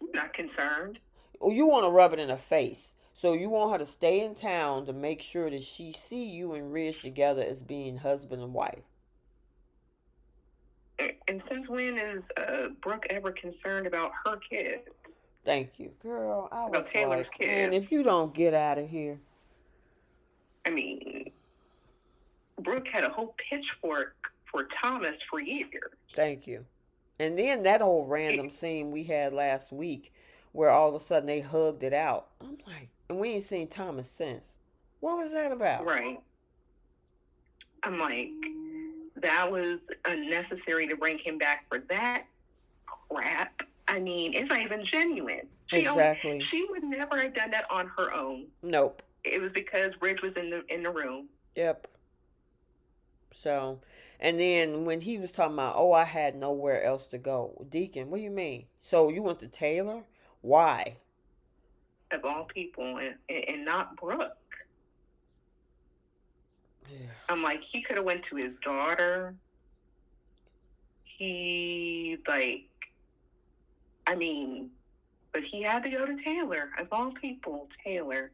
I'm not concerned. oh, you want to rub it in her face. So you want her to stay in town to make sure that she see you and Ridge together as being husband and wife. And since when is Brooke ever concerned about her kids? Thank you, girl. I About was Taylor's like, man, if you kids? don't get out of here. I mean, Brooke had a whole pitchfork for Thomas for years. Thank you. And then that old It, random scene we had last week where all of a sudden they hugged it out. I'm like, and we ain't seen Thomas since. What was that about? right. I'm like, that was unnecessary to bring him back for that crap. I mean, it's not even genuine. Exactly. She would never have done that on her own. Nope. It was because Ridge was in the room. Yep. So, and then when he was talking about, oh, I had nowhere else to go. Deacon, what do you mean? So you went to Taylor? Why? Of all people, and not Brooke. Yeah. I'm like, he could have went to his daughter. He like, I mean, but he had to go to Taylor. Of all people, Taylor.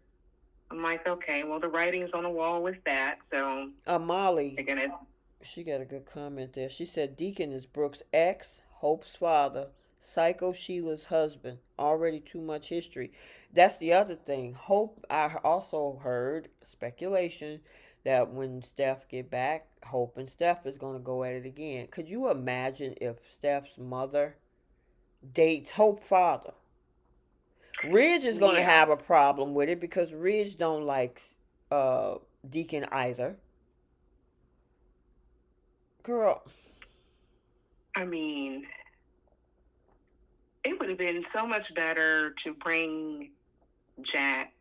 I'm like, okay, well, the writing's on the wall with that, so Molly, they're gonna. she got a good comment there. She said Deacon is Brooke's ex, Hope's father, Psycho Sheila's husband. Already too much history. That's the other thing. Hope, I also heard speculation that when Steph get back, Hope and Steph is going to go at it again. Could you imagine if Steph's mother dates Hope's father? Ridge is going to Yeah, have a problem with it because Ridge don't like uh, Deacon either. Girl, I mean, it would have been so much better to bring Jack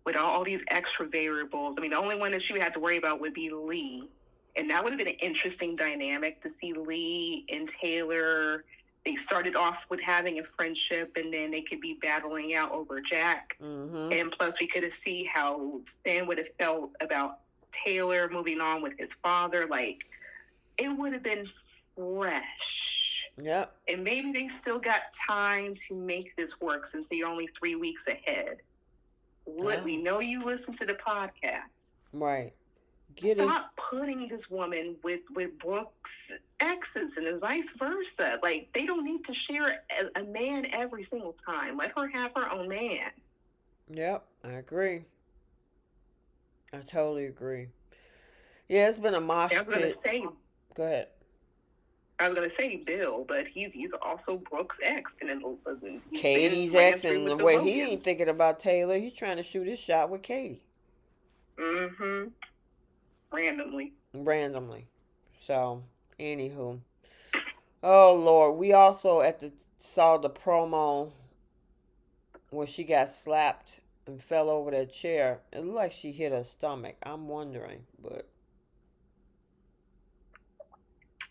with all these extra variables. I mean, the only one that she would have to worry about would be Lee. And that would have been an interesting dynamic to see Lee and Taylor. They started off with having a friendship, and then they could be battling out over Jack. mm-hmm. And plus, we could have see how Finn would have felt about Taylor moving on with his father. Like, it would have been fresh. Yep. And maybe they still got time to make this work since they're only 3 weeks ahead. We know you listen to the podcast. Right. Stop putting this woman with Brooke's exes and vice versa. Like, they don't need to share a man every single time. Let her have her own man. Yep, I agree. I totally agree. Yeah, it's been a mosh I was gonna pit. say, Go ahead. I was gonna say Bill, but he's also Brooke's ex, and he's Katie's been ex, through and the with the way he ain't Williams. thinking about Taylor, he's trying to shoot his shot with Katie. Mm-hmm. Randomly. So, anywho. Oh Lord, we also saw the promo where she got slapped and fell over that chair. It looked like she hit her stomach. I'm wondering, but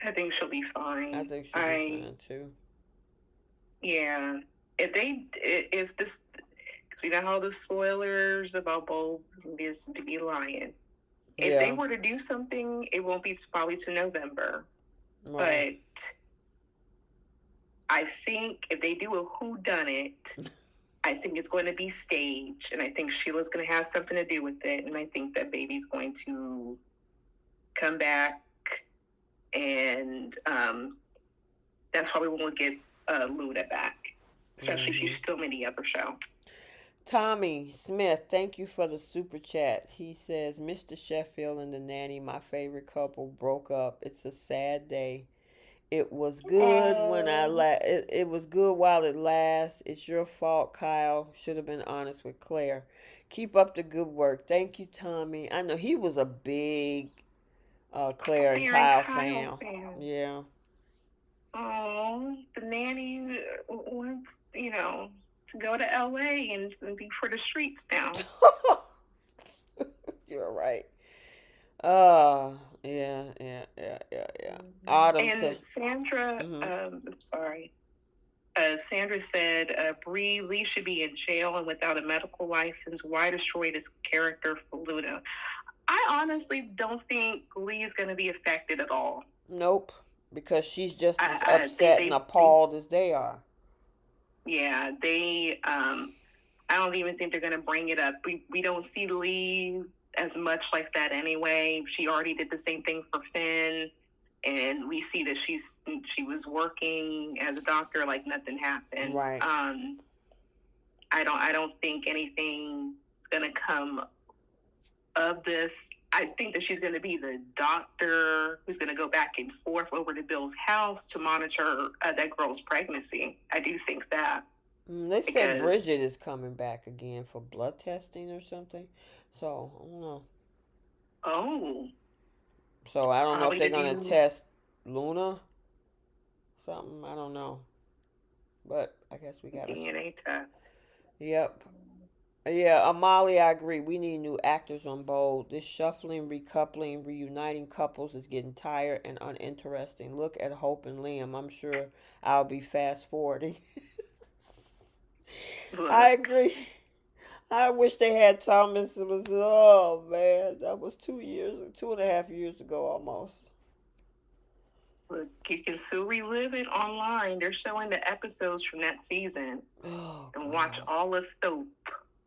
I think she'll be fine. I think she'll be fine too. Yeah. If this, because we know how the spoilers about Bob is to be lying. If they were to do something, it won't be probably to November. Right. But I think if they do a whodunit, I think it's going to be staged, and I think Sheila's going to have something to do with it, and I think that baby's going to come back, and that's probably when we'll get Luda back, especially if she's filming the other show. Tommy Smith, thank you for the super chat. He says, Mr. Sheffield and the nanny, my favorite couple, broke up. It's a sad day. It was good when it was good while it lasts. It's your fault, Kyle. Should have been honest with Claire. Keep up the good work. Thank you, Tommy. I know he was a big Claire and Kyle fan. Yeah. Oh, the nanny wants, to go to LA and be for the streets now. You're right. Yeah. Autumn and Sandra, sorry. Sandra said, Bree, Lee should be in jail and without a medical license. Why destroy this character for Luna? I honestly don't think Lee's going to be affected at all. Nope, because she's just as upset and appalled as they are. Yeah, I don't even think they're going to bring it up. We don't see Lee as much like that anyway. She already did the same thing for Finn, and we see that she was working as a doctor like nothing happened. Right. I don't think anything is going to come of this. I think that she's going to be the doctor who's going to go back and forth over to Bill's house to monitor that girl's pregnancy. I do think that. They said Bridget is coming back again for blood testing or something. So, I don't know. Oh. So, I don't know if they're going to test Luna. Something. I don't know. But I guess we got DNA test. Yep. Yeah, Amali, I agree. We need new actors on board. This shuffling, recoupling, reuniting couples is getting tired and uninteresting. Look at Hope and Liam. I'm sure I'll be fast forwarding. I agree. I wish they had Thomas. It was, oh man, that was 2.5 years ago almost. Look, you can still relive it online. They're showing the episodes from that season. Oh, and watch all of Thope.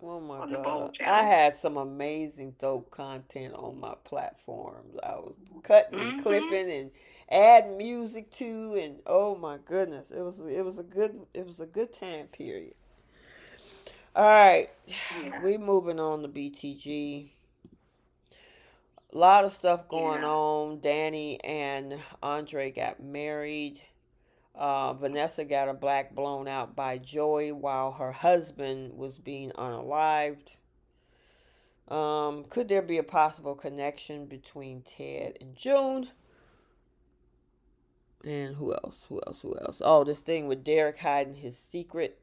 Oh my on God. The Bold Channel. I had some amazing dope content on my platforms. I was cutting and clipping and adding music to, and oh my goodness, it was a good time period. All right, we moving on to BTG. A lot of stuff going on. Danny and Andre got married. Vanessa got her black blown out by Joey while her husband was being unalived. Could there be a possible connection between Ted and June? And who else? Oh, this thing with Derek hiding his secret.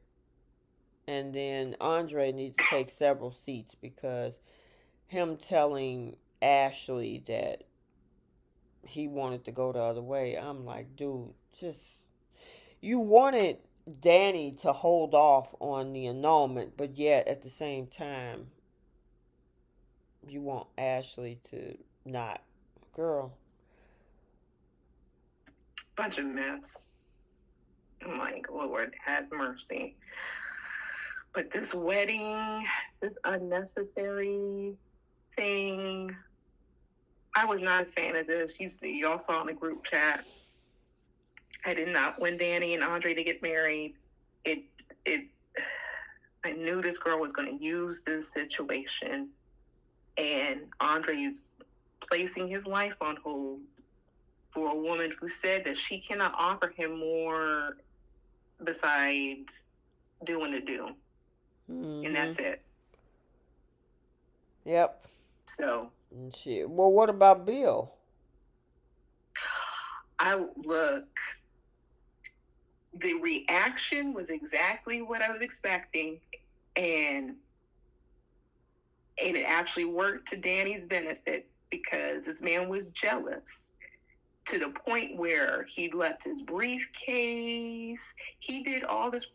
And then Andre needs to take several seats because him telling Ashley that he wanted to go the other way. I'm like, dude, you wanted Danny to hold off on the annulment, but yet at the same time, you want Ashley to not. Girl. Bunch of mess. I'm like, Lord, have mercy. But this wedding, this unnecessary thing, I was not a fan of this. Y'all saw in the group chat. I did not want Danny and Andre to get married. I knew this girl was going to use this situation, and Andre's placing his life on hold for a woman who said that she cannot offer him more besides doing the do. And that's it. Yep. So. Shit. Well, what about Bill? The reaction was exactly what I was expecting, and it actually worked to Danny's benefit because this man was jealous to the point where he left his briefcase. He did all this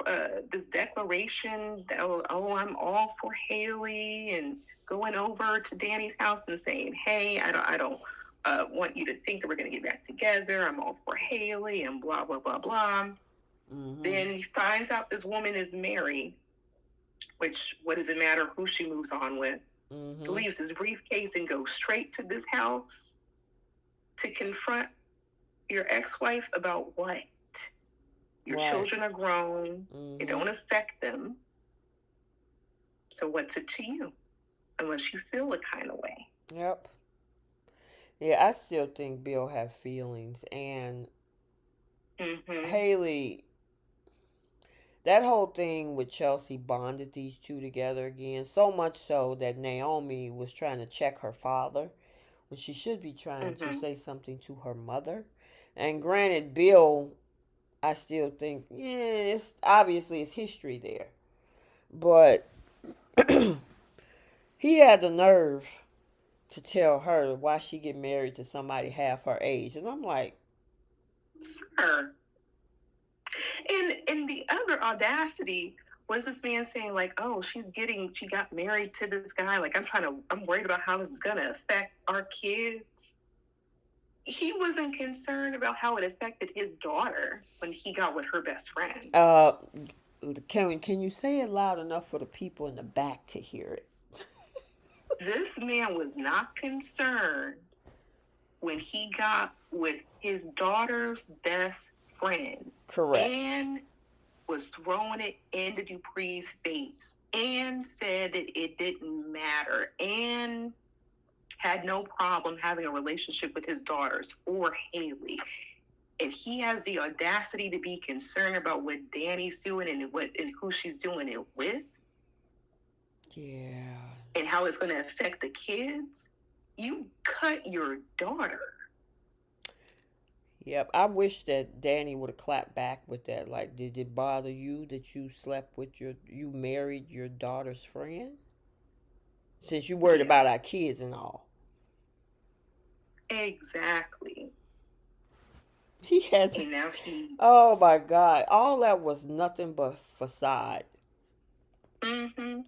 declaration that, oh, I'm all for Haley, and going over to Danny's house and saying, hey, I don't want you to think that we're going to get back together. I'm all for Haley and blah, blah, blah, blah. Then he finds out this woman is married, which, what does it matter who she moves on with? Leaves his briefcase and goes straight to this house to confront your ex-wife about what? Your children are grown. It don't affect them. So what's it to you? Unless you feel a kind of way. Yep. Yeah, I still think Bill have feelings, and Haley, that whole thing with Chelsea bonded these two together again, so much so that Naomi was trying to check her father when she should be trying to say something to her mother. And granted, Bill, I still think, it's obviously it's history there. But he had the nerve to tell her why she get married to somebody half her age. And I'm like, sir. And the other audacity was this man saying, like, oh, she got married to this guy. Like, I'm worried about how this is going to affect our kids. He wasn't concerned about how it affected his daughter when he got with her best friend. Can you say it loud enough for the people in the back to hear it? This man was not concerned when he got with his daughter's best friend. Correct. And was throwing it into Dupree's face and said that it didn't matter and had no problem having a relationship with his daughters or Haley. And he has the audacity to be concerned about what Danny's doing and who she's doing it with. Yeah. And how it's going to affect the kids. You cut your daughter. Yep, I wish that Danny would have clapped back with that. Like, did it bother you that you slept with you married your daughter's friend? Since you worried about our kids and all. Exactly. He had to, and now he. oh my God, all that was nothing but facade. Mm-hmm.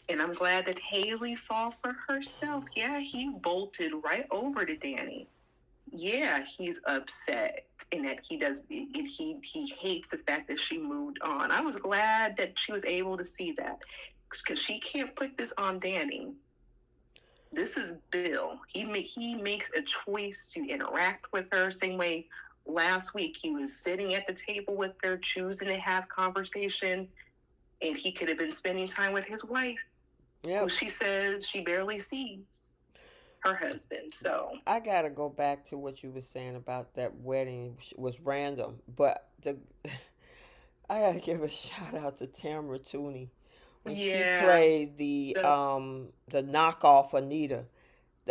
And I'm glad that Haley saw for herself. Yeah, he bolted right over to Danny. Yeah, he's upset and that he hates the fact that she moved on. I was glad that she was able to see that because she can't put this on Danny. This is Bill. He makes a choice to interact with her. Same way last week he was sitting at the table with her, choosing to have conversation, and he could have been spending time with his wife, who she says she barely sees. Her husband. So I gotta go back to what you were saying about that wedding was random, but I gotta give a shout out to Tamara Tooney when she played the knockoff Anita.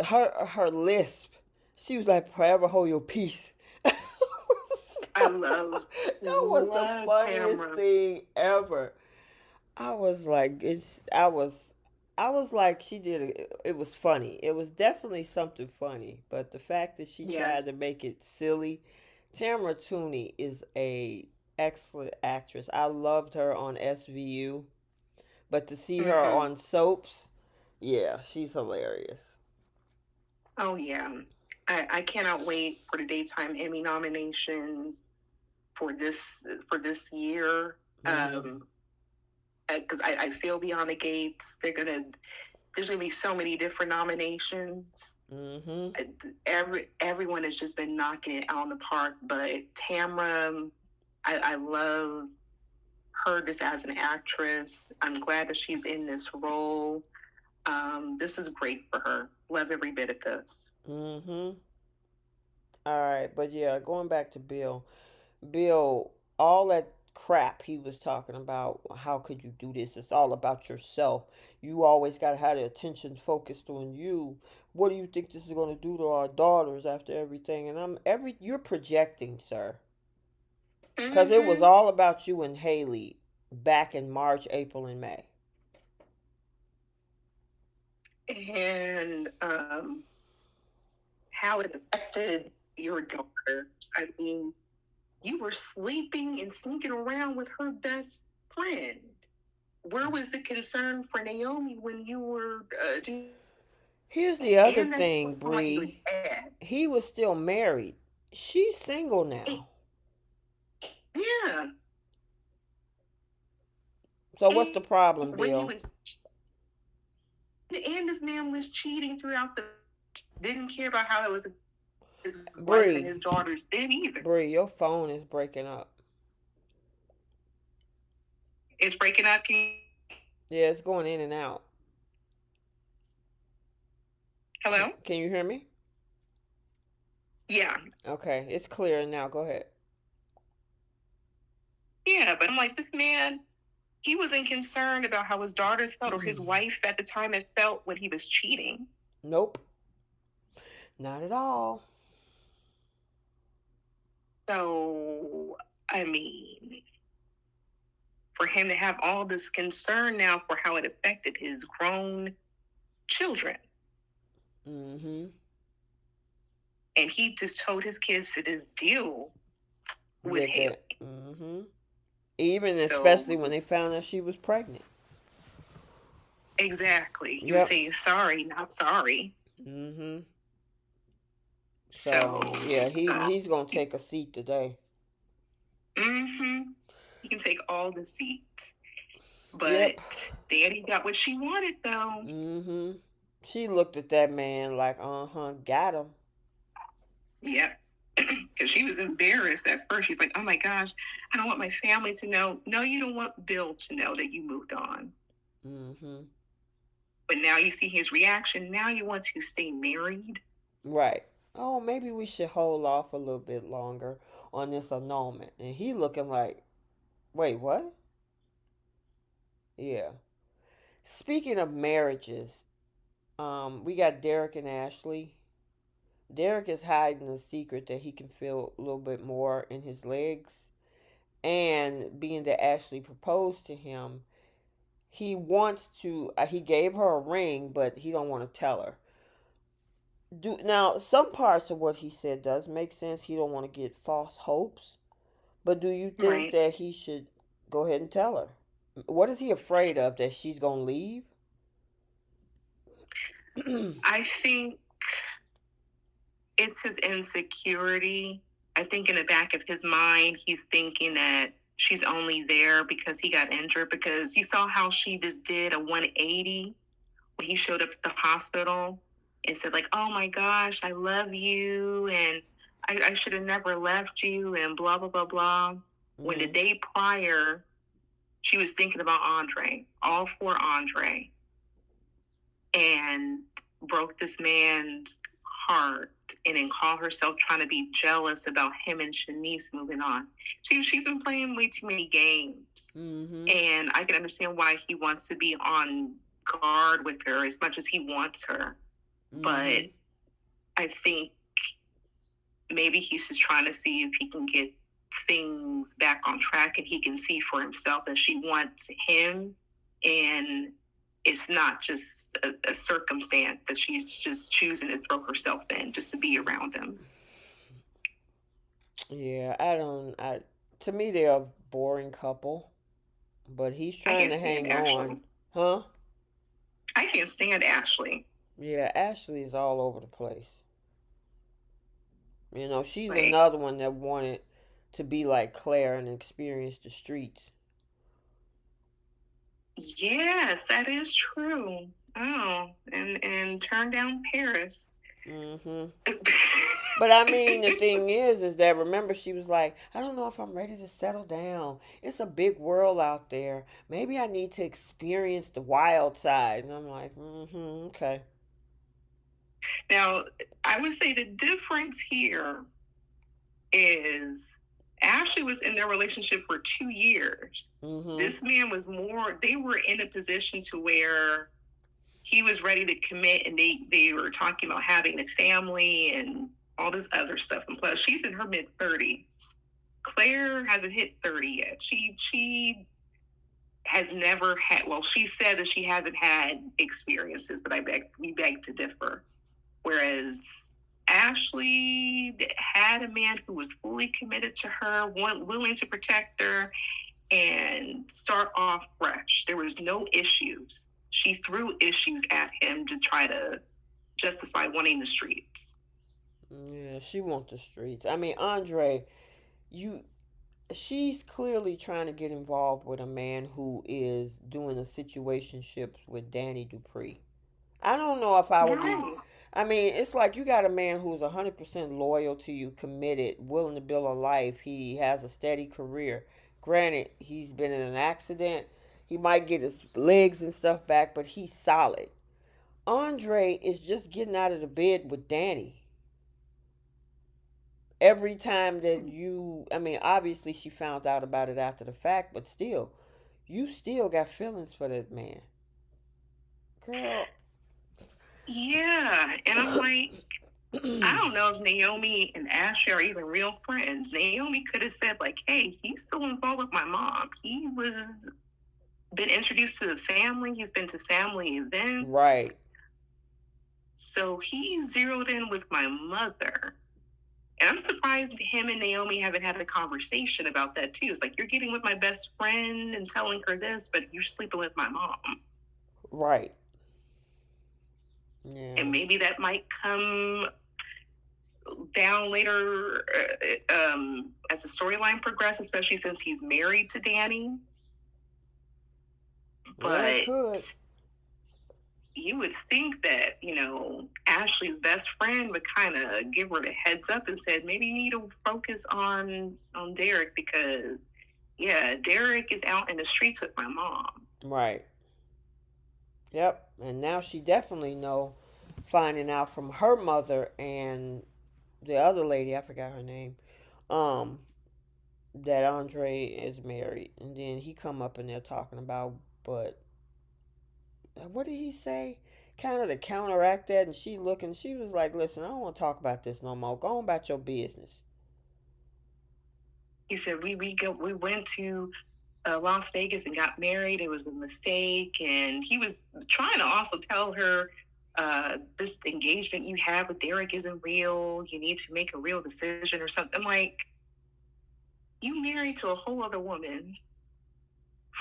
Her lisp, she was like, "Forever hold your peace." I love that was the funniest thing ever. I was like, I was like, she did it was funny. It was definitely something funny, but the fact that she tried to make it silly. Tamara Tooney is a excellent actress. I loved her on SVU, but to see her on soaps, yeah, she's hilarious. Oh yeah, I cannot wait for the daytime Emmy nominations for this year. Because I feel Beyond the Gates, there's gonna be so many different nominations. Everyone has just been knocking it out of the park, but Tamara, I love her just as an actress. I'm glad that she's in this role. This is great for her. Love every bit of this. All right, but yeah, going back to Bill, all that crap he was talking about, how could you do this? It's all about yourself. You always got to have the attention focused on you. What do you think this is going to do to our daughters after everything? And you're projecting, sir. Because it was all about you and Haley back in March, April, and May. And how it affected your daughters. I mean, you were sleeping and sneaking around with her best friend. Where was the concern for Naomi when you were Here's the other thing, Bree. He was still married. She's single now. Yeah. So what's the problem, Bill? And this man was cheating throughout didn't care about how it was his wife and his daughters then either. Bree, your phone is breaking up. It's breaking up? Yeah, it's going in and out. Hello? Can you hear me? Yeah. Okay, it's clear now. Go ahead. Yeah, but I'm like, this man, he wasn't concerned about how his daughters felt or his wife at the time it felt when he was cheating. Nope. Not at all. So, I mean, for him to have all this concern now for how it affected his grown children. And he just told his kids to just deal with him. Even especially when they found out she was pregnant. Exactly. You were saying sorry, not sorry. So yeah, he's gonna take a seat today. He can take all the seats. Yep. But Daddy got what she wanted, though. Mm-hmm. She looked at that man like, got him. Yep. Because she was embarrassed at first. She's like, oh my gosh, I don't want my family to know. No, you don't want Bill to know that you moved on. Mm-hmm. But now you see his reaction. Now you want to stay married. Right. Oh, maybe we should hold off a little bit longer on this annulment. And he looking like, wait, what? Yeah. Speaking of marriages, we got Derek and Ashley. Derek is hiding a secret that he can feel a little bit more in his legs. And being that Ashley proposed to him, he wants to. He gave her a ring, but he don't want to tell her. Now some parts of what he said does make sense. He don't want to get false hopes. But do you think Right. that he should go ahead and tell her? What is he afraid of? That she's gonna leave? I think it's his insecurity. I think in the back of his mind, he's thinking that she's only there because he got injured. Because you saw how she just did a 180 when he showed up at the hospital and said, like, oh my gosh, I love you. And I should have never left you and blah, blah, blah, blah. When the Mm-hmm. day prior, she was thinking about Andre, all for Andre, and broke this man's heart and then call herself trying to be jealous about him and Shanice moving on. She's been playing way too many games. Mm-hmm. And I can understand why he wants to be on guard with her as much as he wants her. Mm-hmm. But I think maybe he's just trying to see if he can get things back on track and he can see for himself that she wants him, and it's not just a circumstance that she's just choosing to throw herself in just to be around him. Yeah, I don't. To me, they're a boring couple, but he's I trying can't to stand hang on, Ashley. huh? I can't stand Ashley. Yeah, Ashley is all over the place. She's Like, another one that wanted to be like Claire and experience the streets. yes, that is true. Oh, and turn down Paris. Mm-hmm. But I mean, the thing is that remember she was like, I don't know if I'm ready to settle down. It's a big world out there. Maybe I need to experience the wild side. And I'm like, okay. Now, I would say the difference here is Ashley was in their relationship for 2 years. Mm-hmm. This man was more, they were in a position to where he was ready to commit, and they were talking about having a family and all this other stuff. And plus, she's in her mid-30s. Claire hasn't hit 30 yet. She has never had, well, she said that she hasn't had experiences, but we beg to differ. Whereas Ashley had a man who was fully committed to her, willing to protect her and start off fresh. There was no issues. She threw issues at him to try to justify wanting the streets. Yeah, she wants the streets. I mean, Andre, you she's clearly trying to get involved with a man who is doing a situationship with Danny Dupree. I don't know if I would be. Right. I mean, it's like you got a man who's 100% loyal to you, committed, willing to build a life. He has a steady career. Granted, he's been in an accident. He might get his legs and stuff back, but he's solid. Andre is just getting out of the bed with Danny. Every time that I mean, obviously she found out about it after the fact, but still, you still got feelings for that man. Girl. Yeah. And I'm like, I don't know if Naomi and Ashley are even real friends. Naomi could have said, like, hey, he's still involved with my mom. He was been introduced to the family. He's been to family events. Right. So he zeroed in with my mother. And I'm surprised him and Naomi haven't had a conversation about that too. It's like, you're getting with my best friend and telling her this, but you're sleeping with my mom. Right. Yeah. And maybe that might come down later as the storyline progresses, especially since he's married to Danny. Yeah, it could. But you would think that, Ashley's best friend would kind of give her the heads up and said, maybe you need to focus on Derek because, yeah, Derek is out in the streets with my mom. Right. Yep. And now she definitely know, finding out from her mother and the other lady, I forgot her name, um, that Andre is married. And then he come up in there talking about, but what did he say? Kind of to counteract that, and she was like, listen, I don't want to talk about this no more. Go on about your business. He said, we went to Las Vegas and got married. It was a mistake. And he was trying to also tell her, this engagement you have with Derek isn't real. You need to make a real decision or something. I'm like, you married to a whole other woman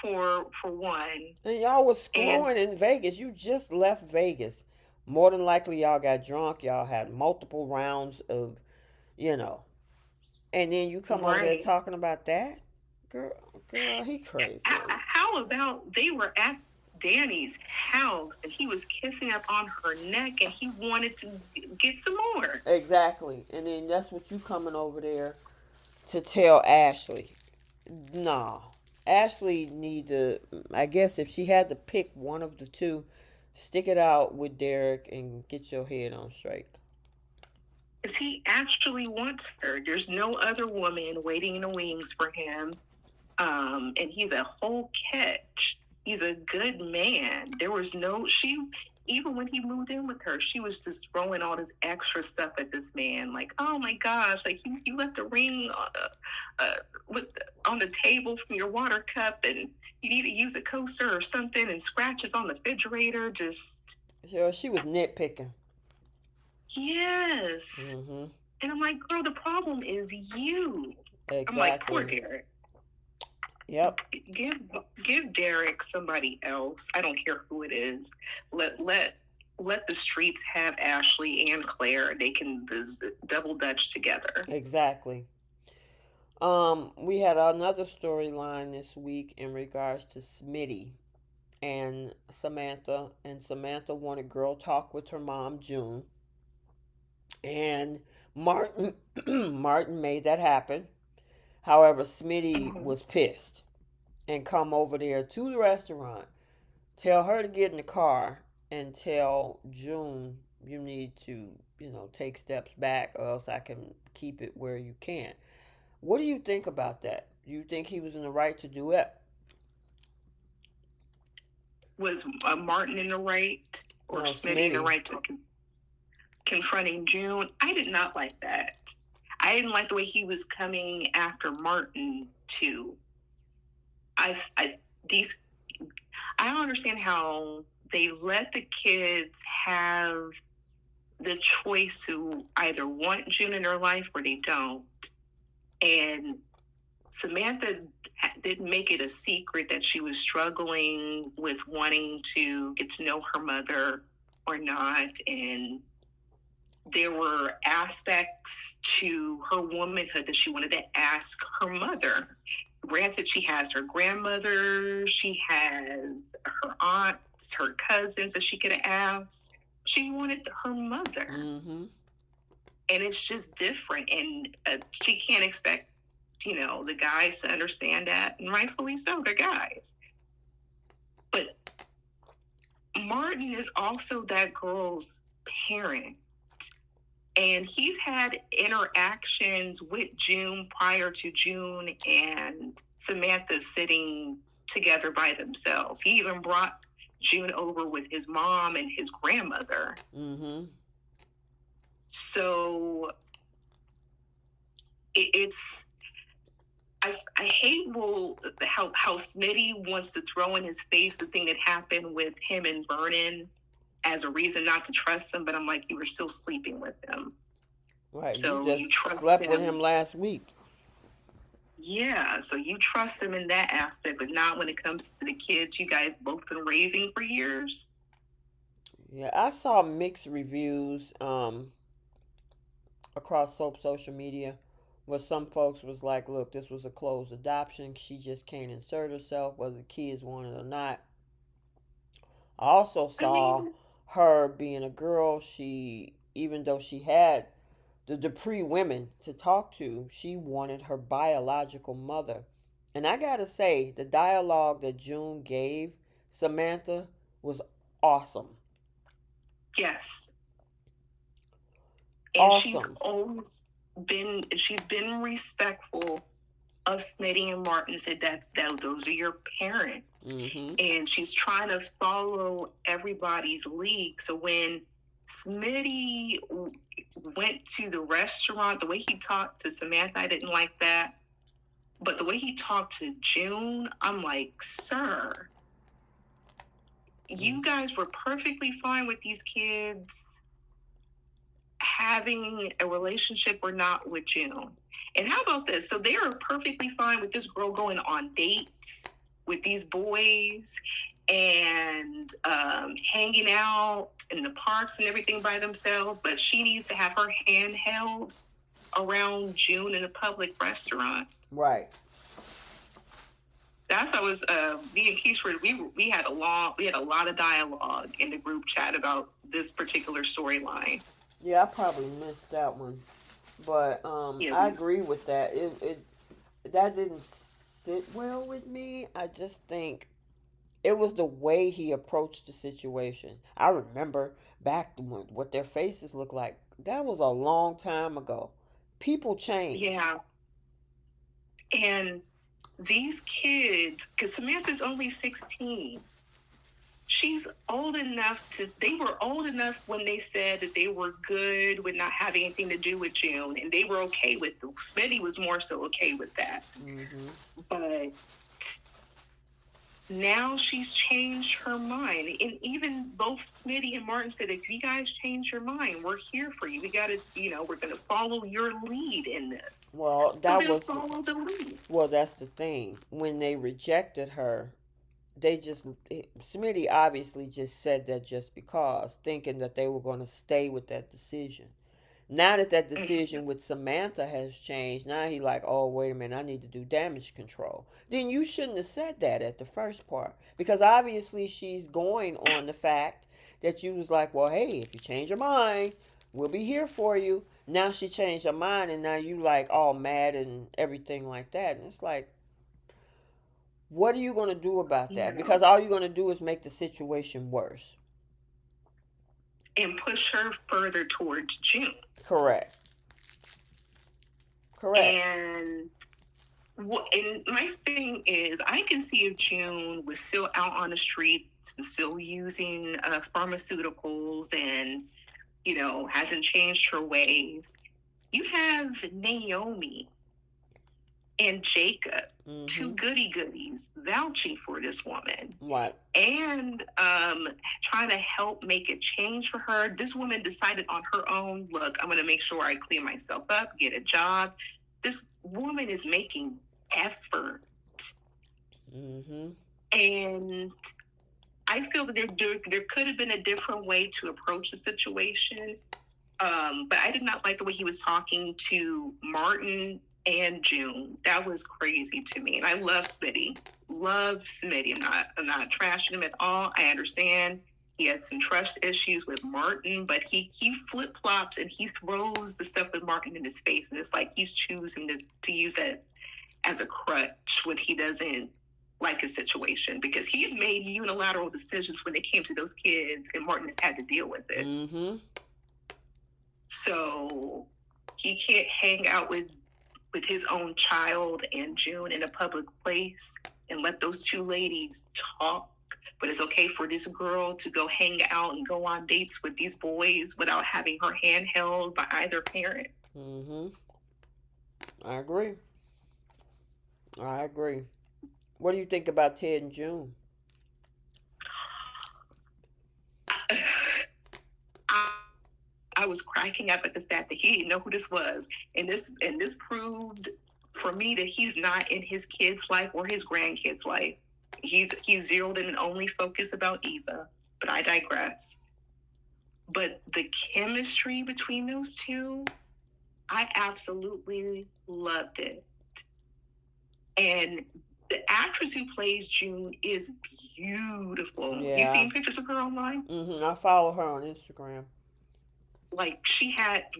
for one. And y'all was And screwing in Vegas. You just left Vegas. More than likely, y'all got drunk. Y'all had multiple rounds of, you know. And then you come over there right. talking about that? Girl, he crazy. How about they were at Danny's house and he was kissing up on her neck and he wanted to get some more. Exactly. And then that's what you coming over there to tell Ashley. Nah. Ashley need to, I guess if she had to pick one of the two, stick it out with Derek and get your head on straight. Because he actually wants her. There's no other woman waiting in the wings for him. And he's a whole catch. He's a good man. There was no, even when he moved in with her, she was just throwing all this extra stuff at this man. Like, oh my gosh, like you left the ring with, on the table from your water cup and you need to use a coaster or something and scratches on the refrigerator. Just, Sure, she was nitpicking. yes. Mm-hmm. And I'm like, girl, the problem is you. I'm like, poor Exactly. Derek. Yep. give give Derek somebody else. I don't care who it is. Let the streets have Ashley and Claire. They can double dutch together. Exactly. We had another storyline this week in regards to Smitty and Samantha. And Samantha wanted girl talk with her mom, June. And Martin Martin made that happen. However, Smitty Mm-hmm. was pissed and come over there to the restaurant, tell her to get in the car, and tell June you need to, take steps back or else I can keep it where you can. What do you think about that? Do you think he was in the right to do it? Was Martin in the right or No, Smitty in the Smitty. right to confronting June? I did not like that. I didn't like the way he was coming after Martin too. I these I don't understand how they let the kids have the choice to either want June in their life or they don't. And Samantha didn't make it a secret that she was struggling with wanting to get to know her mother or not. And there were aspects to her womanhood that she wanted to ask her mother. Granted, she has her grandmother, she has her aunts, her cousins that she could have asked. She wanted her mother. Mm-hmm. And it's just different. And she can't expect, the guys to understand that. And rightfully so, they're guys. But Martin is also that girl's parent. And he's had interactions with June prior to June and Samantha sitting together by themselves. He even brought June over with his mom and his grandmother. Mm-hmm. So it's I hate how Smitty wants to throw in his face the thing that happened with him and Vernon as a reason not to trust him, but I'm like, you were still sleeping with him. Right. You So you just trust slept with him. him last week. Yeah, so you trust him in that aspect, but not when it comes to the kids you guys both been raising for years. Yeah, I saw mixed reviews. across soap social media where some folks was like, look, this was a closed adoption. She just can't insert herself whether the kids want it or not. I also I saw mean, her being a girl. She, even though she had the Dupree women to talk to, she wanted her biological mother. And I gotta say, the dialogue that June gave Samantha was awesome. yes. And Awesome. she's been respectful of Smitty and Martin, said that those are your parents. Mm-hmm. And she's trying to follow everybody's lead. So when Smitty went to the restaurant, the way he talked to Samantha, I didn't like that. But the way he talked to June, I'm like, sir, you guys were perfectly fine with these kids having a relationship or not with June. And how about this? So they are perfectly fine with this girl going on dates with these boys and hanging out in the parks and everything by themselves, but she needs to have her hand held around June in a public restaurant. Right. That's how was me and Keisha, we had a lot of dialogue in the group chat about this particular storyline. Yeah, I probably missed that one. But Yeah, I agree with that. It that didn't sit well with me. I just think it was the way he approached the situation. I remember back when what their faces looked like. That was a long time ago. People change. yeah. And these kids, because Samantha's only 16, she's old enough they were old enough when they said that they were good with not having anything to do with June, and they were okay with it. Smitty was more so okay with that. Mm-hmm. But now she's changed her mind. And even both Smitty and Martin said, if you guys change your mind, we're here for you. We got to, we're going to follow your lead in this. Well, So that they'll was follow the lead. well. That's the thing. When they rejected her, they just Smitty obviously just said that just because, thinking that they were going to stay with that decision. Now that that decision with Samantha has changed, now he like, oh wait a minute, I need to do damage control. Then you shouldn't have said that at the first part, because obviously she's going on the fact that you was like, well, hey, if you change your mind, we'll be here for you. Now she changed her mind, and now you like all mad and everything like that, and it's like, what are you gonna do about that? Because all you're gonna do is make the situation worse. And push her further towards June. Correct. Correct. And my thing is, I can see if June was still out on the streets and still using pharmaceuticals and, hasn't changed her ways. You have Naomi and Jacob, two goody goodies, vouching for this woman. Right. And trying to help make a change for her. This woman decided on her own, look, I'm going to make sure I clean myself up, get a job. This woman is making effort. Mm-hmm. And I feel that there could have been a different way to approach the situation. But I did not like the way he was talking to Martin and June. That was crazy to me. And I love Smitty. Love Smitty. I'm not trashing him at all. I understand he has some trust issues with Martin, but he flip flops and he throws the stuff with Martin in his face, and it's like he's choosing to use that as a crutch when he doesn't like a situation, because he's made unilateral decisions when it came to those kids, and Martin has had to deal with it. Mm-hmm. So he can't hang out with his own child and June in a public place and let those two ladies talk. But it's okay for this girl to go hang out and go on dates with these boys without having her hand held by either parent. Mm-hmm. I agree. I agree. What do you think about Ted and June? I was cracking up at the fact that he didn't know who this was, and this proved for me that he's not in his kid's life or his grandkids' life. He's zeroed in and only focused about Eva, but I digress. But the chemistry between those two, I absolutely loved it. And the actress who plays June is beautiful. You Yeah. seen pictures of her online? I follow her on Instagram. Like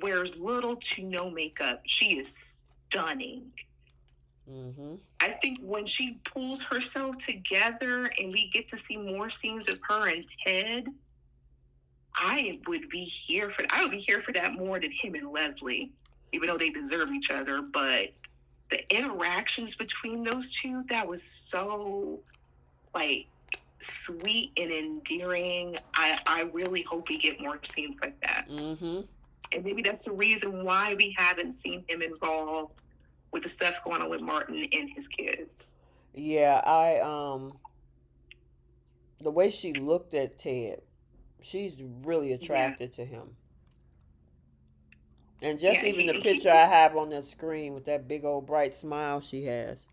wears little to no makeup. She is stunning. Mm-hmm. I think when she pulls herself together and we get to see more scenes of her and Ted, I would be here for that more than him and Leslie, even though they deserve each other. But the interactions between those two, that was so like sweet and endearing. I really hope we get more scenes like that. Mm-hmm. And maybe that's the reason why we haven't seen him involved with the stuff going on with Martin and his kids. Yeah, the way she looked at Ted, she's really Yeah. attracted to him. And just Yeah, even the he picture I have on the screen with that big old bright smile she has.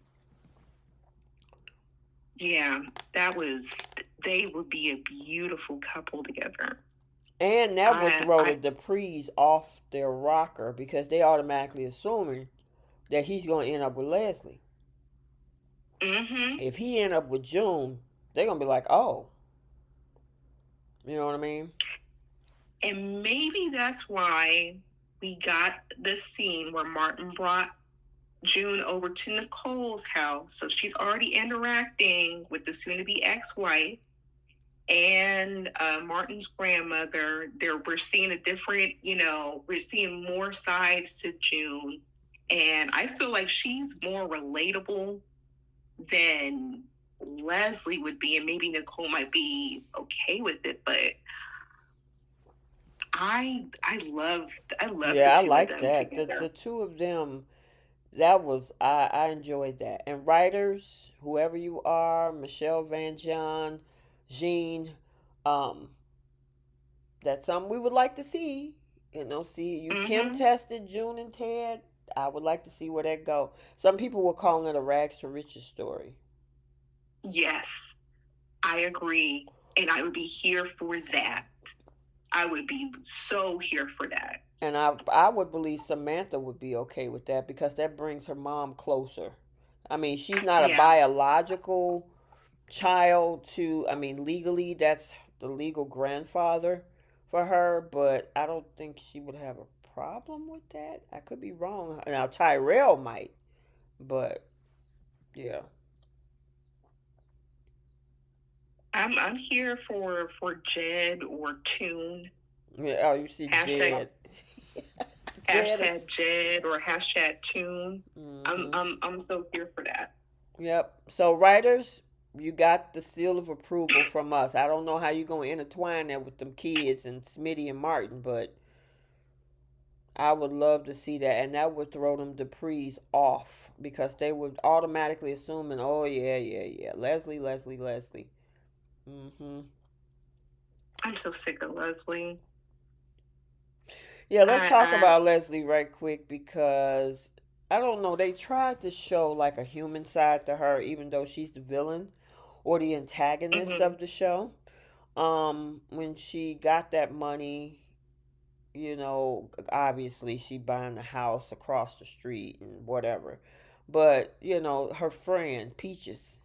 yeah, that was they would be a beautiful couple together. And that would throw the I Duprees off their rocker because they automatically assuming that he's going to end up with Leslie. mm-hmm. If he end up with June, they're going to be like, oh, you know what I mean? And maybe that's why we got this scene where Martin brought June over to Nicole's house. So she's already interacting with the soon to be ex wife and Martin's grandmother. We're seeing a different, we're seeing more sides to June. And I feel like she's more relatable than Leslie would be. And maybe Nicole might be okay with it. But I love the Yeah, I two of like them that. The together. two of them, that was, I enjoyed that. And writers, whoever you are, Michelle Van John, Jean, um, that's something we would like to see. See you Kim Mm-hmm. tested June and Ted. I would like to see where that go. Some people were calling it a rags to riches story. Yes, I agree. And I would be here for that. I would be so here for that. And I would believe Samantha would be okay with that because that brings her mom closer. I mean, she's not a Yeah. biological child to, I mean, legally that's the legal grandfather for her, but I don't think she would have a problem with that. I could be wrong. Now Tyrell might, but yeah. I'm here for Jed or Tune. Yeah, oh, you see Hashtag Jed. Jed hashtag is. Jed or hashtag Tune. I'm Mm-hmm. I'm I'm so here for that. Yep. So writers, you got the seal of approval from us. I don't know how you're gonna intertwine that with them kids and Smitty and Martin, but I would love to see that, and that would throw them Duprees off because they would automatically assuming, oh yeah, yeah, yeah, Leslie, Leslie, Leslie. Mm-hmm. I'm so sick of Leslie. Yeah, let's talk I about Leslie right quick because I don't know. They tried to show like a human side to her, even though she's the villain or the antagonist mm-hmm. of the show. When she got that money, obviously she buying the house across the street and whatever. But, her friend, Peaches,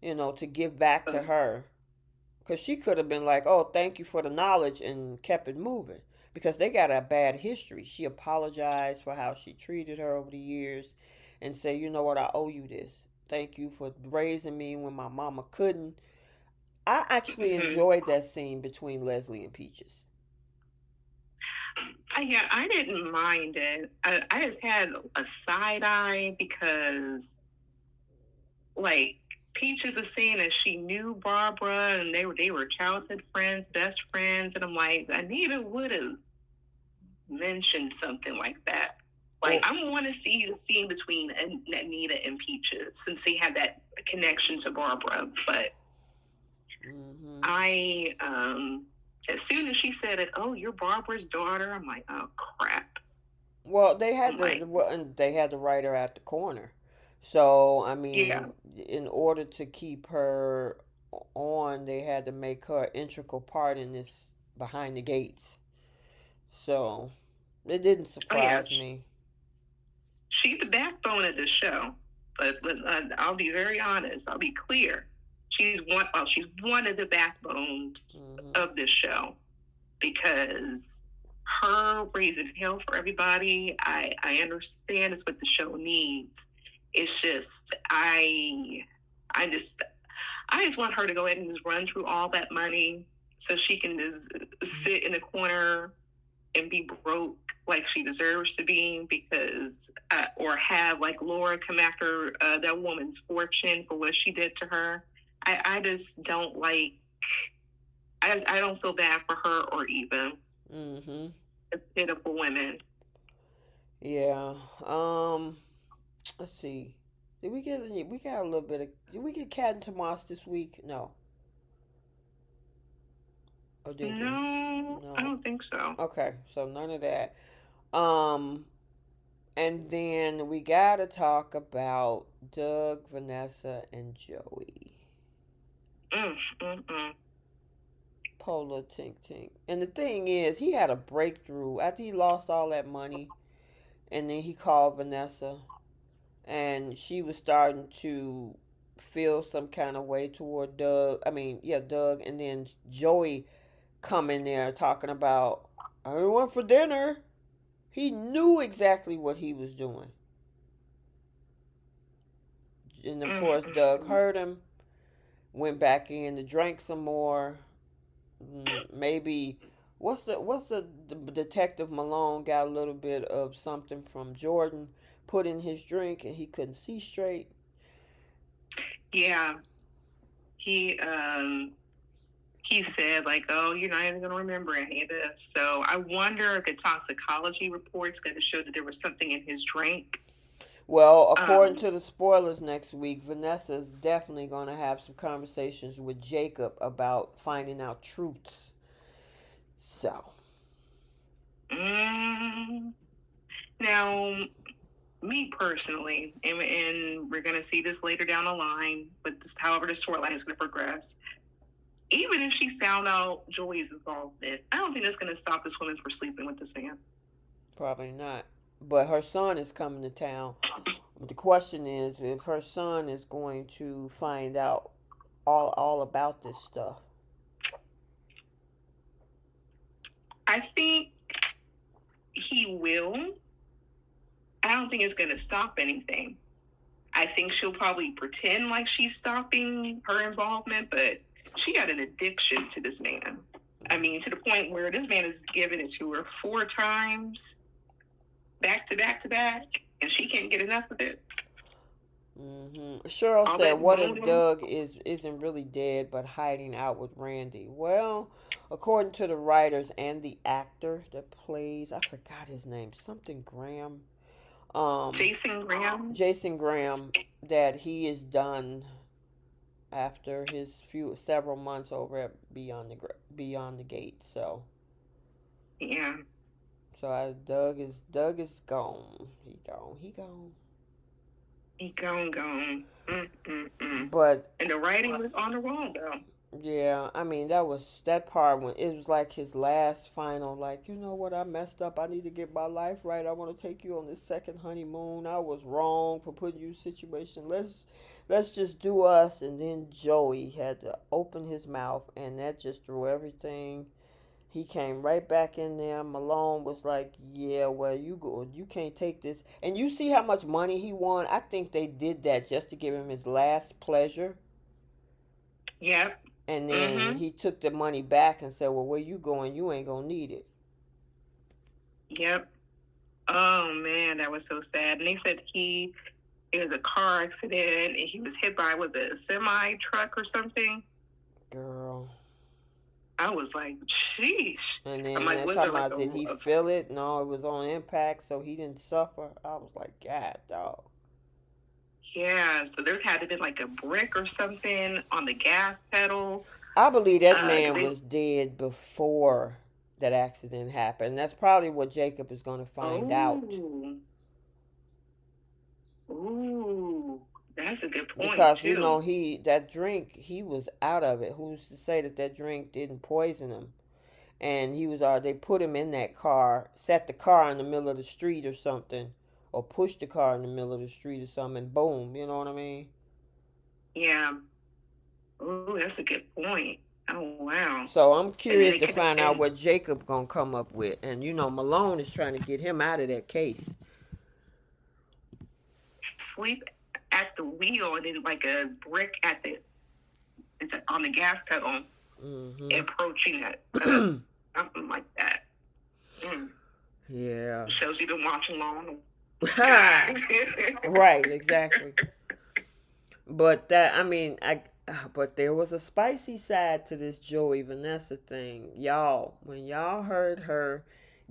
to give back to her. Because she could have been like, oh, thank you for the knowledge and kept it moving. Because they got a bad history. She apologized for how she treated her over the years and said, you know what, I owe you this. Thank you for raising me when my mama couldn't. I actually Mm-hmm. enjoyed that scene between Leslie and Peaches. Yeah, I didn't mind it. I just had a side eye because like Peaches was saying that she knew Barbara and they were childhood friends, best friends, and I'm like, Anita would have mentioned something like that. Like Well, I want to see the scene between Anita and Peaches since they have that connection to Barbara. But hmm I as soon as she said it, oh, you're Barbara's daughter, I'm like, oh crap. well, they I'm had like, and they had the writer at the corner. So, I yeah. mean, in order to keep her on, they had to make her an integral part in this behind the gates. So, It didn't Oh yeah, surprise me. she's the backbone of this show. But I'll be very honest. I'll be clear. She's one. Well, she's one of the backbones Hmm. of this show because her raising hell for everybody. I understand is what the show needs. It's just I just I just want her to go ahead and just run through all that money so she can just sit in a corner and be broke like she deserves to be because or have like Laura come after that woman's fortune for what she did to her. I just don't like I don't feel bad for her or even Hmm. the pitiful women. Yeah. Let's see. Did we get any? We got a little bit of. Did we get Cat and Tomas this week? No. Or did we? No, I No. don't think so. Okay, so none of that. Um, and then we gotta talk about Doug, Vanessa, and Joey. Mm, mm, mm. Polar Tink Tink. And the thing is, he had a breakthrough after he lost all that money, and then he called Vanessa, and she was starting to feel some kind of way toward Doug. I mean, yeah, Doug, and then Joey come in there talking about I went for dinner. He knew exactly what he was doing. And of Mm, course, Doug mm, heard him, went back in to drink some more. Maybe the detective Malone got a little bit of something from Jordan put in his drink and he couldn't see straight. yeah, he he said like, "Oh, you're not even going to remember any of this." So I wonder if the toxicology report's going to show that there was something in his drink. Well, according Um, to the spoilers next week, Vanessa is definitely going to have some conversations with Jacob about finding out truths. So, mm, Now, me personally, and we're going to see this later down the line, but this, however the storyline is going to progress. Even if she found out Joey's involvement, I don't think that's going to stop this woman from sleeping with this man. probably not. But her son is coming to town. But the question is if her son is going to find out all about this stuff. I think he will. I don't think it's going to stop anything. I think she'll probably pretend like she's stopping her involvement, but she got an addiction to this man. I mean, to the point where this man has given it to her 4 times, back to back to back, and she can't get enough of it. Cheryl All said, that "What if moaning. Doug isn't really dead but hiding out with Randy?" Well, according to the writers and the actor that plays, I forgot his name, something Graham, um, Jason Graham. Jason Graham, that he is done after his few several months over at Beyond the Gate. Yeah, Doug is gone. He gone. He gone. he gone. Mm. But And the writing was on the wall, though. yeah, I mean that was that part when it was like his last final, like, you know what, I messed up. I need to get my life right. I want to take you on this second honeymoon. I was wrong for putting you in a situation. Let's just do us. And then Joey had to open his mouth, and that just threw everything. He came right back in there. Malone was like, "Yeah, well, you go. You can't take this." And you see how much money he won. I think they did that just to give him his last pleasure. Yep. And then Mm-hmm. he took the money back and said, "Well, where you going? You ain't gonna need it." Yep. Oh man, that was so sad. And they said it was a car accident and he was hit by was it a semi truck or something? Girl. I was like, sheesh. And I'm then like, they're was there talking like about did he a feel it? No, it was on impact, so he didn't suffer. I was like, God, dog. yeah, so there had to be like a brick or something on the gas pedal. I believe that Cause man they was dead before that accident happened. That's probably what Jacob is going to find out. oh ooh, that's a good point Because, you know, too. that drink, he was out of it. Who's to say that drink didn't poison him? and he was they put him in that car, set the car in the middle of the street or something, or pushed the car in the middle of the street or something, and boom, you know what I mean? Yeah. Oh, that's a good point. Oh, wow. So I'm And then curious it to could have find out been what Jacob gonna come up with, and Malone is trying to get him out of that case. sleep at the wheel and then like a brick at the is it on the gas pedal, approaching it, something like that. Mm. Yeah. Shows you've been watching long. Right, exactly. But but there was a spicy side to this Joey Vanessa thing. Y'all, when y'all heard her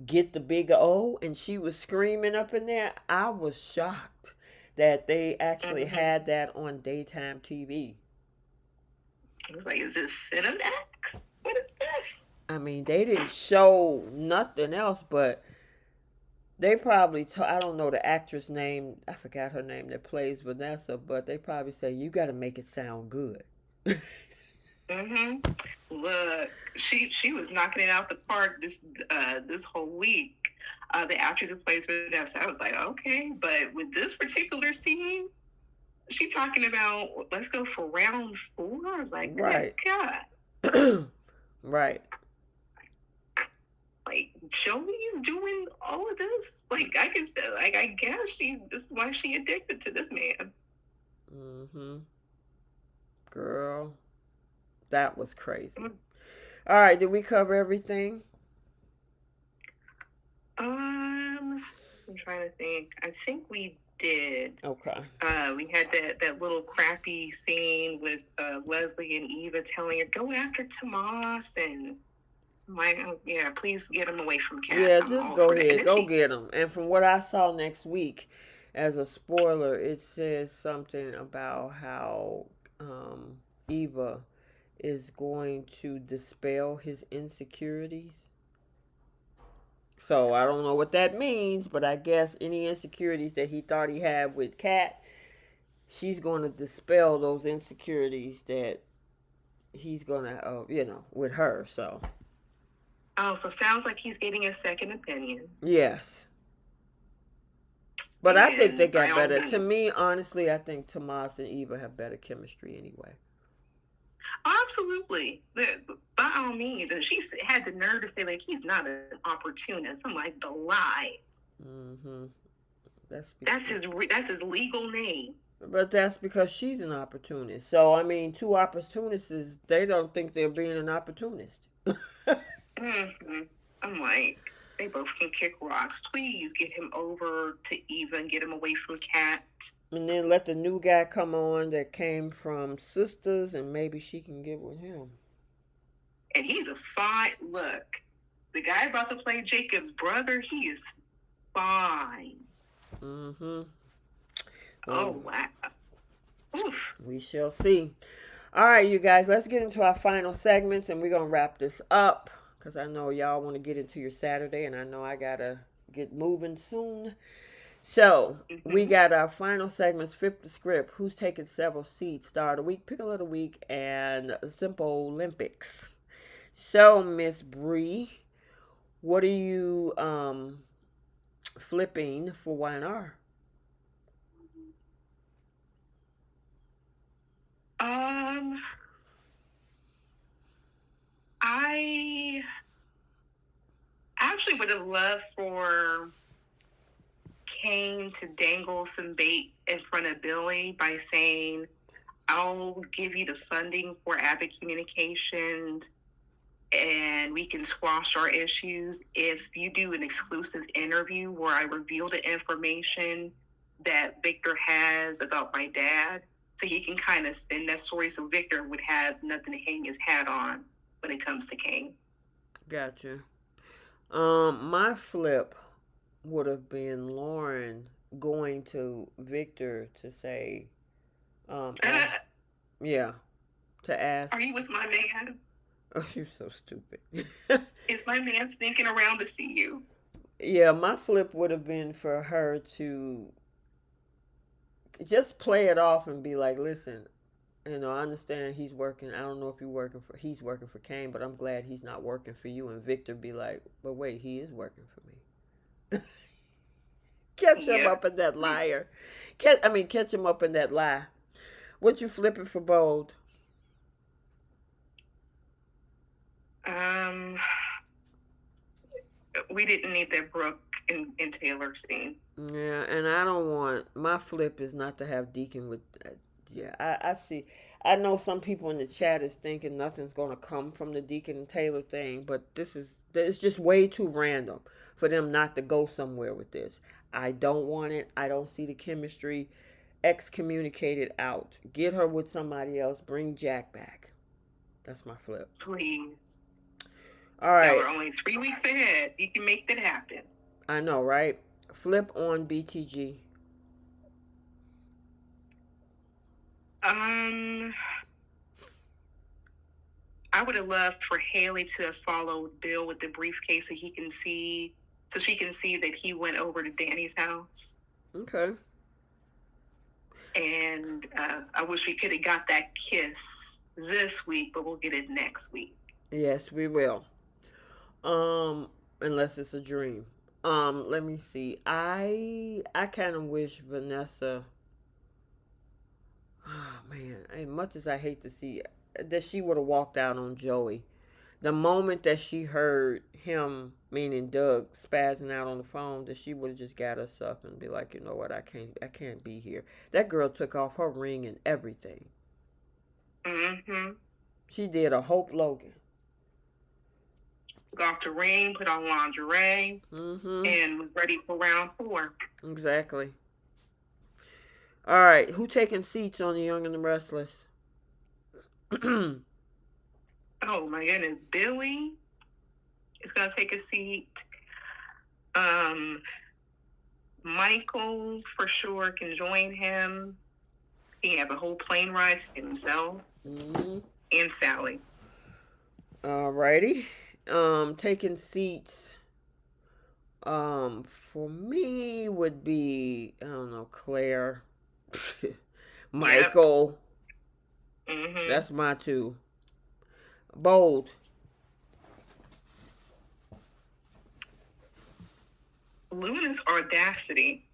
get the big O and she was screaming up in there, I was shocked that they actually had that on daytime TV. I was like, is this Cinemax? What is this? I mean, they didn't show nothing else, but they probably I don't know the actress name, I forgot her name, that plays Vanessa, but they probably say you got to make it sound good. Look, she was knocking it out the park this whole week. The actress who plays Vanessa, I was like, okay, but with this particular scene, she talking about let's go for round 4. I was like, Right. good God. Right. Like Joey's doing all of this. Like I can say, like I guess this is why she addicted to this man. Girl, that was crazy. All right, did we cover everything? I'm trying to think. I think we did. Okay. We had that little crappy scene with Leslie and Eva telling her go after Tomas and like, yeah, please get him away from Kat. Yeah, just go ahead. Go get him. And from what I saw next week, as a spoiler, it says something about how Eva is going to dispel his insecurities. So I don't know what that means, but I guess any insecurities that he thought he had with Kat, she's going to dispel those insecurities that he's going to, with her. So. Oh, so sounds like he's getting a second opinion. Yes. But I think they got better. To me, honestly, I think Tomas and Eva have better chemistry anyway. Oh, absolutely. By all means. And she had the nerve to say, like, he's not an opportunist. I'm like, the lies. That's his legal name. But that's because she's an opportunist. So, I mean, two opportunists, they don't think they're being an opportunist. I'm like, they both can kick rocks. Please get him over to Eva and get him away from Kat. And then let the new guy come on that came from Sisters, and maybe she can get with him. And he's a fine look. The guy about to play Jacob's brother, he is fine. Well, oh, wow. Oof. We shall see. All right, you guys, let's get into our final segments, and we're going to wrap this up because I know y'all want to get into your Saturday, and I know I got to get moving soon. So, we got our final segments, Flip the Script, Who's Taking Several Seats, Star of the Week, Pickle of the Week, and Simple Olympics. So, Miss Bree, what are you flipping for Y&R? I actually would have loved for Kane to dangle some bait in front of Billy by saying, I'll give you the funding for Abbott Communications and we can squash our issues if you do an exclusive interview where I reveal the information that Victor has about my dad, so he can kind of spin that story so Victor would have nothing to hang his hat on when it comes to Kane. Gotcha. My flip would have been Lauren going to Victor to say, yeah, to ask. Are you with my man? Oh, you're so stupid. Is my man sneaking around to see you? Yeah, my flip would have been for her to just play it off and be like, listen, You know, I understand he's working. I don't know if he's working for Kane, but I'm glad he's not working for you. And Victor be like, but wait, he is working for me. Catch him Yep. up in that liar. Catch him up in that lie. What you flipping for bold? Um, we didn't need that Brooke and Taylor scene. Yeah, and I don't want my flip is not to have Deacon with. Yeah, I see. I know some people in the chat is thinking nothing's gonna come from the Deacon and Taylor thing, but it's just way too random for them not to go somewhere with this. I don't want it. I don't see the chemistry. Excommunicated out. Get her with somebody else. Bring Jack back. That's my flip. Please. All Now right. we're only 3 weeks ahead. You can make that happen. I know, right? Flip on BTG. Um, I would have loved for Haley to have followed Bill with the briefcase so she can see that he went over to Danny's house. Okay. And I wish we could have got that kiss this week, but we'll get it next week. Yes, we will. Um, unless it's a dream. Let me see. I kind of wish Vanessa. Oh man, as much as I hate to see that she would have walked out on Joey. The moment that she heard him, meaning Doug, spazzing out on the phone, that she would have just got us up and be like, you know what, I can't be here. That girl took off her ring and everything. Mm-hmm. She did a Hope Logan. Took off the ring, put on lingerie, Mm-hmm. and was ready for round 4. Exactly. All right, who taking seats on the Young and the Restless? Oh my goodness, Billy is gonna take a seat. Um, Michael for sure can join him. He can have a whole plane ride to himself. Mm-hmm. And Sally. Alrighty. Taking seats. For me would be I don't know Claire, Yep. Michael. Mm-hmm. That's my two. Bold. Luna's audacity.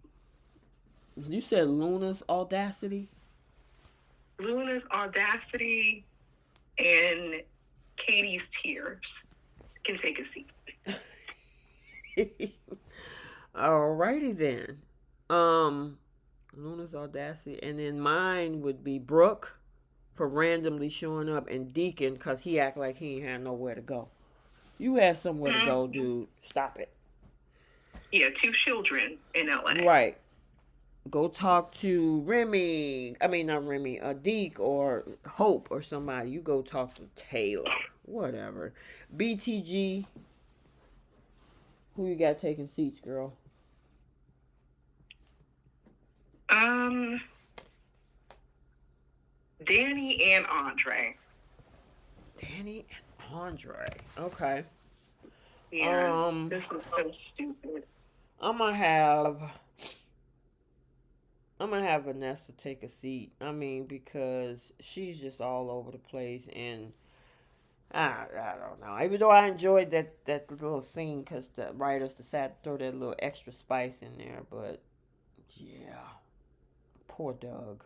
You said Luna's audacity. Luna's audacity and Katie's tears can take a seat. Alrighty then. Um, Luna's audacity, and then mine would be Brooke for randomly showing up, and Deacon because he act like he ain't had nowhere to go. You had somewhere to go, dude. Stop it. Yeah, 2 children in LA. Right. Go talk to Remy. I mean, not Remy, Deke or Hope or somebody. You go talk to Taylor. Whatever. BTG. Who you got taking seats, girl? Danny and Audra. Danny and Andre. Okay. Yeah, this was so stupid. I'm gonna have I'm gonna have Vanessa take a seat. I mean, because she's just all over the place, and I don't know. Even though I enjoyed that little scene, because the writers decided to throw that little extra spice in there, but yeah, poor Doug.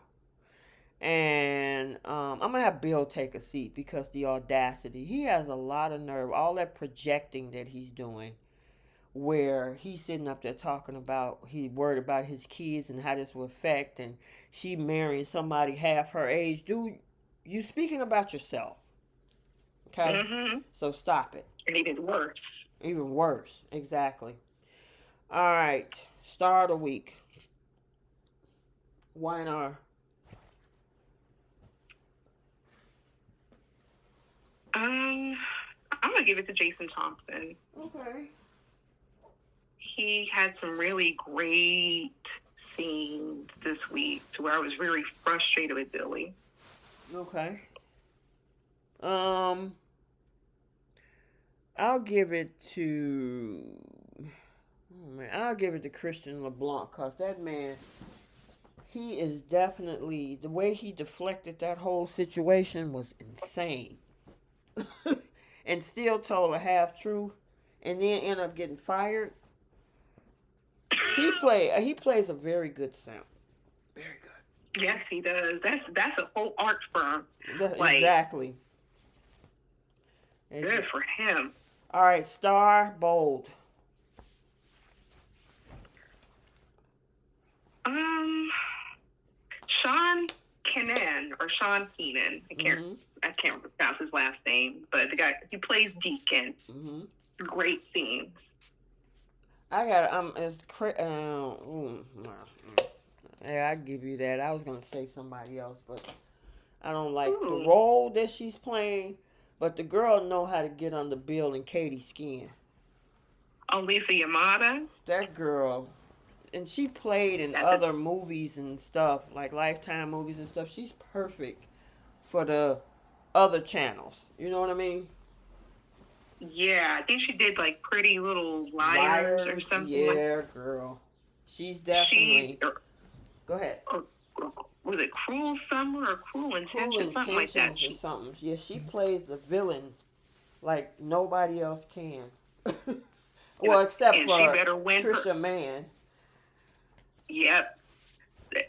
And I'm gonna have Bill take a seat because the audacity. He has a lot of nerve. All that projecting that he's doing, where he's sitting up there talking about he worried about his kids and how this will affect, and she marrying somebody half her age. Dude, you speaking about yourself, okay? Mm-hmm. So stop it. And even worse. Even worse, exactly. All right, star of the week. YNR. I'm gonna give it to Jason Thompson. Okay. He had some really great scenes this week to where I was very frustrated with Billy. Okay. Um, I'll give it to. Oh man, I'll give it to Christian LeBlanc because that man, he is definitely, the way he deflected that whole situation was insane. And still told a half truth and then end up getting fired. He plays a very good sound. Very good. Yes, he does. That's a whole art form. Like, Exactly. good for him. All right, star bold. Um, Sean Kenan or Sean Keenan. I can't pronounce his last name, but the guy he plays Deacon. Mm-hmm. Great scenes. I got yeah, I give you that. I was gonna say somebody else, but I don't like the role that she's playing. But the girl know how to get under Bill and Katie's skin. Oh, Lisa Yamada. That girl, and she played in other movies and stuff, like Lifetime movies and stuff. She's perfect for the other channels. You know what I mean? Yeah, I think she did like Pretty Little Liars or something. Yeah, girl. She's definitely. Go ahead. Was it Cruel Summer or Cruel Intentions? Something like that. Or something. Yeah, she plays the villain like nobody else can. Well, except for she better win Trisha Mann. Yep.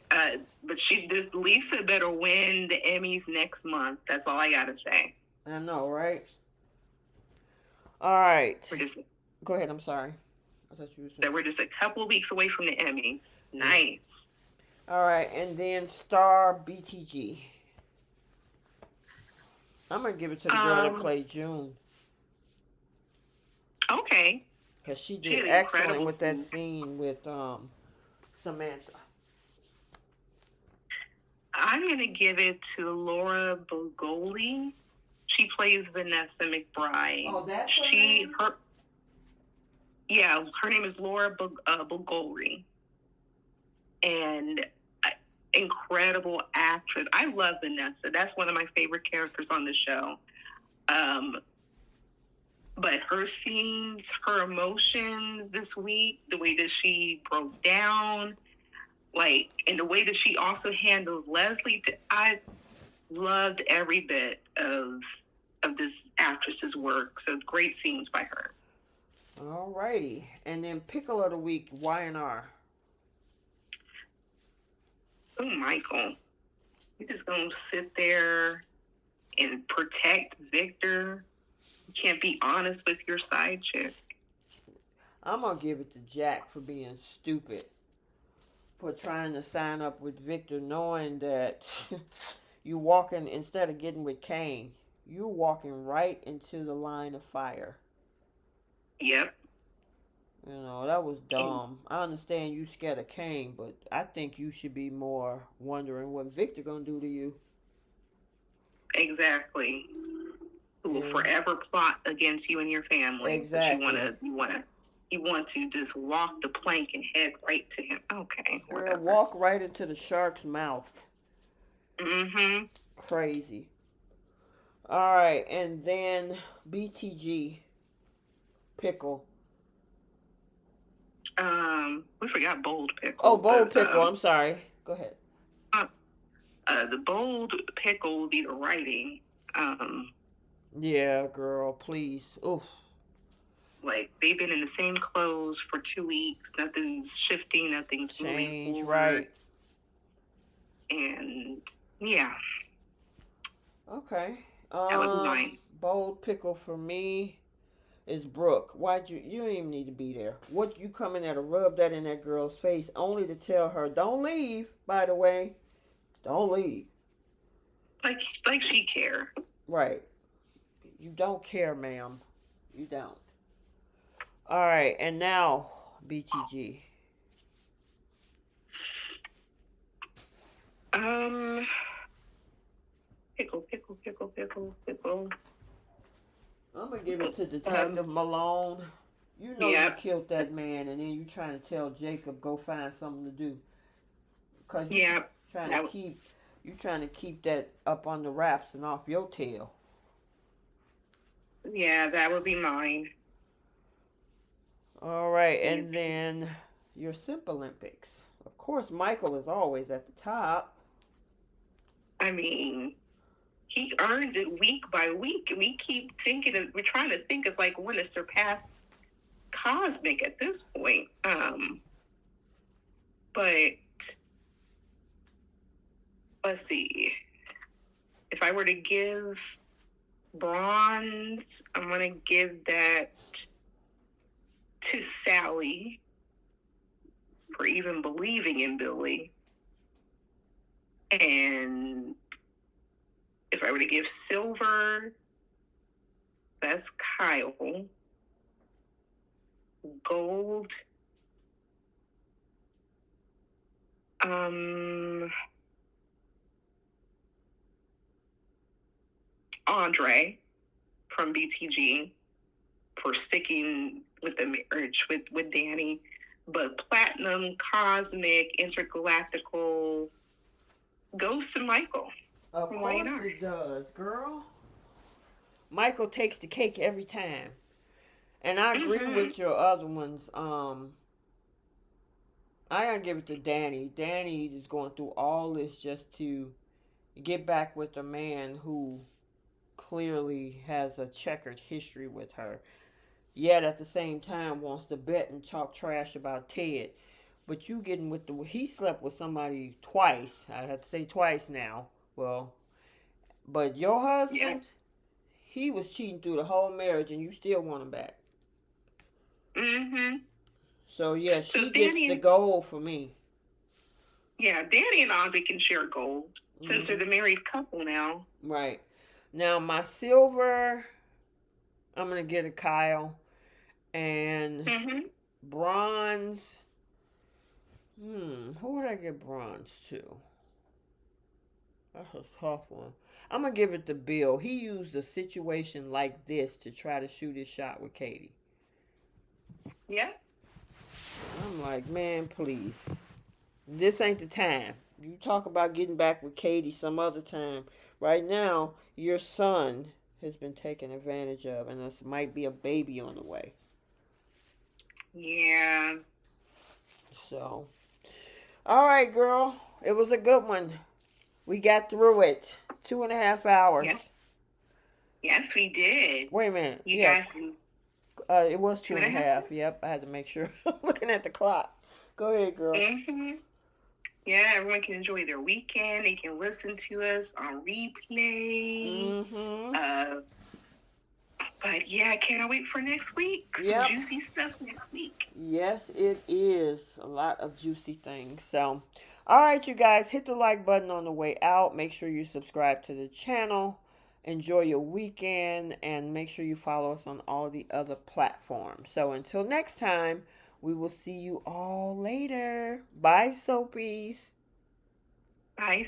But this Lisa better win the Emmys next month. That's all I gotta say. I know, right? All right. Go ahead. I'm sorry. I thought you were saying. That we're just a couple of weeks away from the Emmys. Nice. All right, and then star BTG. I'm gonna give it to the girl that played June. Okay. Because she did excellent with that scene with Samantha. I'm gonna give it to Laura Bogoli. She plays Vanessa McBride. Oh, that's her name? Yeah, her name is Laura Bogoli. And incredible actress. I love Vanessa. That's one of my favorite characters on the show. But her scenes, her emotions this week, the way that she broke down, like, and the way that she also handles Leslie, I loved every bit of this actress's work. So great scenes by her. All righty. And then pickle of the week, Y&R. Oh, Michael. You're just going to sit there and protect Victor. You can't be honest with your side chick. I'm going to give it to Jack for being stupid. For trying to sign up with Victor knowing that you walking, instead of getting with Kane, you're walking right into the line of fire. Yep. You know, that was dumb. I understand you scared of Kane, but I think you should be more wondering what Victor gonna do to you. Exactly. Who will forever plot against you and your family. Exactly. But you want to just walk the plank and head right to him. Okay. Girl, walk right into the shark's mouth. Mm-hmm. Crazy. All right, and then BTG Pickle. We forgot Bold Pickle. Oh, Bold Pickle. I'm sorry. Go ahead. The Bold Pickle will be the writing. Yeah, girl, please. Oof. Like, they've been in the same clothes for 2 weeks. Nothing's shifting. Nothing's moving forward. Right. And, yeah. Okay. That would be mine. Bold Pickle for me is Brooke. Why'd you don't even need to be there. What you coming there to rub that in that girl's face only to tell her, don't leave, by the way. Don't leave. Like she care. Right. You don't care, ma'am. You don't. All right, and now BTG. Pickle. I'm gonna give it to Detective Malone. You know you killed that man, and then you trying to tell Jacob go find something to do. Cause you trying to keep that up on the wraps and off your tail. Yeah, that would be mine. All right, and then your Simp Olympics, of course. course, Michael is always at the top. I mean, he earns it week by week, and we keep thinking of, we're trying to think of like when to surpass Cosmic at this point. But let's see. If I were to give bronze, I'm gonna give that to Sally for even believing in Billy. And if I were to give silver, that's Kyle. Gold, Audra from BTG for sticking with the marriage with Danny. But platinum, cosmic, intergalactical goes to Michael. Of course it does, girl. Michael takes the cake every time. And I agree with your other ones. I gotta give it to Danny. Danny is going through all this just to get back with a man who clearly has a checkered history with her. Yet at the same time wants to bet and talk trash about Ted. But you getting with the he slept with somebody twice. I have to say twice now. Well, but your husband, he was cheating through the whole marriage, and you still want him back. So yeah, she gets the gold for me. Yeah, Danny and Audrey can share gold since they're the married couple now. Right. Now my silver, I'm gonna get a Kyle, and bronze. Who would I give bronze to? That's a tough one. I'm gonna give it to Bill. He used a situation like this to try to shoot his shot with Katie. Yeah. I'm like, man, please. This ain't the time. You talk about getting back with Katie some other time. Right now, your son has been taken advantage of, and this might be a baby on the way. Yeah. So, all right, girl. It was a good one. We got through it. 2.5 hours. Yeah. Yes, we did. Wait a minute. You guys. It was 2.5. Yep, I had to make sure. Looking at the clock. Go ahead, girl. Yeah, everyone can enjoy their weekend. They can listen to us on replay. But yeah, I can't wait for next week. Some juicy stuff next week. Yes, it is. A lot of juicy things. So, all right, you guys, hit the like button on the way out. Make sure you subscribe to the channel. Enjoy your weekend, and make sure you follow us on all the other platforms. So until next time, we will see you all later. Bye, Soapies. Bye,